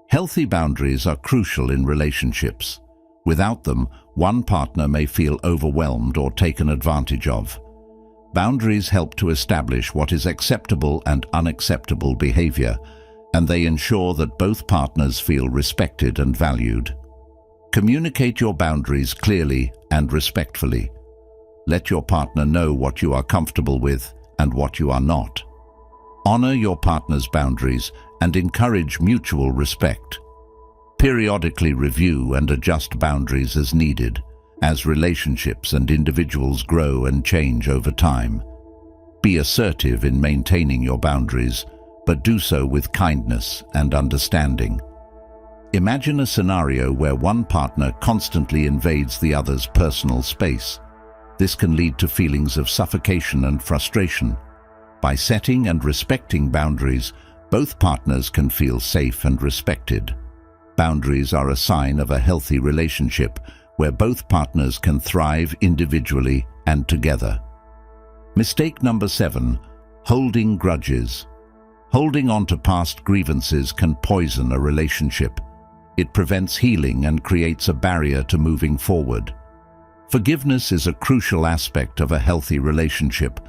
Speaker 1: Healthy boundaries are crucial in relationships. Without them, one partner may feel overwhelmed or taken advantage of. Boundaries help to establish what is acceptable and unacceptable behavior, and they ensure that both partners feel respected and valued. Communicate your boundaries clearly and respectfully. Let your partner know what you are comfortable with and what you are not. Honor your partner's boundaries and encourage mutual respect. Periodically review and adjust boundaries as needed, as relationships and individuals grow and change over time. Be assertive in maintaining your boundaries, but do so with kindness and understanding. Imagine a scenario where one partner constantly invades the other's personal space. This can lead to feelings of suffocation and frustration. By setting and respecting boundaries, both partners can feel safe and respected. Boundaries are a sign of a healthy relationship where both partners can thrive individually and together. Mistake number 7. Holding grudges. Holding on to past grievances can poison a relationship. It prevents healing and creates a barrier to moving forward. Forgiveness is a crucial aspect of a healthy relationship,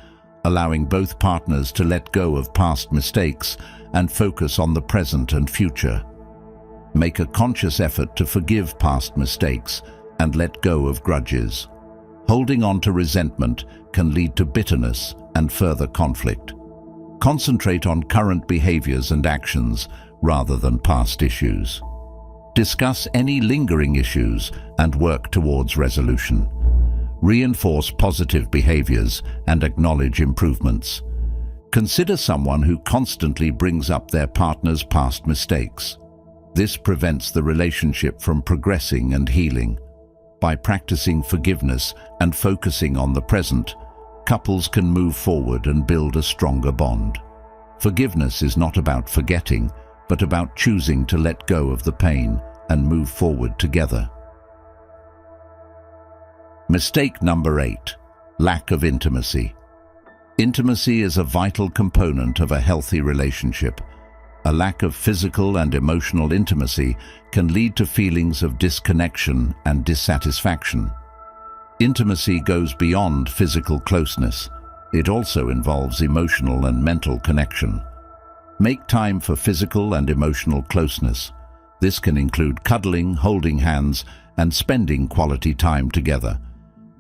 Speaker 1: allowing both partners to let go of past mistakes and focus on the present and future. Make a conscious effort to forgive past mistakes and let go of grudges. Holding on to resentment can lead to bitterness and further conflict. Concentrate on current behaviors and actions rather than past issues. Discuss any lingering issues and work towards resolution. Reinforce positive behaviors and acknowledge improvements. Consider someone who constantly brings up their partner's past mistakes. This prevents the relationship from progressing and healing. By practicing forgiveness and focusing on the present, couples can move forward and build a stronger bond. Forgiveness is not about forgetting, but about choosing to let go of the pain and move forward together. Mistake number 8. Lack of intimacy. Intimacy is a vital component of a healthy relationship. A lack of physical and emotional intimacy can lead to feelings of disconnection and dissatisfaction. Intimacy goes beyond physical closeness. It also involves emotional and mental connection. Make time for physical and emotional closeness. This can include cuddling, holding hands, and spending quality time together.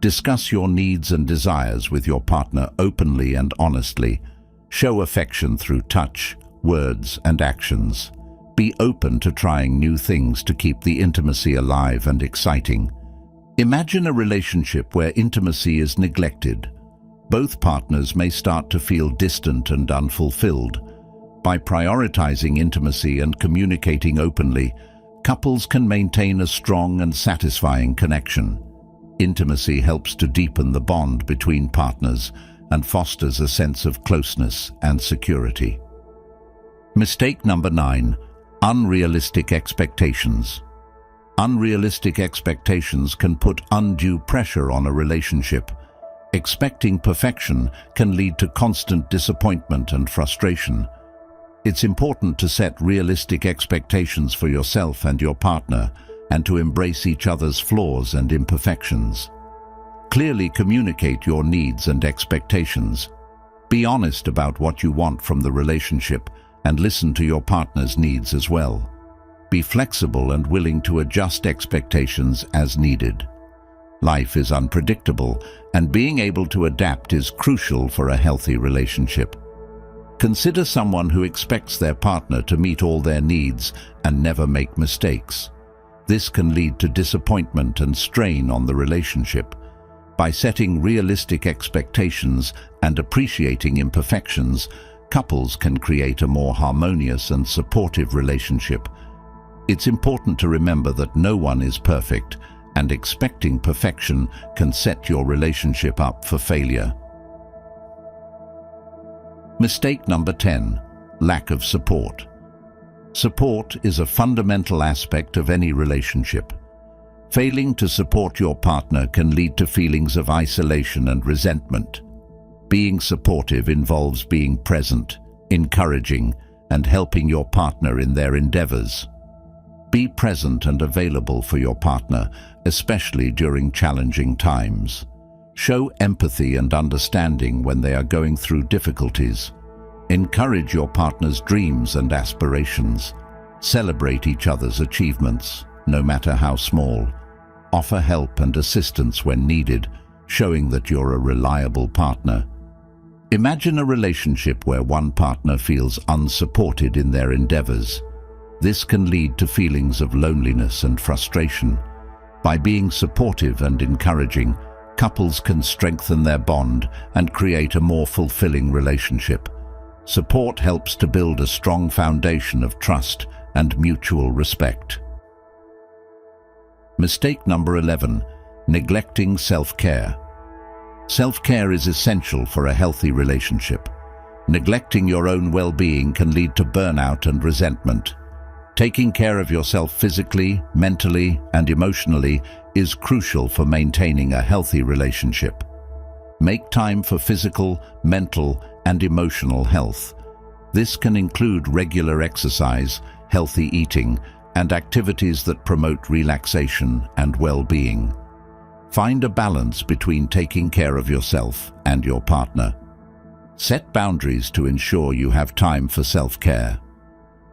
Speaker 1: Discuss your needs and desires with your partner openly and honestly. Show affection through touch, words, and actions. Be open to trying new things to keep the intimacy alive and exciting. Imagine a relationship where intimacy is neglected. Both partners may start to feel distant and unfulfilled. By prioritizing intimacy and communicating openly, couples can maintain a strong and satisfying connection. Intimacy helps to deepen the bond between partners and fosters a sense of closeness and security. Mistake number 9. Unrealistic expectations. Unrealistic expectations can put undue pressure on a relationship. Expecting perfection can lead to constant disappointment and frustration. It's important to set realistic expectations for yourself and your partner, and to embrace each other's flaws and imperfections. Clearly communicate your needs and expectations. Be honest about what you want from the relationship and listen to your partner's needs as well. Be flexible and willing to adjust expectations as needed. Life is unpredictable, and being able to adapt is crucial for a healthy relationship. Consider someone who expects their partner to meet all their needs and never make mistakes. This can lead to disappointment and strain on the relationship. By setting realistic expectations and appreciating imperfections, couples can create a more harmonious and supportive relationship. It's important to remember that no one is perfect, and expecting perfection can set your relationship up for failure. Mistake number 10. Lack of support. Support is a fundamental aspect of any relationship. Failing to support your partner can lead to feelings of isolation and resentment. Being supportive involves being present, encouraging, and helping your partner in their endeavors. Be present and available for your partner, especially during challenging times. Show empathy and understanding when they are going through difficulties. Encourage your partner's dreams and aspirations. Celebrate each other's achievements, no matter how small. Offer help and assistance when needed, showing that you're a reliable partner. Imagine a relationship where one partner feels unsupported in their endeavors. This can lead to feelings of loneliness and frustration. By being supportive and encouraging, couples can strengthen their bond and create a more fulfilling relationship. Support helps to build a strong foundation of trust and mutual respect. Mistake number 11. Neglecting self-care. Self-care is essential for a healthy relationship. Neglecting your own well-being can lead to burnout and resentment. Taking care of yourself physically, mentally, and emotionally is crucial for maintaining a healthy relationship. Make time for physical, mental, and emotional health. This can include regular exercise, healthy eating, and activities that promote relaxation and well-being. Find a balance between taking care of yourself and your partner. Set boundaries to ensure you have time for self-care.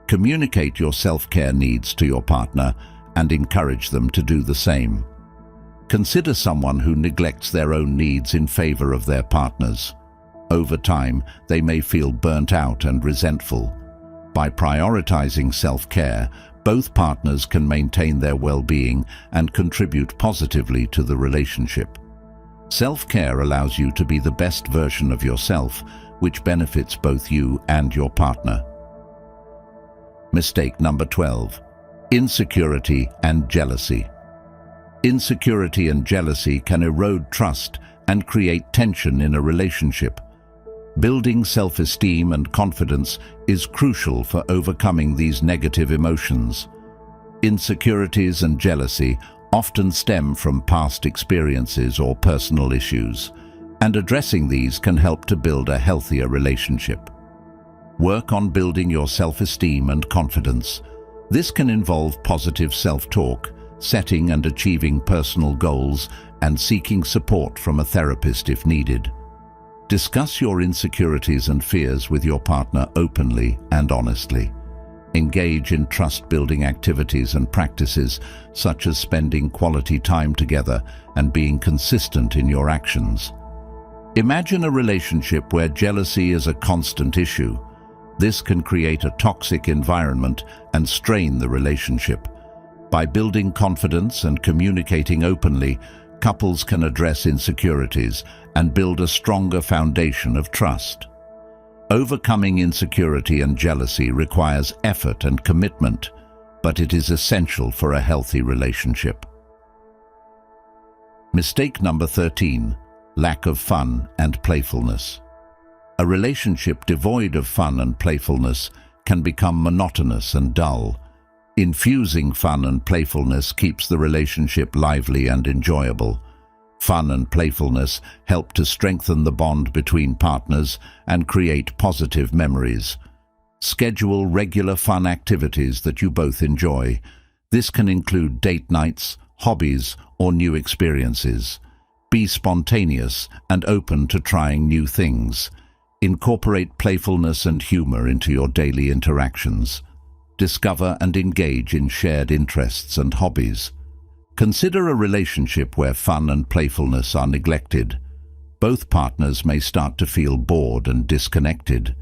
Speaker 1: Communicate your self-care needs to your partner and encourage them to do the same. Consider someone who neglects their own needs in favor of their partner's. Over time, they may feel burnt out and resentful. By prioritizing self-care, both partners can maintain their well-being and contribute positively to the relationship. Self-care allows you to be the best version of yourself, which benefits both you and your partner. Mistake number 12. Insecurity and jealousy. Insecurity and jealousy can erode trust and create tension in a relationship. Building self-esteem and confidence is crucial for overcoming these negative emotions. Insecurities and jealousy often stem from past experiences or personal issues, and addressing these can help to build a healthier relationship. Work on building your self-esteem and confidence. This can involve positive self-talk, setting and achieving personal goals, and seeking support from a therapist if needed. Discuss your insecurities and fears with your partner openly and honestly. Engage in trust-building activities and practices, such as spending quality time together and being consistent in your actions. Imagine a relationship where jealousy is a constant issue. This can create a toxic environment and strain the relationship. By building confidence and communicating openly, couples can address insecurities and build a stronger foundation of trust. Overcoming insecurity and jealousy requires effort and commitment, but it is essential for a healthy relationship. Mistake number 13. Lack of fun and playfulness. A relationship devoid of fun and playfulness can become monotonous and dull. Infusing fun and playfulness keeps the relationship lively and enjoyable. Fun and playfulness help to strengthen the bond between partners and create positive memories. Schedule regular fun activities that you both enjoy. This can include date nights, hobbies, or new experiences. Be spontaneous and open to trying new things. Incorporate playfulness and humor into your daily interactions. Discover and engage in shared interests and hobbies. Consider a relationship where fun and playfulness are neglected. Both partners may start to feel bored and disconnected.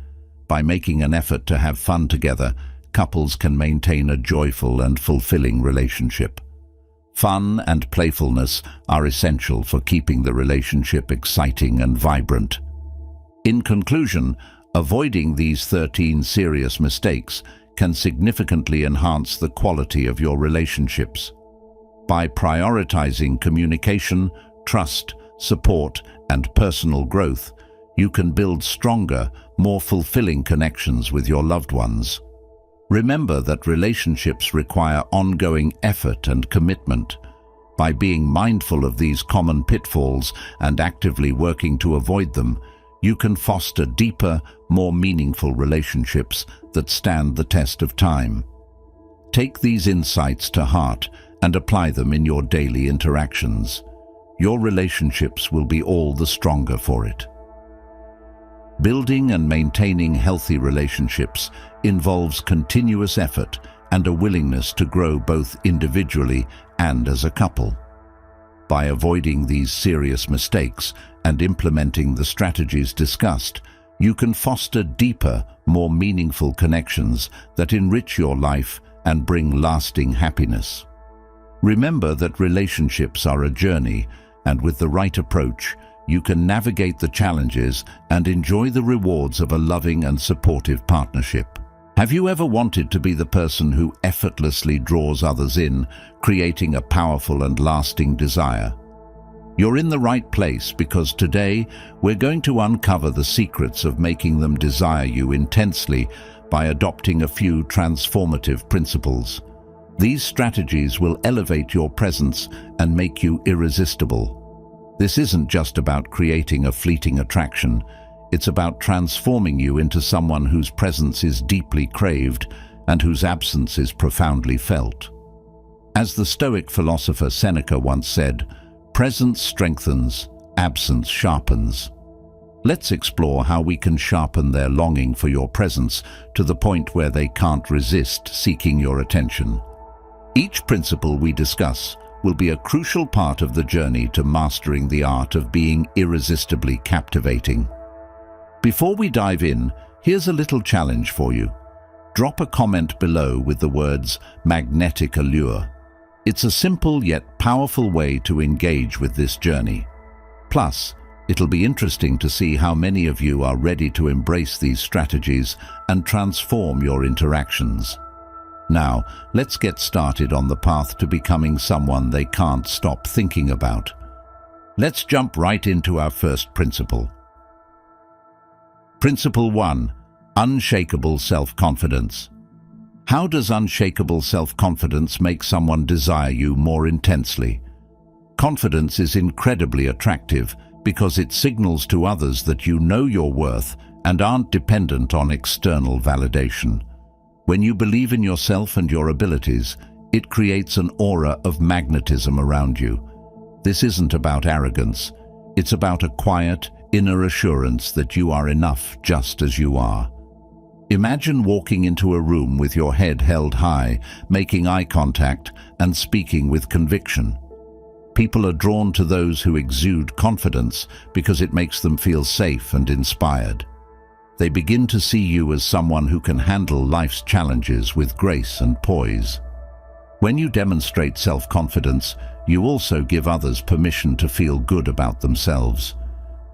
Speaker 1: By making an effort to have fun together, couples can maintain a joyful and fulfilling relationship. Fun and playfulness are essential for keeping the relationship exciting and vibrant. In conclusion, avoiding these 13 serious mistakes can significantly enhance the quality of your relationships. By prioritizing communication, trust, support, and personal growth, you can build stronger, more fulfilling connections with your loved ones. Remember that relationships require ongoing effort and commitment. By being mindful of these common pitfalls and actively working to avoid them, you can foster deeper, more meaningful relationships that stand the test of time. Take these insights to heart and apply them in your daily interactions. Your relationships will be all the stronger for it. Building and maintaining healthy relationships involves continuous effort and a willingness to grow both individually and as a couple. By avoiding these serious mistakes and implementing the strategies discussed, you can foster deeper, more meaningful connections that enrich your life and bring lasting happiness. Remember that relationships are a journey, and with the right approach, you can navigate the challenges and enjoy the rewards of a loving and supportive partnership. Have you ever wanted to be the person who effortlessly draws others in, creating a powerful and lasting desire? You're in the right place, because today we're going to uncover the secrets of making them desire you intensely by adopting a few transformative principles. These strategies will elevate your presence and make you irresistible. This isn't just about creating a fleeting attraction. It's about transforming you into someone whose presence is deeply craved and whose absence is profoundly felt. As the Stoic philosopher Seneca once said, "Presence strengthens, absence sharpens." Let's explore how we can sharpen their longing for your presence to the point where they can't resist seeking your attention. Each principle we discuss will be a crucial part of the journey to mastering the art of being irresistibly captivating. Before we dive in, here's a little challenge for you. Drop a comment below with the words "magnetic allure." It's a simple yet powerful way to engage with this journey. Plus, it'll be interesting to see how many of you are ready to embrace these strategies and transform your interactions. Now, let's get started on the path to becoming someone they can't stop thinking about. Let's jump right into our first principle. Principle 1. Unshakable self-confidence. How does unshakable self-confidence make someone desire you more intensely? Confidence is incredibly attractive because it signals to others that you know your worth and aren't dependent on external validation. When you believe in yourself and your abilities, it creates an aura of magnetism around you. This isn't about arrogance. It's about a quiet, inner assurance that you are enough just as you are. Imagine walking into a room with your head held high, making eye contact and speaking with conviction. People are drawn to those who exude confidence because it makes them feel safe and inspired. They begin to see you as someone who can handle life's challenges with grace and poise. When you demonstrate self-confidence, you also give others permission to feel good about themselves.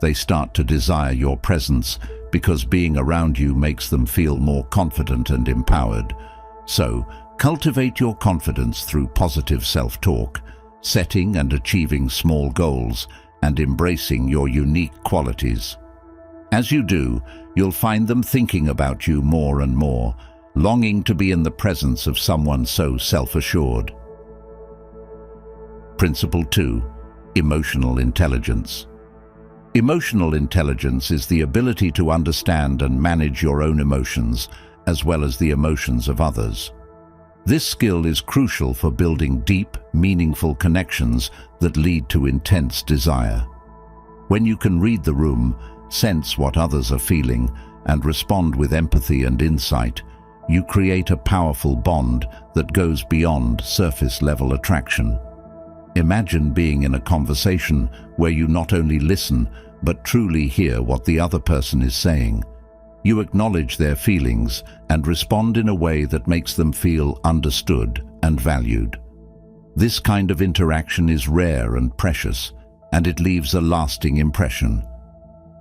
Speaker 1: They start to desire your presence because being around you makes them feel more confident and empowered. So, cultivate your confidence through positive self-talk, setting and achieving small goals, and embracing your unique qualities. As you do, you'll find them thinking about you more and more, longing to be in the presence of someone so self-assured. Principle 2. Emotional intelligence. Emotional intelligence is the ability to understand and manage your own emotions as well as the emotions of others. This skill is crucial for building deep, meaningful connections that lead to intense desire. When you can read the room, sense what others are feeling, and respond with empathy and insight, you create a powerful bond that goes beyond surface-level attraction. Imagine being in a conversation where you not only listen, but truly hear what the other person is saying. You acknowledge their feelings and respond in a way that makes them feel understood and valued. This kind of interaction is rare and precious, and it leaves a lasting impression.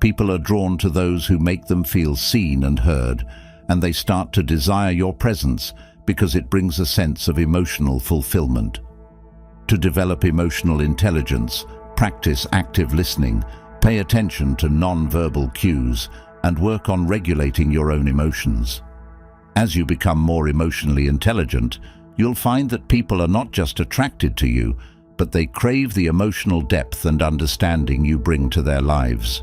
Speaker 1: People are drawn to those who make them feel seen and heard, and they start to desire your presence because it brings a sense of emotional fulfillment. To develop emotional intelligence, practice active listening, pay attention to non-verbal cues, and work on regulating your own emotions. As you become more emotionally intelligent, you'll find that people are not just attracted to you, but they crave the emotional depth and understanding you bring to their lives.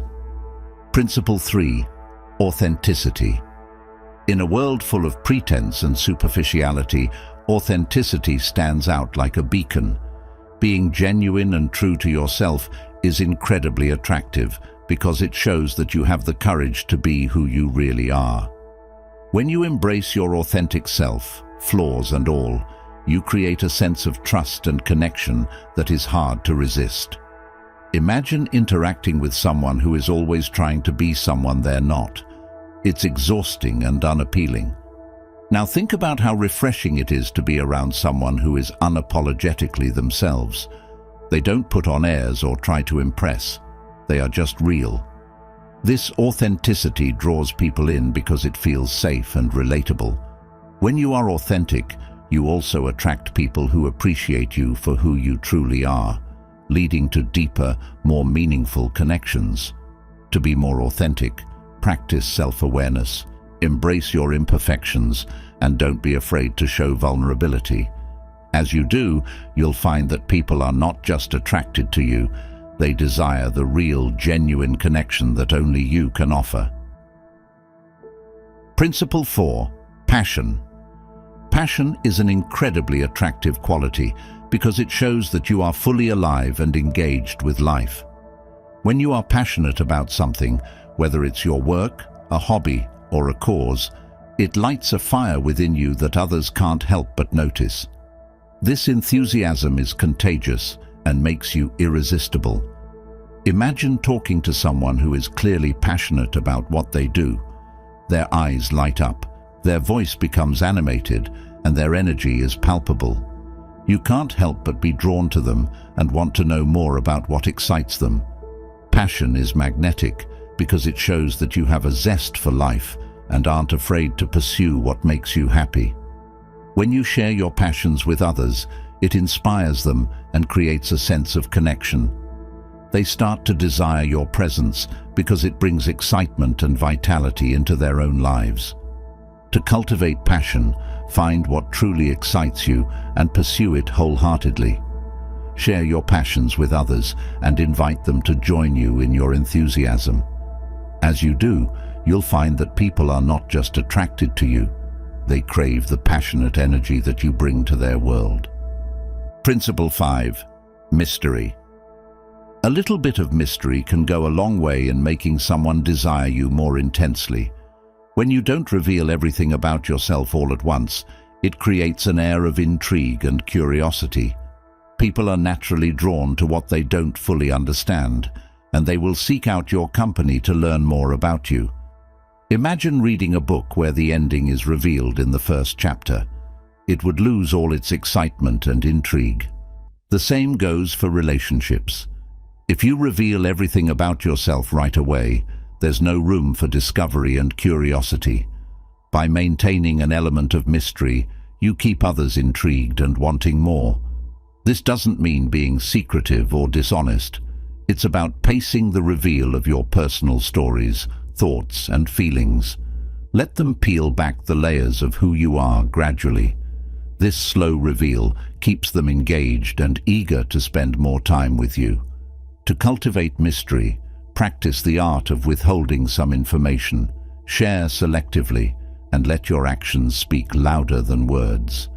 Speaker 1: Principle 3. Authenticity. In a world full of pretense and superficiality, authenticity stands out like a beacon. Being genuine and true to yourself is incredibly attractive because it shows that you have the courage to be who you really are. When you embrace your authentic self, flaws and all, you create a sense of trust and connection that is hard to resist. Imagine interacting with someone who is always trying to be someone they're not. It's exhausting and unappealing. Now think about how refreshing it is to be around someone who is unapologetically themselves. They don't put on airs or try to impress. They are just real. This authenticity draws people in because it feels safe and relatable. When you are authentic, you also attract people who appreciate you for who you truly are, leading to deeper, more meaningful connections. To be more authentic, practice self-awareness, embrace your imperfections, and don't be afraid to show vulnerability. As you do, you'll find that people are not just attracted to you, they desire the real, genuine connection that only you can offer. Principle 4. Passion. Passion is an incredibly attractive quality because it shows that you are fully alive and engaged with life. When you are passionate about something, whether it's your work, a hobby, or a cause, it lights a fire within you that others can't help but notice. This enthusiasm is contagious and makes you irresistible. Imagine talking to someone who is clearly passionate about what they do. Their eyes light up, their voice becomes animated, and their energy is palpable. You can't help but be drawn to them and want to know more about what excites them. Passion is magnetic because it shows that you have a zest for life and aren't afraid to pursue what makes you happy. When you share your passions with others, it inspires them and creates a sense of connection. They start to desire your presence because it brings excitement and vitality into their own lives. To cultivate passion, find what truly excites you and pursue it wholeheartedly. Share your passions with others and invite them to join you in your enthusiasm. As you do, you'll find that people are not just attracted to you, they crave the passionate energy that you bring to their world. Principle 5. Mystery. A little bit of mystery can go a long way in making someone desire you more intensely. When you don't reveal everything about yourself all at once, it creates an air of intrigue and curiosity. People are naturally drawn to what they don't fully understand, and they will seek out your company to learn more about you. Imagine reading a book where the ending is revealed in the first chapter. It would lose all its excitement and intrigue. The same goes for relationships. If you reveal everything about yourself right away, there's no room for discovery and curiosity. By maintaining an element of mystery, you keep others intrigued and wanting more. This doesn't mean being secretive or dishonest. It's about pacing the reveal of your personal stories, thoughts, and feelings. Let them peel back the layers of who you are gradually. This slow reveal keeps them engaged and eager to spend more time with you. To cultivate mystery, practice the art of withholding some information, share selectively, and let your actions speak louder than words.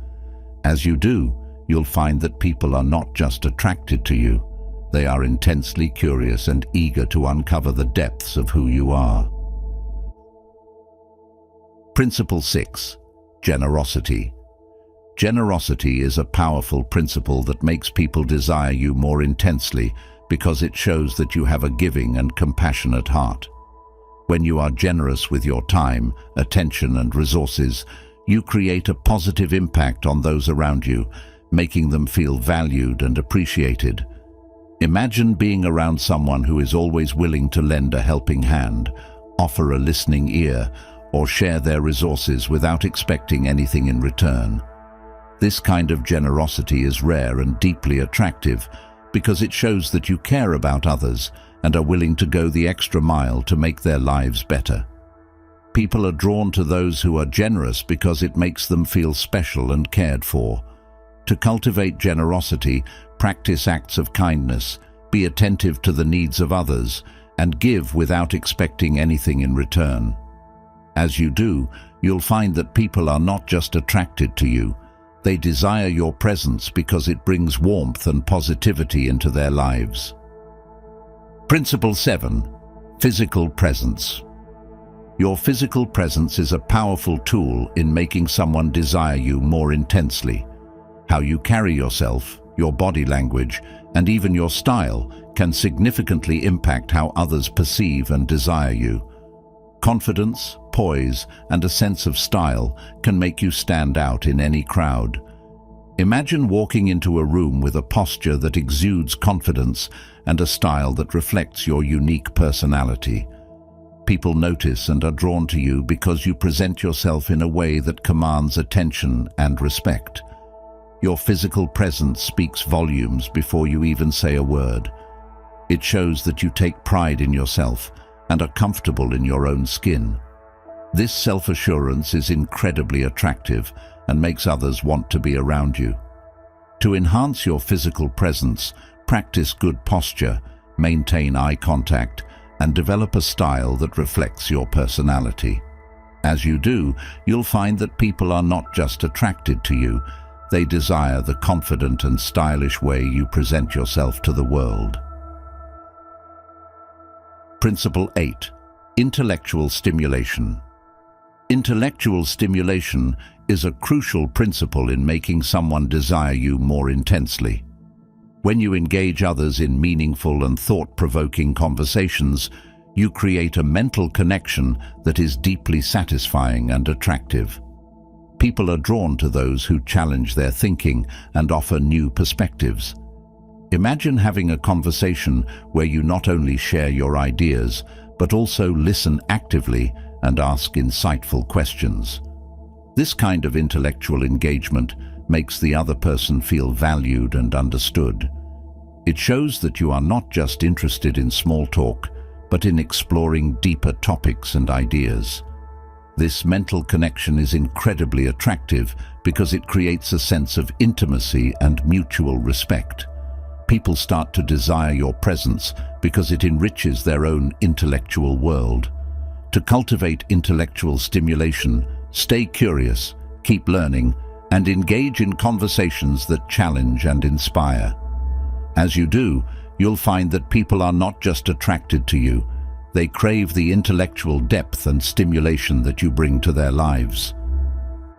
Speaker 1: As you do, you'll find that people are not just attracted to you, they are intensely curious and eager to uncover the depths of who you are. Principle 6. Generosity. Generosity is a powerful principle that makes people desire you more intensely because it shows that you have a giving and compassionate heart. When you are generous with your time, attention, and resources, you create a positive impact on those around you, making them feel valued and appreciated. Imagine being around someone who is always willing to lend a helping hand, offer a listening ear, or share their resources without expecting anything in return. This kind of generosity is rare and deeply attractive because it shows that you care about others and are willing to go the extra mile to make their lives better. People are drawn to those who are generous because it makes them feel special and cared for. To cultivate generosity, practice acts of kindness, be attentive to the needs of others, and give without expecting anything in return. As you do, you'll find that people are not just attracted to you, they desire your presence because it brings warmth and positivity into their lives. Principle 7. Physical presence. Your physical presence is a powerful tool in making someone desire you more intensely. How you carry yourself, your body language, and even your style can significantly impact how others perceive and desire you. Confidence, poise, and a sense of style can make you stand out in any crowd. Imagine walking into a room with a posture that exudes confidence and a style that reflects your unique personality. People notice and are drawn to you because you present yourself in a way that commands attention and respect. Your physical presence speaks volumes before you even say a word. It shows that you take pride in yourself and are comfortable in your own skin. This self-assurance is incredibly attractive and makes others want to be around you. To enhance your physical presence, practice good posture, maintain eye contact, and develop a style that reflects your personality. As you do, you'll find that people are not just attracted to you, they desire the confident and stylish way you present yourself to the world. Principle 8. Intellectual stimulation. Intellectual stimulation is a crucial principle in making someone desire you more intensely. When you engage others in meaningful and thought-provoking conversations, you create a mental connection that is deeply satisfying and attractive. People are drawn to those who challenge their thinking and offer new perspectives. Imagine having a conversation where you not only share your ideas, but also listen actively and ask insightful questions. This kind of intellectual engagement makes the other person feel valued and understood. It shows that you are not just interested in small talk, but in exploring deeper topics and ideas. This mental connection is incredibly attractive because it creates a sense of intimacy and mutual respect. People start to desire your presence because it enriches their own intellectual world. To cultivate intellectual stimulation, stay curious, keep learning, and engage in conversations that challenge and inspire. As you do, you'll find that people are not just attracted to you, they crave the intellectual depth and stimulation that you bring to their lives.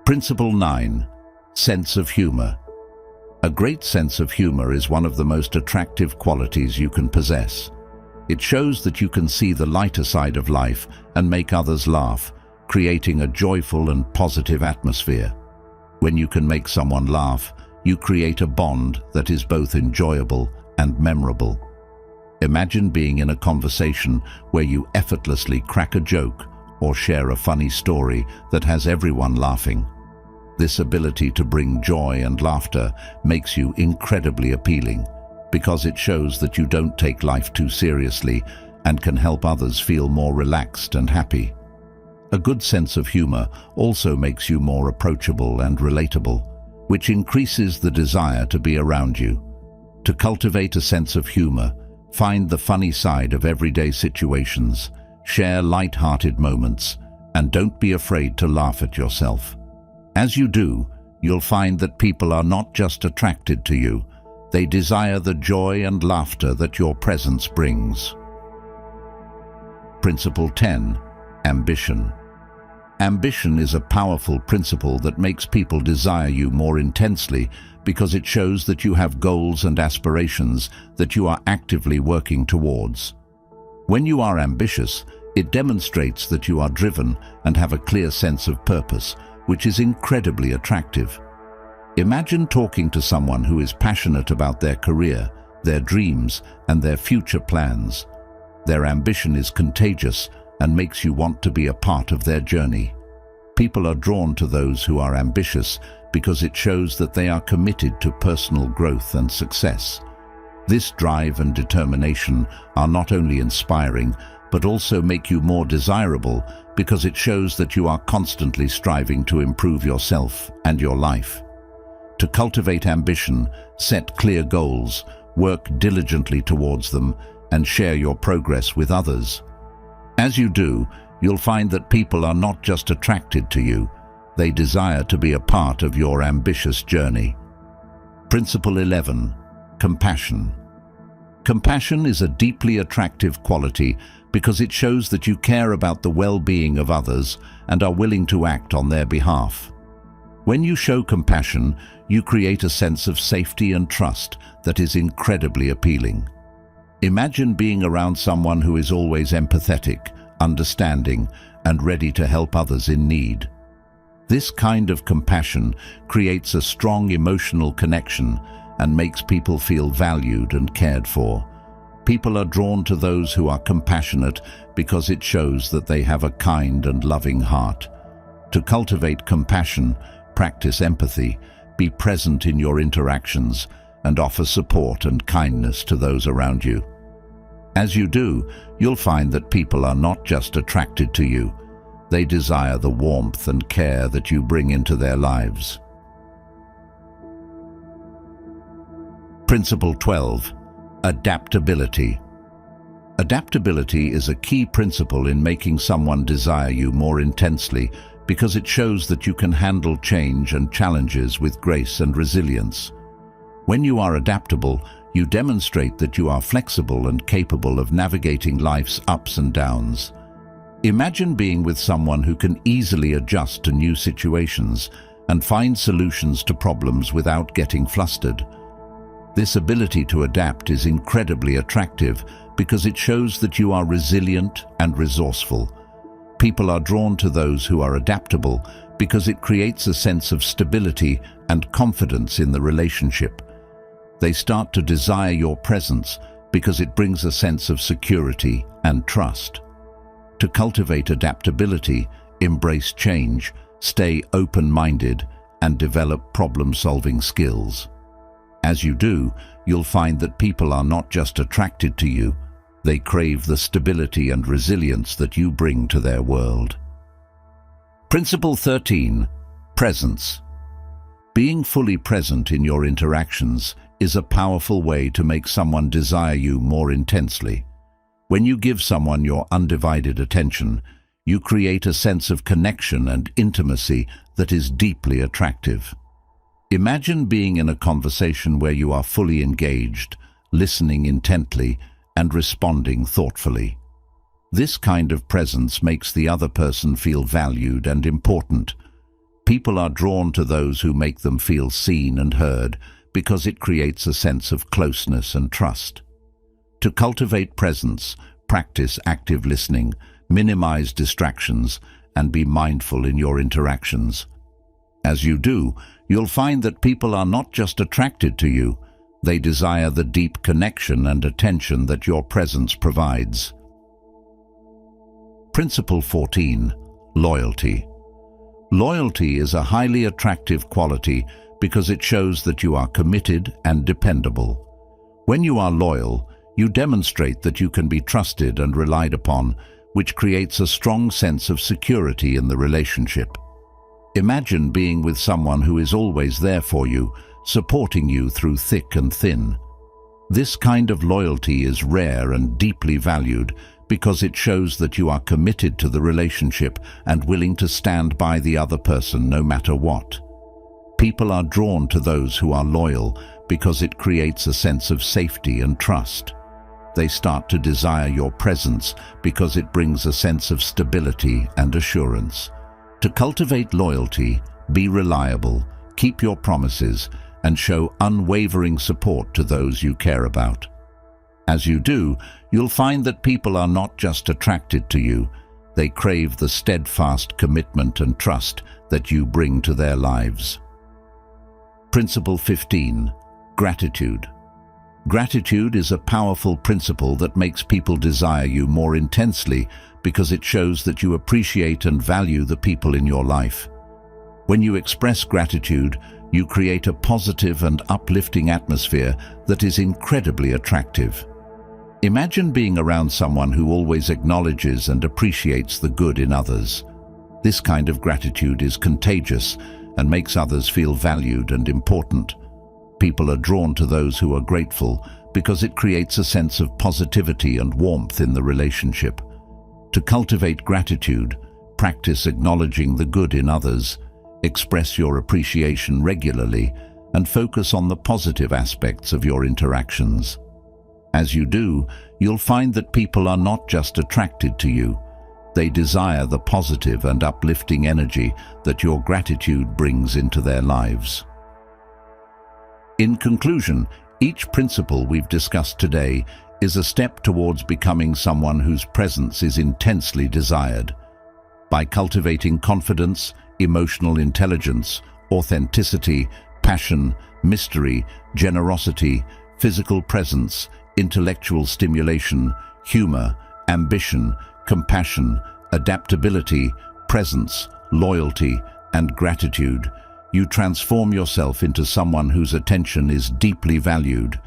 Speaker 1: Principle 9. Sense of humor. A great sense of humor is one of the most attractive qualities you can possess. It shows that you can see the lighter side of life and make others laugh, creating a joyful and positive atmosphere. When you can make someone laugh, you create a bond that is both enjoyable and memorable. Imagine being in a conversation where you effortlessly crack a joke or share a funny story that has everyone laughing. This ability to bring joy and laughter makes you incredibly appealing because it shows that you don't take life too seriously and can help others feel more relaxed and happy. A good sense of humor also makes you more approachable and relatable, which increases the desire to be around you. To cultivate a sense of humor, find the funny side of everyday situations, share light-hearted moments, and don't be afraid to laugh at yourself. As you do, you'll find that people are not just attracted to you, they desire the joy and laughter that your presence brings. Principle 10. Ambition. Ambition is a powerful principle that makes people desire you more intensely because it shows that you have goals and aspirations that you are actively working towards. When you are ambitious, it demonstrates that you are driven and have a clear sense of purpose, which is incredibly attractive. Imagine talking to someone who is passionate about their career, their dreams, and their future plans. Their ambition is contagious and makes you want to be a part of their journey. People are drawn to those who are ambitious because it shows that they are committed to personal growth and success. This drive and determination are not only inspiring, but also make you more desirable because it shows that you are constantly striving to improve yourself and your life. To cultivate ambition, set clear goals, work diligently towards them, and share your progress with others. As you do, you'll find that people are not just attracted to you, they desire to be a part of your ambitious journey. Principle 11. Compassion. Compassion is a deeply attractive quality because it shows that you care about the well-being of others and are willing to act on their behalf. When you show compassion, you create a sense of safety and trust that is incredibly appealing. Imagine being around someone who is always empathetic, understanding, and ready to help others in need. This kind of compassion creates a strong emotional connection and makes people feel valued and cared for. People are drawn to those who are compassionate because it shows that they have a kind and loving heart. To cultivate compassion, practice empathy, be present in your interactions, and offer support and kindness to those around you. As you do, you'll find that people are not just attracted to you, they desire the warmth and care that you bring into their lives. Principle 12. Adaptability. Adaptability is a key principle in making someone desire you more intensely because it shows that you can handle change and challenges with grace and resilience. When you are adaptable, you demonstrate that you are flexible and capable of navigating life's ups and downs. Imagine being with someone who can easily adjust to new situations and find solutions to problems without getting flustered. This ability to adapt is incredibly attractive because it shows that you are resilient and resourceful. People are drawn to those who are adaptable because it creates a sense of stability and confidence in the relationship. They start to desire your presence because it brings a sense of security and trust. To cultivate adaptability, embrace change, stay open-minded, and develop problem-solving skills. As you do, you'll find that people are not just attracted to you, they crave the stability and resilience that you bring to their world. Principle 13. Presence. Being fully present in your interactions is a powerful way to make someone desire you more intensely. When you give someone your undivided attention, you create a sense of connection and intimacy that is deeply attractive. Imagine being in a conversation where you are fully engaged, listening intently, and responding thoughtfully. This kind of presence makes the other person feel valued and important. People are drawn to those who make them feel seen and heard because it creates a sense of closeness and trust. To cultivate presence, practice active listening, minimize distractions, and be mindful in your interactions. As you do, you'll find that people are not just attracted to you, they desire the deep connection and attention that your presence provides. Principle 14. Loyalty. Loyalty is a highly attractive quality because it shows that you are committed and dependable. When you are loyal, you demonstrate that you can be trusted and relied upon, which creates a strong sense of security in the relationship. Imagine being with someone who is always there for you, supporting you through thick and thin. This kind of loyalty is rare and deeply valued because it shows that you are committed to the relationship and willing to stand by the other person no matter what. People are drawn to those who are loyal because it creates a sense of safety and trust. They start to desire your presence because it brings a sense of stability and assurance. To cultivate loyalty, be reliable, keep your promises, and show unwavering support to those you care about. As you do, you'll find that people are not just attracted to you, they crave the steadfast commitment and trust that you bring to their lives. Principle 15. Gratitude. Gratitude is a powerful principle that makes people desire you more intensely because it shows that you appreciate and value the people in your life. When you express gratitude, you create a positive and uplifting atmosphere that is incredibly attractive. Imagine being around someone who always acknowledges and appreciates the good in others. This kind of gratitude is contagious and makes others feel valued and important. People are drawn to those who are grateful because it creates a sense of positivity and warmth in the relationship. To cultivate gratitude, practice acknowledging the good in others, express your appreciation regularly, and focus on the positive aspects of your interactions. As you do, you'll find that people are not just attracted to you, they desire the positive and uplifting energy that your gratitude brings into their lives. In conclusion, each principle we've discussed today is a step towards becoming someone whose presence is intensely desired. By cultivating confidence, emotional intelligence, authenticity, passion, mystery, generosity, physical presence, intellectual stimulation, humor, ambition, compassion, adaptability, presence, loyalty, and gratitude, you transform yourself into someone whose attention is deeply valued.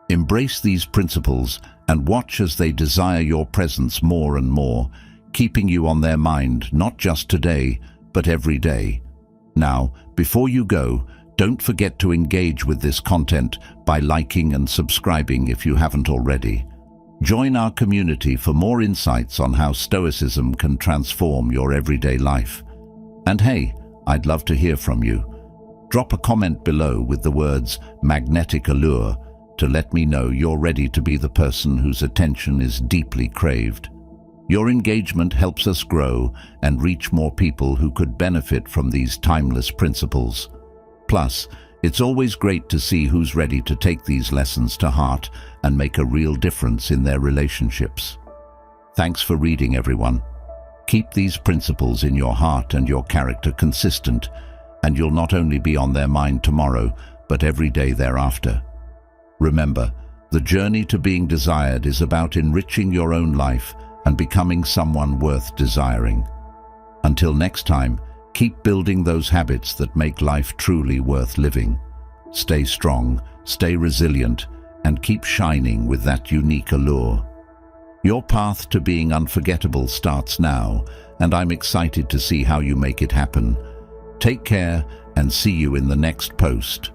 Speaker 1: Embrace these principles and watch as they desire your presence more and more, keeping you on their mind not just today, but every day. Now, before you go, don't forget to engage with this content by liking and subscribing if you haven't already. Join our community for more insights on how Stoicism can transform your everyday life. And hey, I'd love to hear from you. Drop a comment below with the words magnetic allure to let me know you're ready to be the person whose attention is deeply craved. Your engagement helps us grow and reach more people who could benefit from these timeless principles. Plus, it's always great to see who's ready to take these lessons to heart and make a real difference in their relationships. Thanks for reading, everyone. Keep these principles in your heart and your character consistent, and you'll not only be on their mind tomorrow, but every day thereafter. Remember, the journey to being desired is about enriching your own life and becoming someone worth desiring. Until next time, keep building those habits that make life truly worth living. Stay strong, stay resilient, and keep shining with that unique allure. Your path to being unforgettable starts now, and I'm excited to see how you make it happen. Take care and see you in the next post.